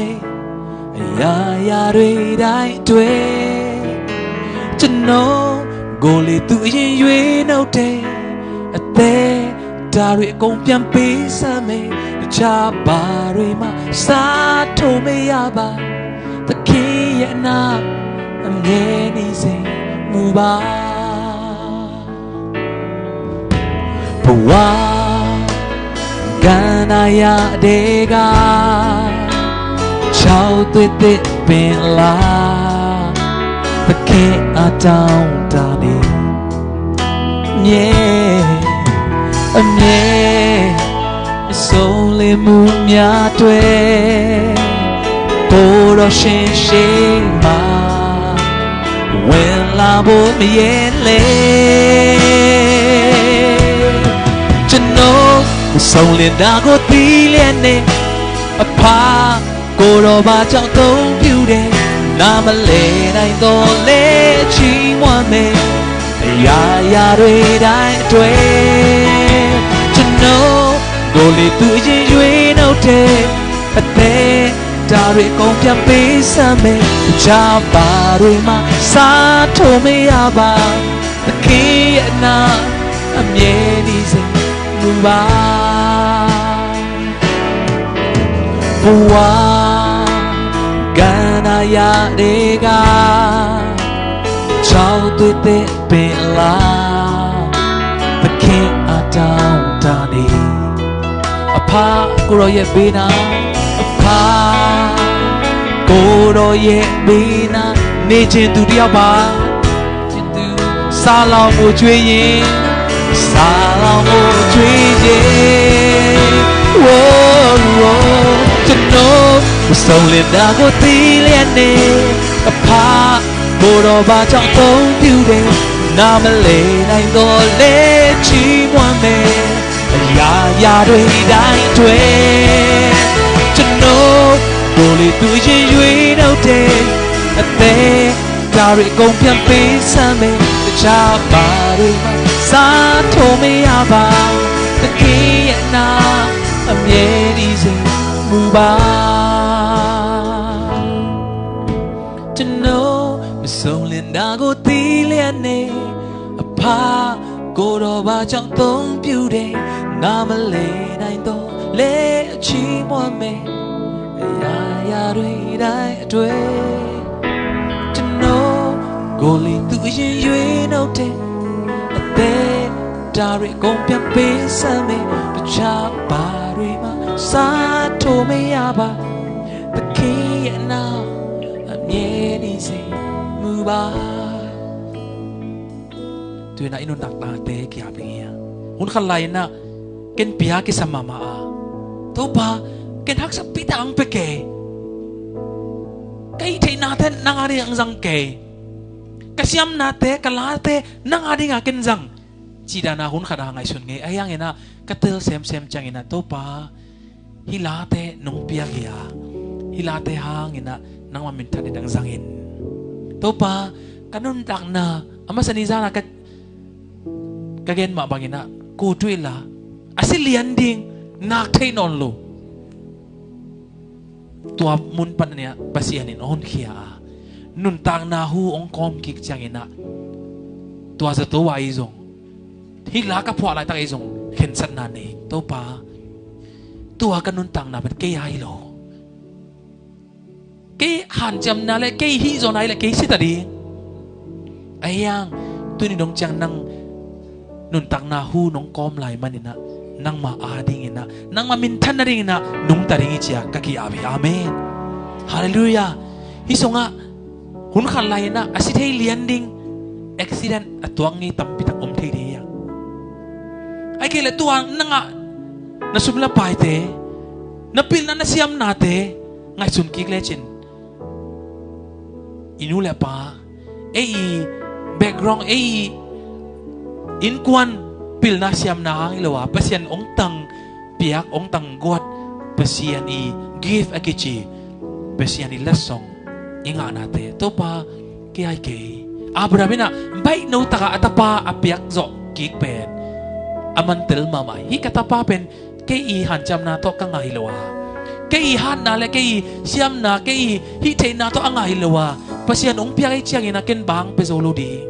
ยาด้วยได้ด้วยจะโน้กูเลยตุยยืนเอาเดแต่ดาริคงเปลี่ยนปีศาจเมชาบาริมาสาธุไม่ยาบาตะกี้ยันนาเมนิเซมูบาเพราะว่ากันายาเดกาชาวตัวเด็กเป็นลาตะเกียอาดาวตาดีส่งเลยมุมยาด้วยกูรอชิมาเวลาบุญไม่เย็นเลยจะโน้ส่งเลียนดากูตีเลียนเนพากูรอบาเจ้าต้องผิวเดนามาเลในตัวเลชีมัวเมยาด้วยได้ด้วยจะโน้กูเลยตุยยืนเอาเทแต่ดาริคงเปลี่ยนปีศาจเมชาบาริมาสาธุไม่ยาบาตะกี้นาเมียดีเซมูบาบัวกันายาเดกาชาวตัวเตเป็นลาตะกี้อาดาวตาดีพากูรอเย็บบีนาพากูรอเย็บบีนาเนจินตุเดียบาจินตุซาลาโมช่วยยิงซาลาโมช่วยยิงโว้โว้จะโน้ส่งเลียนดากูตีเลียนเนพากูรอบาจังต้องผิวเดนามาเลในตัวเลชีมัวเมยาด้วยได้ด้วยจะโน้กูเลยตุยยืนเอาเดแต่ดาริคงเปลี่ยนปีศาจเมชาบาริมาสาธุไม่ยาบาตะกี้นาเมียดีเซมูบาจะโน้มาส่งเลียนดากูตีเลียนเนพากูรอบาจังต้องผิวเดนามาเลนายโตเลชีมัวเมยาด้วยได้ด้วยจะโน้กูเลยตุยยืนเอาเดแต่ดาริคงเปลี่ยนปีศาจเมชาบาริมาสาธุไม่ยาบาตะกี้นาเมียดีเซมูบาตัวน่ะอินุนักตาเตะกี่อาบเลียหุ่นขันไลน่ะเกณฑ์พิอากิสมามาตัวป้าเกณฑ์ฮักสับปีตังเปเกย์ไก่เทน่าเทนางอาดิยังจังเกย์กษัมน่าเตะกะลาเตะนางอาดิงาเกณฑ์จังจีดานาหุ่นขัดหางไอสุนเงยไอ้ยังเงน่ะกระเตลเซมจังเงน่ะตัวป้าฮิลาเตะนงพิอากิยาฮิลาเตะหางเงน่ะนางมามินทันดังจังเงินตัวป้ากันนุ่นตักน่ะอามาสนิจานะกะเกณฑ์มาบางเงน่ะกูด้วยละอาศัยเลียนดิ่งนักเทนอนลูตัวมุนปันเนี่ยภาษีนี่นอนเขียนุนต่างนาหูองคอมกิกจังเงินะตัวจะตัววายจงฮิลากับพวกอะไรตั้งไอจงเห็นสันนานเองตัวป้าตัวกันนุนต่างนาเป็นเกย์ไฮโลเกย์หันจำนาเลยเกย์ฮิโซนไอเลยเกย์สิตาดีไอ้ยังตัวนี้น้องจังนั่งนุนต่างนาหูน้องคอมไหลมันนี่นะnang ma ading ina nang ma mintan na ring ina nung taring ichia kaki abi amen hallelujah hisonga hun khan lai na asithei lian ding accident atuang ni tampitak thei de ya ai ke le tuang nanga na sumla pai te na pil na siam na te ngai sun kik le chin inu le pa ei background ấy in quan pil na siam na ang ilawa pasien ong tang piak ong tang god pasien I give akichi pasien I lasong inga nate to pa kaya kay Abraham na bay no taka atapa apiak zo kik pen amantel mama hi katapa pen kay I hanjam na to kang ilawa kay han na le kay siam na kay hi te na to ang ilawa pasien ong piak ay chiang ina ken bang pesolo di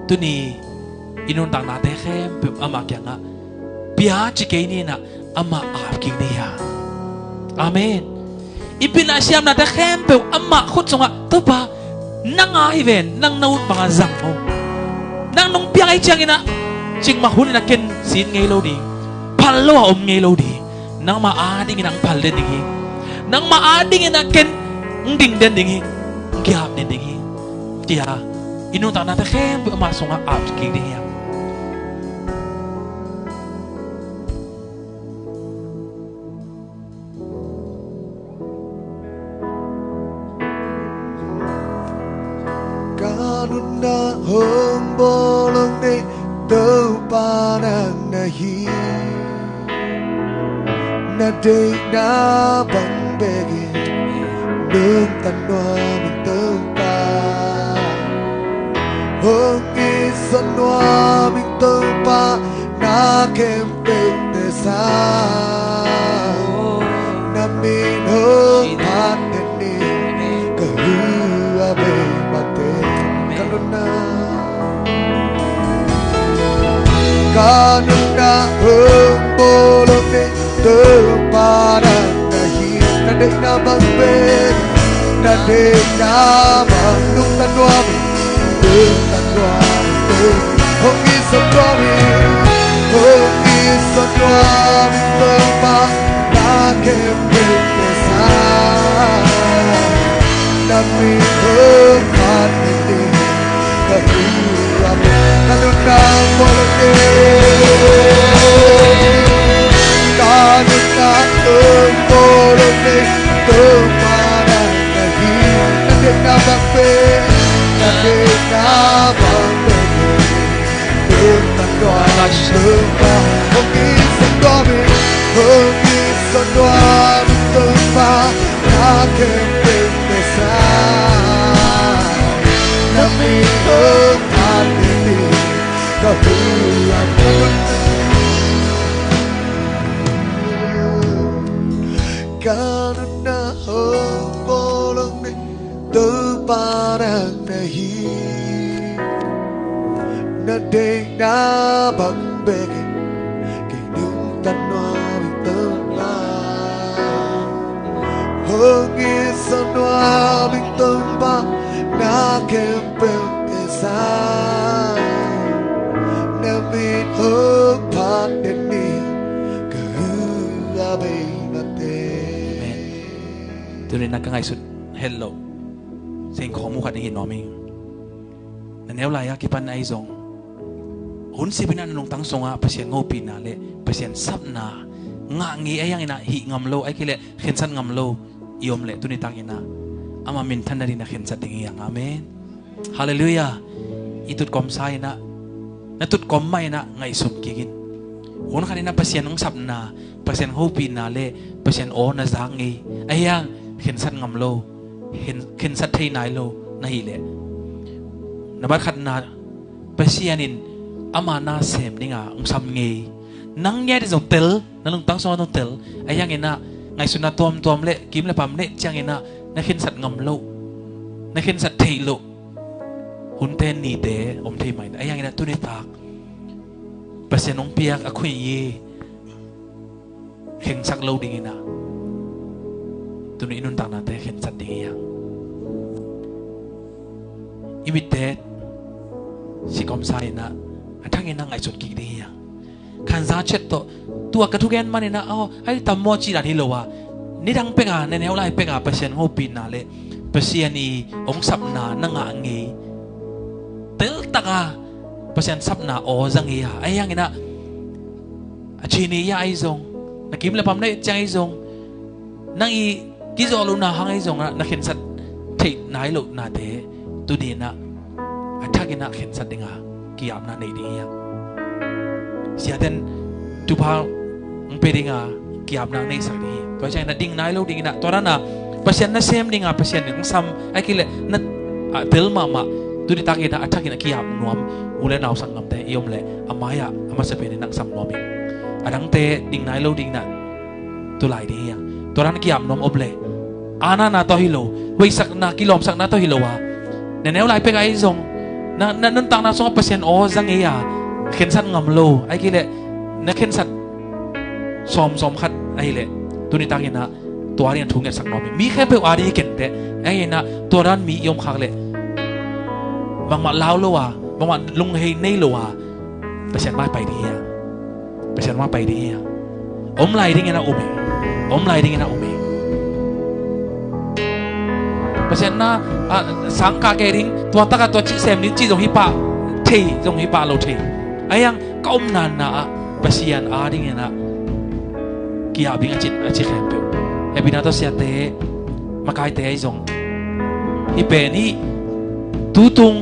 tuni inuntang natin khem ama kya nga piya chikay ni na ama apking niya amen ipinasyam natin khem ama khut songa to pa nang event nang naut mga zang mo nang nung piya kay chang ina ching mahun na ken sin ngay lo di palo ngay lo di nang maading inang pal din dingi nang maading ina ken ding den dingi gyap din dingi kaya inuntang natin khem masong nga apking niya na hong bolong ni tâu pa na hi na day na bang begi nương tan noa mình tâu pa hong isan noa mình tâu pa na kem beng te sa na min hong pan ni ka hua be kanuna hong bolong ni terpadan nahi na dek na bang ben na dek na bang nung tan doa tan doa hong isan doa terpa na kem ben sa na mi hong pan ni kanuna bolong ni kanuna hong bolong ni terpadan nahi na dek na bang ben na dek na bang ben tan doa terpa hong isan doa terpa na kem ben sa na mi hong pan ni ka hua kanuna hong bolong ni terpadan nahi na dek na bang begi kay nung tan noa mình tâu pa hong isan noa mình tâu pa na kem ben sa na min hong pan ni ka hua be tuloy nakangaysun hello sing khomu khat ni noming nanel laya kipan na izong hun sibina nung tang songa pasien ngopi na le pasien sapna nga ngi ayang ina hi ngamlo ay kile khensan ngamlo iom le tuni tang ina ama min than na rin na khensa tingi yang amen hallelujah itut kom sai na natut kom mai na ngai sum kigin hun kanina pasien ng sapna pasien ngopi na le pasien o na zangi ayang khensan ngamlo khensan thei nai lo nahi le nabat khat na pasianin ama na sem ninga sam nge nang nge de jong tel nang tang so no tel ayang ina ngai suna tom le kim le pam le chang ina na khensan ngamlo na khensan thei lo hun ten ni te om thei mai ayang ina tu ni tak pasien ong piak a khoi ye khen sak lo ding ina tuni inun tak na te khen sat ding yang imitet si kom sai na athang ina ngai chot ki ding yang khan za chet to tua ka thugen man ina ai tam mo chi dan hi lo wa ni dang pe ga ne neu lai pe ga pasien ho pin na le pasien I ong sap na nga ngi tel taka pasien sap na o zang ya ayang ina achini ya ai zong nakim le pam nei chang ai zong nang I kizo lu na hang ai zong na khen sat thei nai lo na te tu di na attack ina khen sat dinga kiam na nei ding ya sia den tu pa pe dinga kiam na nei sak ni to chai na ding nai lo ding na to na pasien na sem dinga pasien ng sam ai kile na tel mama tu di tak ina attack ina kiam nuam ule naw sang ngam te iom le amaya amasa pe ni nang sam nomi adang te ding nai lo ding na tu lai ding ya to ran kiam nom oble ana na to hilo wei sak na kilom sak na to hilo wa ne neu lai pe ai zong na nun tang na song pasien o zang e ya khen sat ngam lo ai kile na khen sat som khat ai le tu ni tak inaตัวเรียนทุ่งเงินสักน้อยมีแค่เพื่ออารีเก่งแต่ไอ้น่ะตัวนั้นมียมขักเลยบางวันเล่าโลวะบางวันลุงเฮนนี่โลวะไปเชิญมาไปดีอ่ะไปเชิญมาไปดีอ่ะอมไหลดิ้งนะอมเองอมไหลดิ้งนะอมเองไปเชิญนะสังกาเกดิ้งตัวตะกับตัวจีเซมดิ้งจีตรงฮิปะเทตรงฮิปะเราเทไอ้ยังก็อมนานนะไปเชิญอาดิ้งนะกี่อาบิงจิตจิแคมเปไอ้บินาตัวเสียเตะมาไกลเตะไอ้จงฮิเปนี่ตูตุง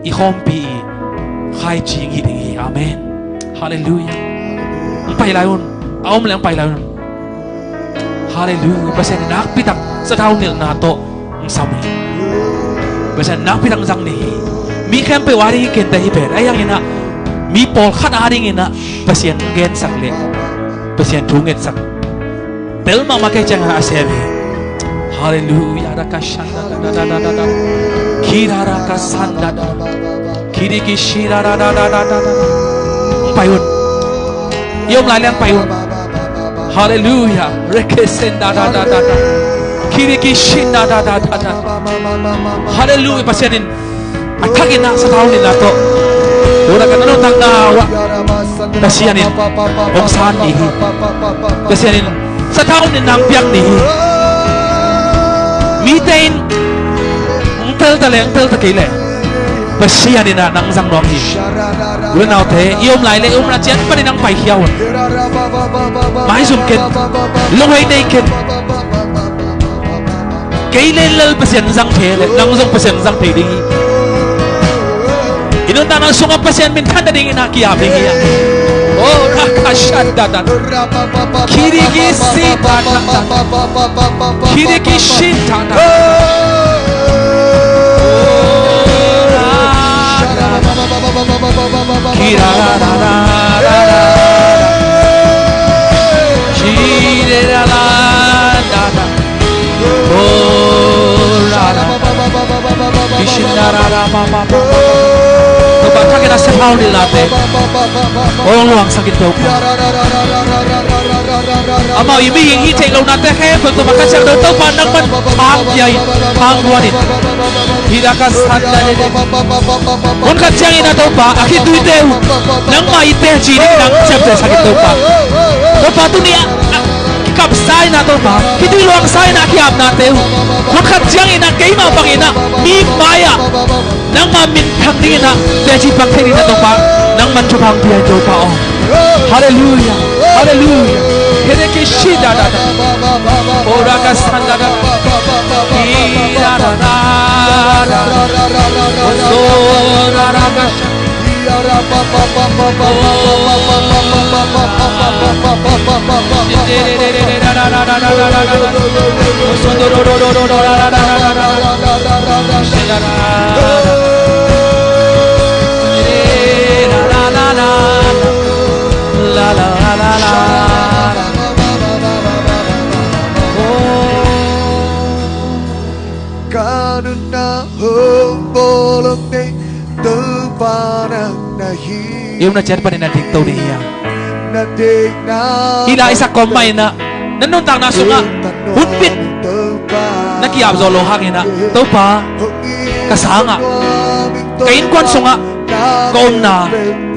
อีคอมปีใครจริงอีดีอาเมนฮาเลลูยาไปไล่อุ่นเอามาแล้วไปไล่อุ่นฮาเลลูยาเปอร์เซ็นต์นักพิทักษ์สะเท่าเหนือนาโตสามีเปอร์เซ็นต์นักพิทักษ์จังนี่มีแค่ไปวารีเกณฑ์แต่ฮิเปไอ้ยังไงนะมีปอลขัดอาริงินะเปอร์เซ็นต์เกณฑ์สักเล็กเปอร์เซ็นต์ทุ่งเงินสักเตลมามาแค่จังหาเสียบีฮาเลลูยารักชันดาคีรารักสันดาคีริกิชิราดาไปอุ่นยมลายแรงไปอุ่นฮาเลลูยาเรคเซนดาคีริกิชินดาฮาเลลูยาภาษาหนึ่งอัฐกินะสะท้าวนินาโตดูนักนั้นตั้งนาวะภาษาหนึ่งองศานี้ภาษาหนึ่งสะท้าวนินางเปียกนี้มีเต็นเตลตะเลงเตลตะกี้เลยภาษาหนึ่งนังสังนอมีเรื่องเอาเทยมไหลเลยยมละเจ็ดปนินังไปเขียวไม่สุ่มเกินลงให้ได้เกินเกยเล่นเล่นภาษาสังเทเลยนังส่งภาษาสังเทดีอินุนตานังส่งภาษาเป็นท่านดีนักกีฬาเป็นยังโอ้รักชันดาคิริกิสิตาคิริกิชินตาคิราชิเรลาดาโอ้คิชินาราตัวบ้านที่เราเซฟเอาดีลาเต้โอ้หลวงสักตัวอามาอีมีอย่างนี้เทเราหน้าเต้แค่ตัวบ้านที่เราตัวบ้านนั่งมันทางใหญ่ทางวัวนี่ที่รักสันได้เลยคนขัดแย้งอีน่าตัวบ้านอาคิดดูเต้นั่งมาอีเต้จีนี่นั่งเจ็บแต่สักตัวบ้านตัวนี้กับสายน่าตัวบ้านคิดดูหลวงสายน่าขี้อาบน่าเต้คนขัดแย้งอีน่าเกี่ยมาบังอีน่ามีมายานังมันมินทักนี่นะเดจิปักเทนี่นะตัวป้านังมันชุพังเพียงตัวป้าอ๋อฮาเลลูยาฮาเลลูยาเฮเดกิชิดาดาโอรากัสันดาดาอีดาดาดาโซรารากัสYung na chat pa rin natin ito niya. Hila isa komay na nanuntang na sunga hunpit nakiyab zolo hangin na ito pa kasanga kain kwan sunga kaom na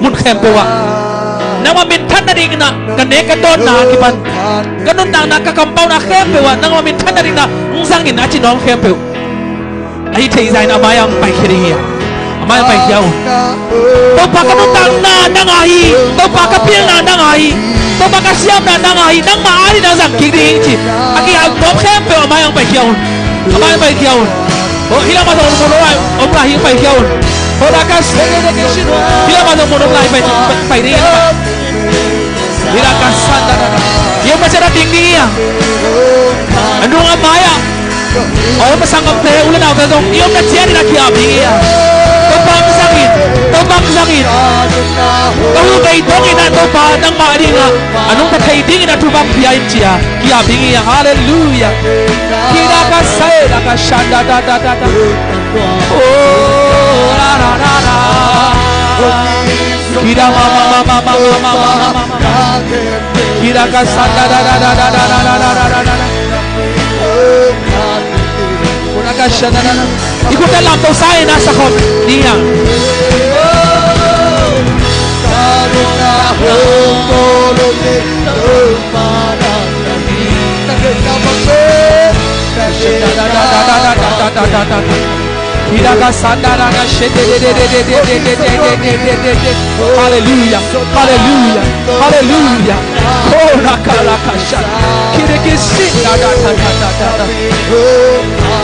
munkempewa nang mamintan na rin na kaneka doon na kipan ganun na nakakampaw na kempewa nang mamintan na rin na sangin na chinong kempew ay tayo na amayang paikiriya amayang paikiyaw ito pa kanutang na nangahi ito pa kapil na nangahi ito pa kasyam na nangahi nang maari na sang kirihin chi aki ang kempew amayang paikiyaw Hila ma dong mo lai om lai hi pai kiau Hola ka hila ma dong mo lai pai ni hila ka sanda yo ma cara ding ding ya anong amaya oh masangam te ulan aw dong yo na tia ni na kia ding ya topang sangit kau kay dong ina to pa nang maari nga anong patay ding ina tubang pia inchia kia ding ya hallelujah hila ka sai la ka shanda da oh la la kira mama kira ka sanda da kuna ka shanda ikut dalam tau saya nasa kon niya Hallelujah, hallelujah, hallelujah. Oh, rakalakasha. Kirikisina da.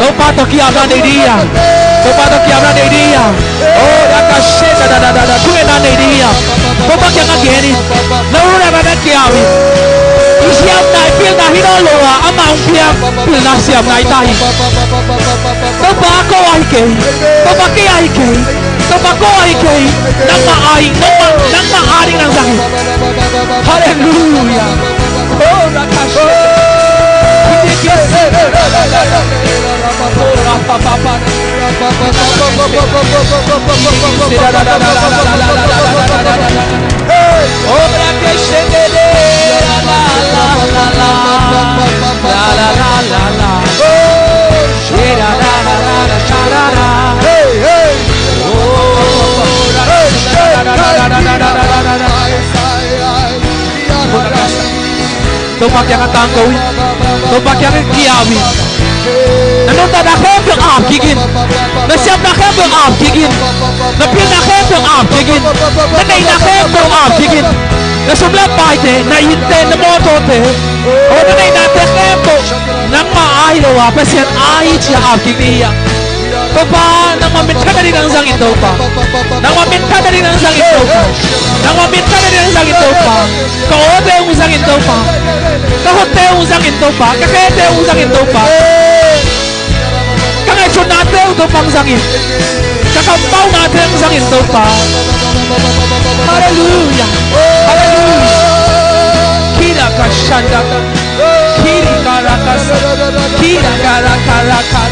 Topa toki abra de dia. Oh, rakashena da. Kuena de dia. Topa kya ngeni. Naura ba kiawi. Siap nai pil na hinolo ama umpia pil na siap nai tai. Topa ko ai ke. Nama ai nang sang. Hallelujah. Oh, rakashe. Topak yang tanggawi, topak yang kiawi. Nanti tak nak hempel ab gigin, nasiap nak hempel ab gigin, napi nak hempel ab gigin, nanti nak hempel ab gigin. Nasumlah paite, na inte na motor te, oh nanti nak hempel, nang maai loa, pasien ai cia ab gigin. Topa, nang maminta dari nang sang itu pa, nang maminta dari nang sang itu pa, nang maminta dari nang sang itu pa, kau hote usang itu pa, kau hote usang itu pa, kakete usang itu pa, kakak sunate untuk pangsangin, kakak mau ngate usang itu pa, hallelujah, hallelujah, kira kasanda, kiri karakas, kira karakarakan.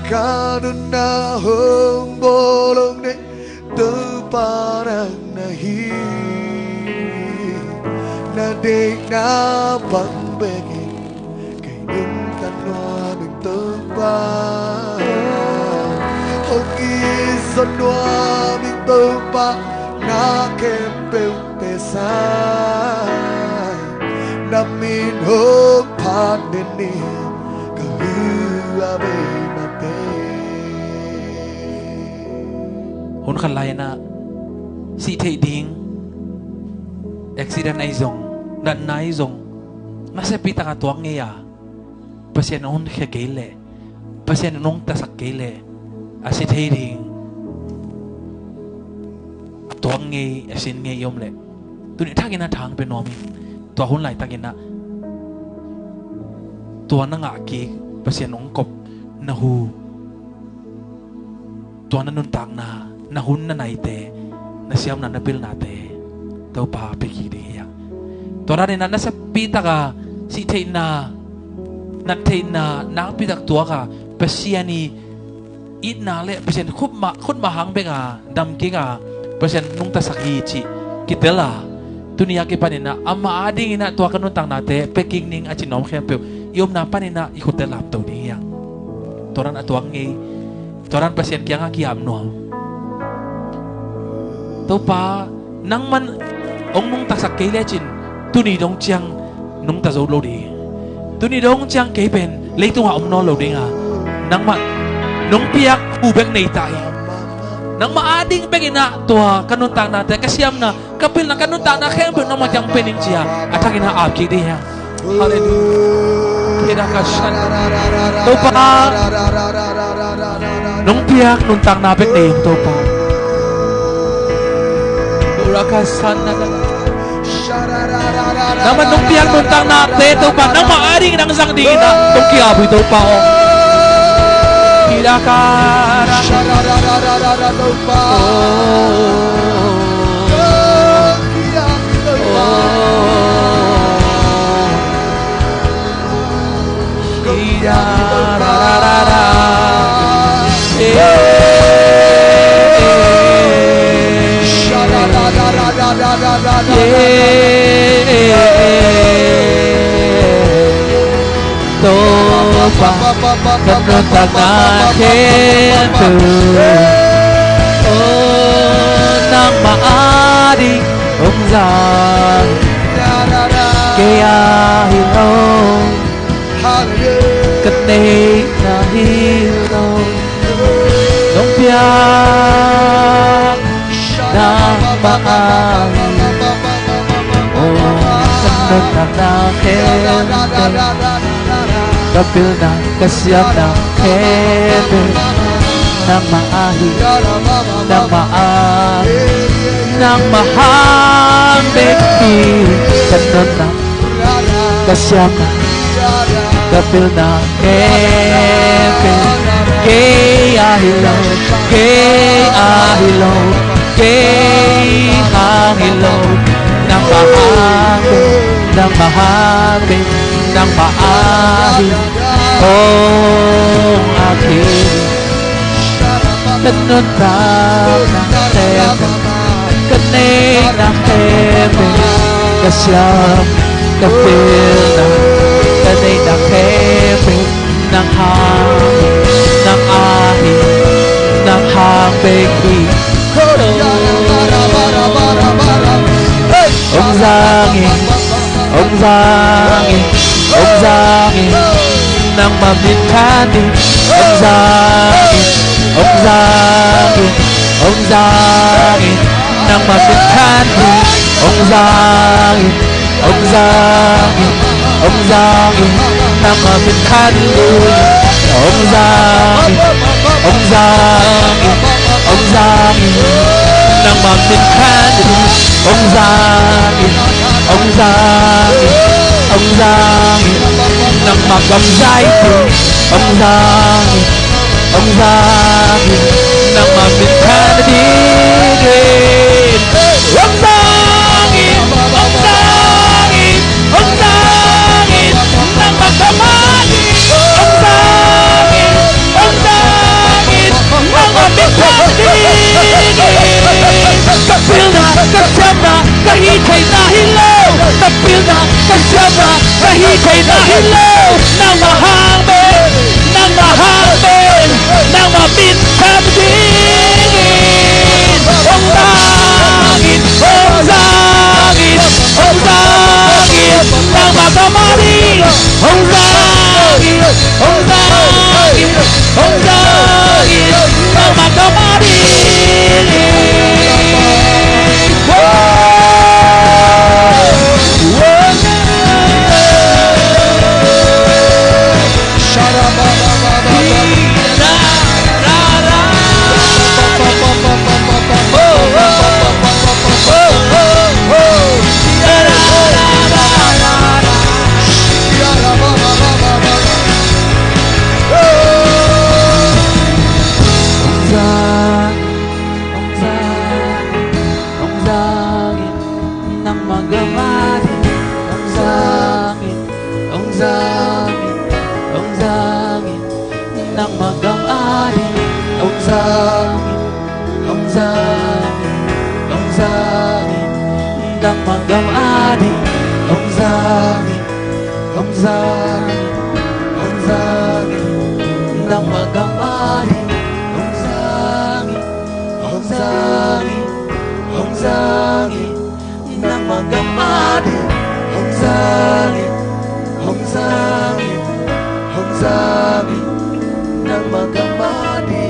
Karena bolong ne teparang nahi na dek na pangbegin kay nung kanwa ng tepa hong ison wa ng tepa na kempeu tesay namin hong pandeni kahua hun kan lai na si thei ding accident ai zong dan nai zong na se pita ka tuang nge ya pasien hun khe gele pasien nong ta sak gele a si thei ding tuang nge asin nge yom le tu ni thagina thang pe nomi to hun lai takina to na nga ki pasien nong kop na hu to na nun tang na hun na nai te na siam na napil na te tau pa pe ki de ya to na na sa pita ka si thei na pita tua ka pasiani it na le pasien khut ma hang be ka dam ki ka pasien nung ta sak hi chi kitela Tunia ke panina ama ading ina tua kanun tang nate peking ning achinom khempeu iom na panina ikut lap to dia. Toran atuang ngi toran pasien kiang kiam no. Tau pa nang man ong nung taksak ke lechin tuni dong chiang nung ta zo lo di. Tuni dong chiang ke pen leitung ha om no lo ding a. Nang man nung piak ubek nei tai. Nang maading pengina tua kanuntang na te kasiam na kapil na kanuntang na khempeu na majang pening chia atangin ha ap ki dia. Hallelujah. Kira kasan. Tau pa nung piak nuntang na pek nei tau pa. Urakasan na naman nung piak nuntang na te tau pa nang maading nang sang dingin na tung kiabu tau pa o. Kirakara Kanuntang na khempeu nang maading ông giang kaya hilong kanay na hilong nung piyak nang maading kanuntang na khempeu kapil na kasyam na khempeu nang maahi nang maahi nang mahang beki kanun na kasyam na kapil na khempeu kay ahilaw kay ahilaw nang mahang nang maahi ong aking kanuntang na khempeu kanay na khempeu kasyam kapil na kanay na khempeu nang ahi nang beki ông Zangin nang mamithani ông Zangin nang mamithani ông Zangin nang mamithani ông Zangin nang mamithani ông Zangin nang magamzay ông Zangin nang mamithani din ông Zangin nang magamani ông Zangin nang mamithani kapil na kasyam na kahitay na hilaw kapil na kasyam na kahitay na hilaw nang mahangin nang mamithani ông Zangin nang magamani ông Zangin nang magamani Ông Zangin gam adi Hồng Giang Hồng Giang Hồng Giang nang magam adi Hồng Giang Hồng Giang Hồng Giang nang magam adi Hồng Giang Hồng Giang Hồng Giang nang magam adi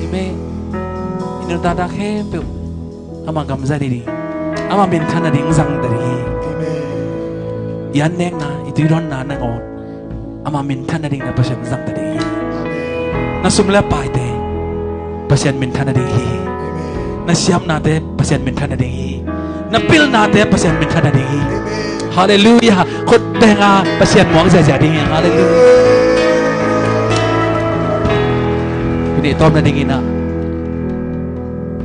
ime inun ta da khe pe ama gam za di ama ben khana ding zang dari yan nek na itiron na nang on ama min khana ding na pasyan zang dari na sumla pai te pasyan min khana ding hi na siam na te pasyan min khana ding hi na pil na te pasyan min khana ding hi hallelujah khot tenga pasyan muang za za ding hallelujah ni tom na ding ina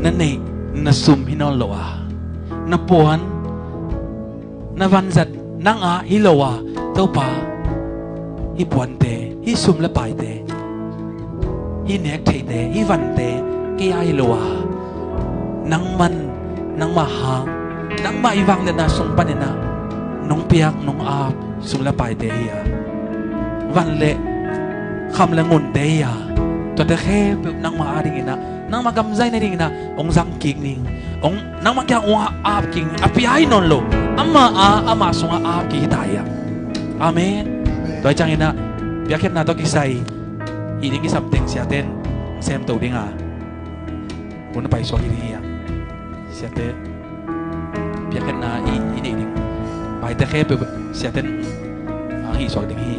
na nei na sum hinon loa na puan na van zat nang a hilowa to pa hi puan te hi sum la pai te hi nek thei te hi van te ke ai hilowa nang man nang ma ha nang ma iwang le na sung pan na nong piak nong a sum la pai te ya van le kham la ngun te ya to te khe nang ma a ding ina nang magam zai na ding na ong zang king ning ong nang magya ong ap king api ai non lo ama sunga ap ki hitaya amen toy chang ina biaket na to kisai ini ki something sia ten sem to dinga kun pai so hi ya sia te biaket na ini ding pai te khe pe sia ten hi so ding hi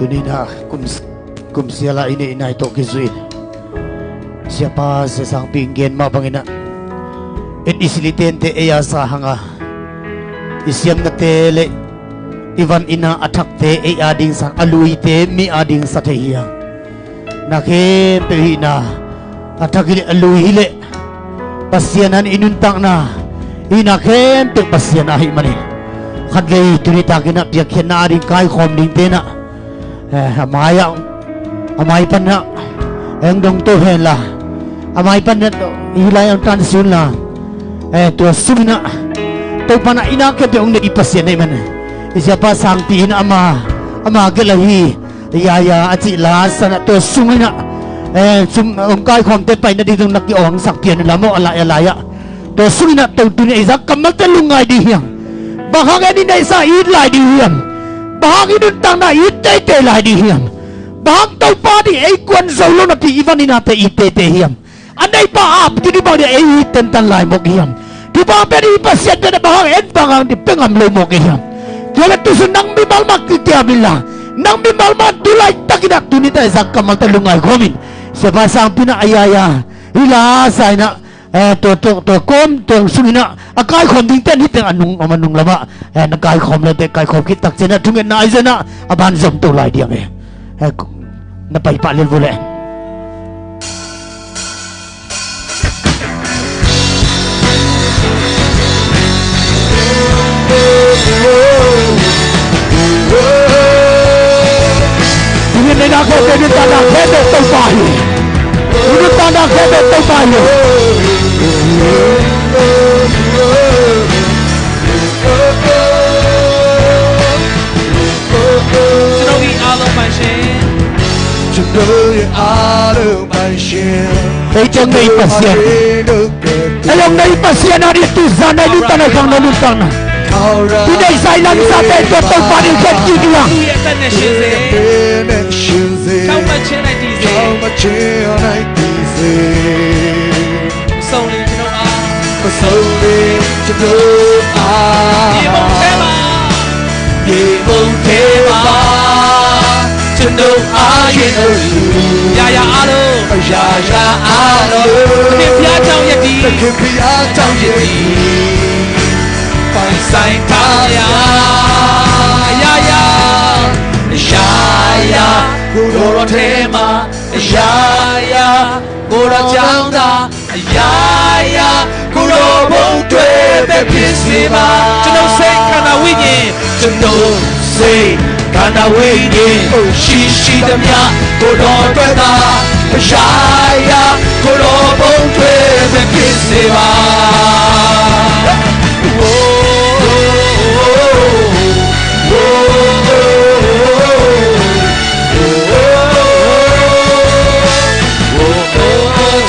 tunina kum siala ini inay to kizuin siapa sesang pinggen mabangina et isilitente eya sa hanga isyam na tele ivan ina atakte e ading sang aluite mi ading sa tehiya nake pehina atakile aluhile pasyanan inuntang na inaken te pasyana hi mani khadlei tunita kina piakhen na ading kai khom ding te na amai pan na eng dong to hen la amai pan na hilai ang tansun la to sumina to pana ina ke pe ong ne ipasyan nei man isya pa sang tin ama gelahi ya achi la sana to sumina sum ong kai khom te pai na di dong nakki ong sak pian la mo ala ya to sumina to tuni isa kamal te lungai di hiang bahang ni nei sa i lai di hiang bahang idun tang na ite te lai di hiam bahang tau pa di ei kwan zolo na pi ivan ina te ite te hiam andai pa ap di ba di ei ten tan lai mok hiam di ba pe di pasien te bahang en bahang di pengam le mok hiam jole tu sunang mi mal mak ti abilla nang mi mal mak tu lai takidak tu ni ta zak kamal te lungai gomin seba sang pina ayaya ila sai na to kom to sungina akai khom ding ten hiteng anung lama na kai khom le te kai khom ki tak chena thungen na aizena aban zom to lai dia me na pai pa le vole thungen na ko te ni ta na ke te to pa hi ni ta na ke te to pa hi Đây cho ngay pasien. Đây ông đây pasien ari tu sana lu tanah kang lu tanah. Tidak saya sampai tu tu pada janji dia. Kau macam ni dizi. Soleh doa. Ibu tema. Chân đâu ai yên ơi ya alo Kim phía trong nhật đi phải say ta ya cô lo thế mà cô lo chẳng ta cô lo bông tuế ပဲဖြစ်စေပါကျွန်တော်စိတ်ခန္ဓာဝိညာဉ်ကျွန်တော်စိတ်ခန္ဓာဝိညာဉ်ရှိရှိသမျှကိုတော်အတွက်သာဖရှားရကိုတော်ဘုံတွေပဲဖြစ်စေပါ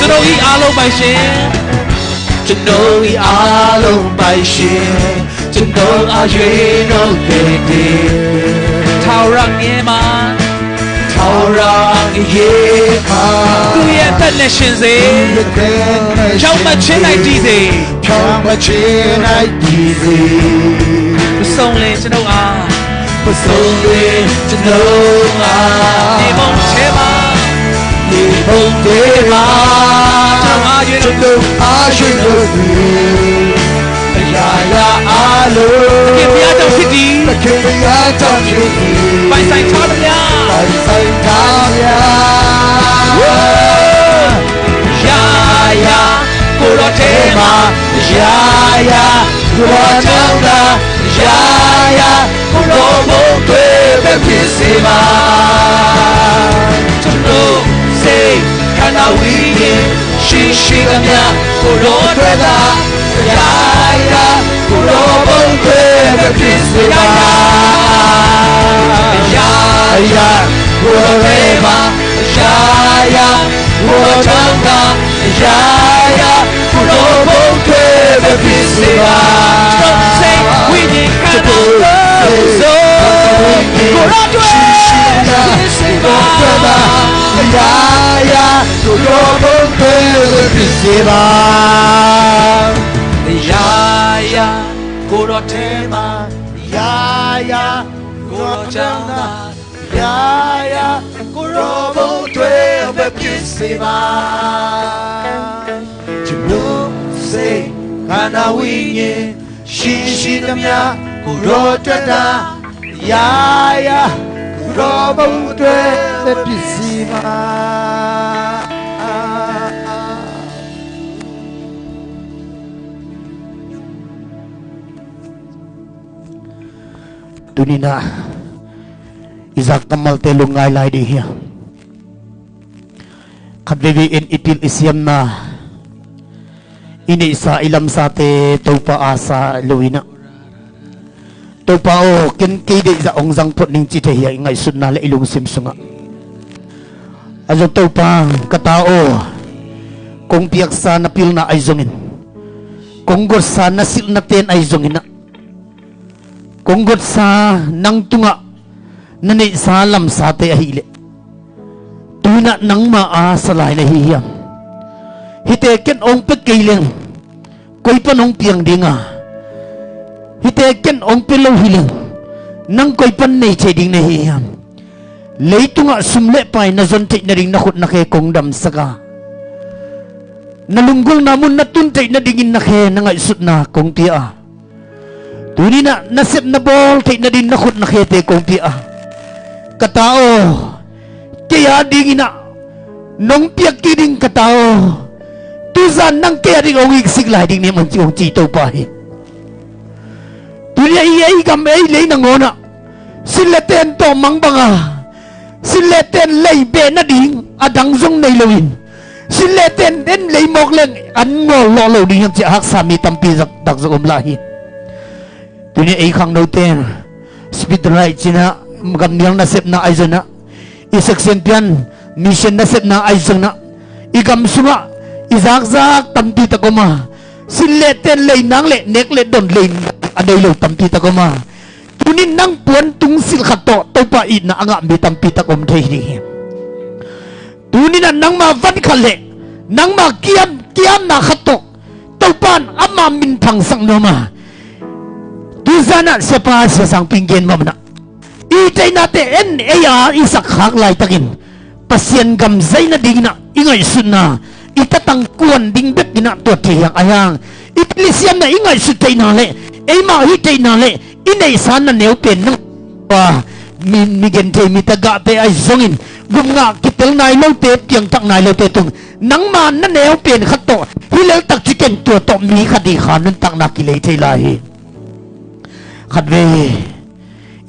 ကျွန်တော်ဤအားလုံးပိုင်ရှင်ကျွန်တော်ဤအားလုံးပိုင်ရှင်ကျွန်တော်အရွေတော်တည်တည်ထာဝရမြဲမှာထာဝရရေပါသူရဲ့သက်နဲ့ရှင်စေဖြောင်းမချင်းနိုင်ကြည်စေဖြောင်းမချင်းနိုင်ကြည်စေမဆုံးလေကျွန်တော်အားမဆုံးလေကျွန်တော်အားဒီမုံချေပါဒီမုံတွေပါကျွန်တော်အားရွေလို့အရာရာအားလုံးခင်ဗျားတို့ဖြစ်ဒီခင်ဗျားတို့ဖြစ်ဒီပိုင်ဆိုင်ထားဗျာပိုင်ဆိုင်ထားဗျာရာရာကိုတော်ထဲမှာရာရာကိုတော်ကြောင့်သာရာရာကိုတော်ဘုံတွေပဲဖြစ်စေပါကျွန်တော်စိတ်ခန္ဓာဝိညာဉ်ရှိရှိသမျှကိုတော်အတွက်သာရာရာကိုတော်ဘုံတွေပဲဖြစ်စေပါရာရာကိုတော်ထဲမှာရာရာကိုတော်ကြောင့်သာရာရာကိုတော်ဘုံတွေပဲဖြစ်စေပါကျွန်တော်စိတ်ဝိညာဉ်ခန္ဓာကိုတော်တွေဖြစ်စေပါရာရာကိုတော်ဘုံတွေပဲဖြစ်စေပါရာရာကိုတော်ထဲမှာရာရာကိုတော်ကြောင့်သာရာရာကိုတော်ဘုံတွေပဲဖြစ်စေပါကျွန်တော်စိတ်ခန္ဓာဝိညာဉ်ရှိရှိသမျှကိုတော်အတွက်သာရာရာကိုတော်ဘုံတွေပဲဖြစ်စေပါDunina Isaac kamal telung ngay lai di hiya Kadlevi in itil isyam na Ini isa ilam sa te Taupa asa luwina Taupa o Ken kide isa ong zang pot ning chite hiya Ngay sunna la ilung simsunga Azo taupa katao Kung piyaksa na pil na ay zongin Kung gorsa na sil na ten ay zongin na Kung got sa nang tunga nani sa lam sa te ahile tuna nang maasalay na hiyam hiteken ong pagkailing koy panong piang dinga hiteken ong pilaw hiling nang koy pan na ding na hiyam lay tunga sumle pay na zontik na ring nakot na kay kong damsaka nalunggol namon na tuntay na dingin na kay nang aisut na kong tia Tuni na nasip na bol tay na din nakot na kete kong pia katao kaya dingin na nung piyak kining katao tuzan nang kaya ding ong igsiglay ding naman yung chito pa tuni na iyay gamay lay nangona sileten to mangbanga sileten lay be na ding adang zong nailawin sileten den lay moklen anngol lolo ding yung siya sami tampi dakzong umlahi Tuni ay kang noten speed right sina magandang nasip na ay na isaksempian mission nasip na ay na igam sunga izakzak tampi ta koma sileten lay nang le nekle don lay aday lo tampi ta koma tunin nang puan tung sil khato topa i na anga mi tampi ta kom thei ni tunin nang ma van khale nang ma kiam na khato topan ama min thang sang no ma Tuzana siapa sesang pinggan mamna. Itay nate en eya isak hak lai takin. Pasien gamzay na ding na ingay sunna. Itatangkuan ding bet gina to tiyang ayang. Itlisiam na ingay sutay nale. Ay mahitay nale. Inay sana neopen ng migente mitaga te ay zongin. กุมงากิเตลนายเลวเตเตียงตักนายเลวเตตุงนังมันนั่นแนวเปลี่ยนขัดโตฮิเลวตักจิเกนตัวโตมีคดีขานันตักนักกิเลสไลขัดเว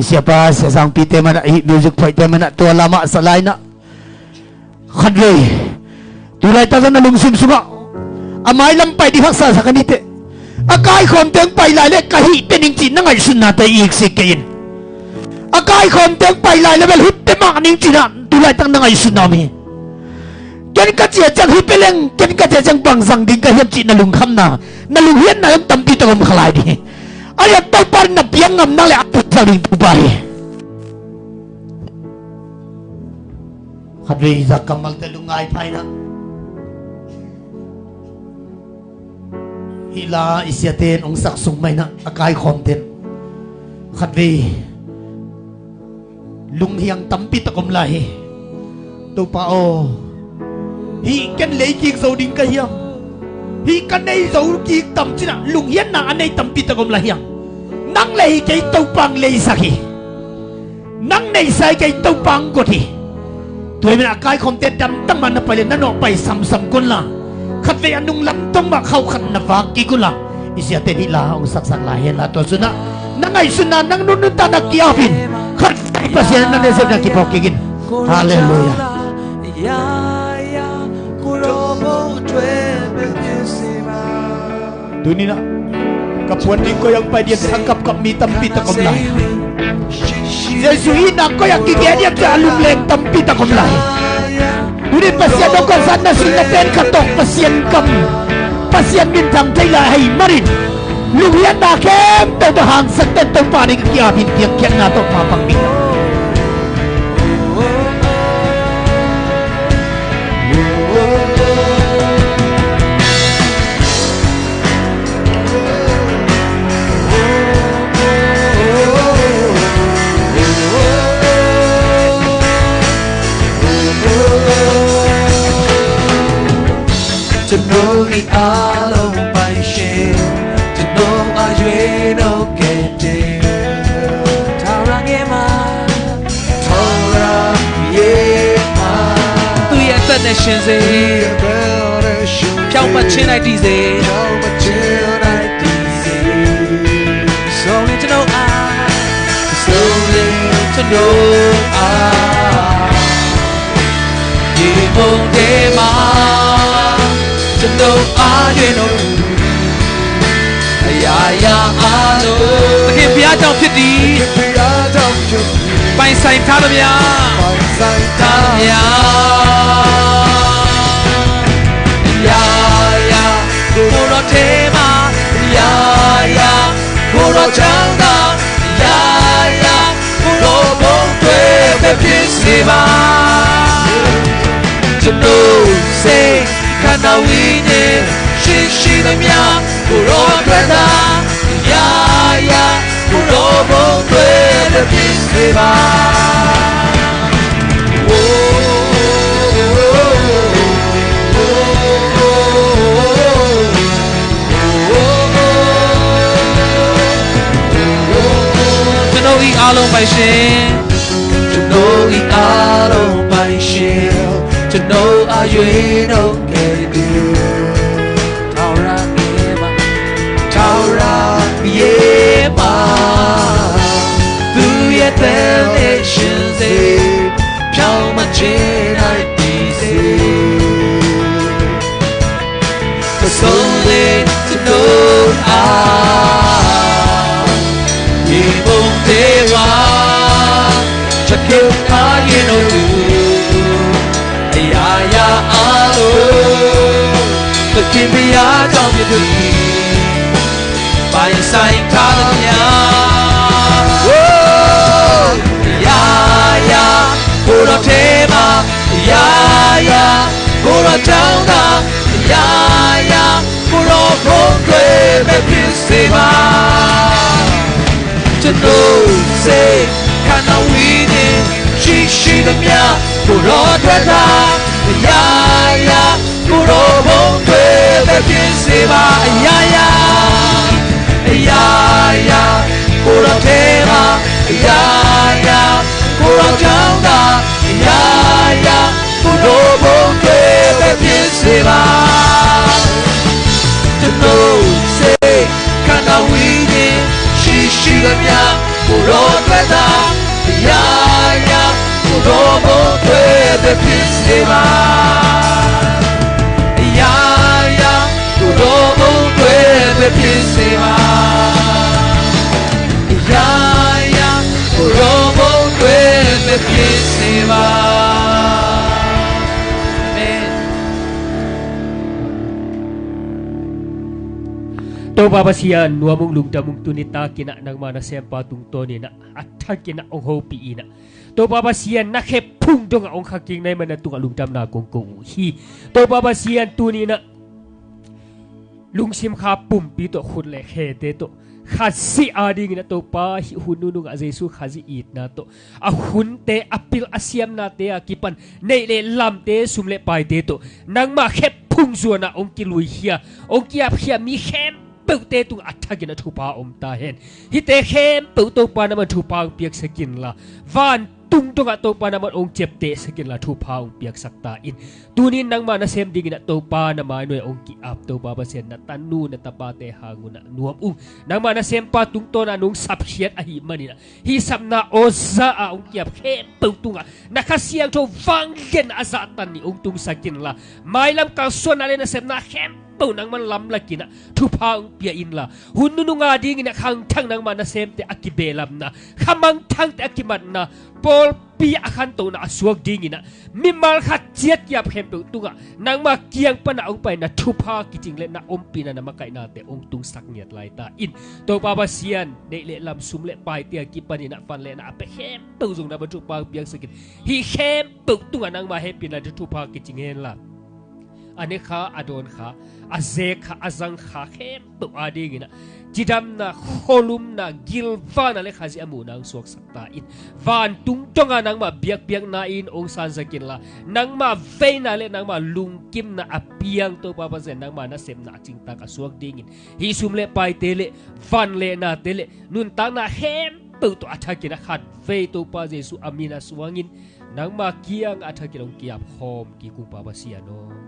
siapa sesang pite mana music fight mana tua lama selaina khadwe tulai ta na lungsum suga amai lampai di haksa sakanite akai khom teng pai lai le kahi tening chin nangai sunna ta ik sikein akai khom teng pai lai le bel hutte ma ning chin tulai ta nangai sunami ken ka chia chang hi peleng ken ka chia chang bang sang ding ka hiam chin na lung kham na lung hian na tam ti ta gom khalai di ayat tau par na piang ngam na le aput saling tubai khadwe zakamal te lungai phaina hila isiaten ong sak sung mai na akai khom ten khadwe lung hiang tampi takom lai to pa o hi ken lei ki zo ding ka hiam hi kan nei zo ki tam china lung hian na anei tampi takom la hiang nang lei cái tàu pang lei saki nang nei sai cái tàu pang goti tuổi mình akai không tết đâm tăng mà nó phải lên nó nọ phải sầm sầm con la khát về ăn nung lắm tông mà khâu khát nạp vác kí con la isia tết đi la ông sắc sắc la hiện la tuần xuân nang ngày xuân nang nung nung ta nak kia pin khát pasien nang nên sẽ nak kipok kigin hallelujah dunia na kapuan din ko yung pwede sangkap kami tampi takom lahi Yesus ina ko yung kigyan sa alumleng tampi takom lahi Duni pasien o ko sana sila pen katok pasien bintang tayla hay marin luhian na kem tawdahang sa tentong paning kiyapin kiyakyan na to papangbing to know the alone by shame to know I dream of getting Taurang ema tu ye nation se pyao ma chin ai ti se slowly to know I ye mong de ma to know I know ya alo cái bia trong thiết đi bay xanh thao đâm ya cô đó thế mà cô đó trắng da cô đó bóng thuê về phía xe ba to know say kana wine shishi na mia kuro tweda kuro bo tweda piseba to know I alone by shame to know I alone by shame to know I you know nations pyao ma chin ai ti se so only to know ye bong de wa chakil ka ye no tu ya alo the kibia trong ye tu bai sai ka ya cô đó thế mà cô đó trắng da cô đó không thuê về phía xe ba chân đôi xe khana wine shishi đâm ya cô đó thuê da cô đó không thuê về phía xe ba cô đó thế mà cô đó trắng da ဖြစ်စေပါအရာရာကိုယ်တော်ဘုံတွေပဲဖြစ်စေပါအရာရာကိုယ်တော်ဘုံတွေပဲဖြစ်စေပါตัวบาบาเซียนัวมุงลุงดามุงตุนิตากินะนังมานาเซมปาตุงโตนี่นะอัฐกินะองโฮปีนะตัวบาบาเซียนักเขพุ่งดงองคักกิงในมันตุงลุงดำนากงกงฮีตัวบาบาเซียตัวนี้นะลุงซิมขาปุ่มปีตัวคุณเลยเฮเตตัวขาซิอาดิงนะตัวป้าฮิหุนุนุงอาเจสุขาซิอีดนะตัวอาหุนเตอปิลอาเซียมนาเตอากิปันในเลลำเตสุมเลไปเตตัวนังมาเขพุ่งส่วนนะองกิลุยเฮียองกิอาเฮียมีเขเปิดเตตุอัฐกินทุปาอมตาเห็นฮิเตเข้มเปิดตัวปานามันทุปาเปียกสกินละวันตุงตัวตัวปานามันองเจ็บเตสกินละทุปาองเปียกสักตาอินตัวนี้นังมานาเซมดิกินตัวปานามาหน่วยองกิอับตัวปาบาเซนนัตันนูนตปาเตหาnguนะนวมนังมานาเซมปาตุงตัวนานุงสับเชียดอหิมันนี่นะฮิสับนาโอซาองกิอับเข้มเปิดตัวนักเสียงตัวฟังเกนอาซาตันนี่องตุงสกินละไม่ลำกางส่วนอะไรนาเซมนาเข้มปูนังมันล้ำละกินะทุพางเปียอินละหุ่นนุงาดีกินะขังทั้งนังมันนะเซมเตอกิเบลัมนะขมังทั้งเตอกิมันนะปอลปีอาคันโตนะสวกดีกินะมิมาลขัดเจียดยาเพมตุตุงะนังมาเกียงปนะองไปนะทุพากิจิงเลนะอมปีนะมาไกนาเตองตุงสักเนียดไลตาอินตัวปาบาเซียนเดเลลำซุมเลไปเตียกิปันินะฟันเลนะเปเฮมตุงนะบรรทุปางเปียงสกินฮีเฮมตุตุงะนังมาเฮปินะทุพากิจิงเฮนละอันนี้ข้าอดอนข้าอาเซข้าอาจังข้าเข้มตัวอาดีกินะจิดำนะโคลุมนะกิลวานะเลข้าจิอามูนังสวกสักตาอินวานตุงจงานังมาเบียกเบียกนาอินองซานสกินละนังมาเฟยนะเลนังมาลุงกิมนะอเปียงตัวปาปะเซนังมานะเซมนะจิงตากสวกดิ่งฮิซุมเลไปเตเลฟันเลนะเตเลนุนตานะเข้มตัวอัฐกินะขัดเฟยตัวปาเจสุอามินะสวงินนังมาเกียงอัฐกินองกิยับโฮมกิกุปาปะเซียโน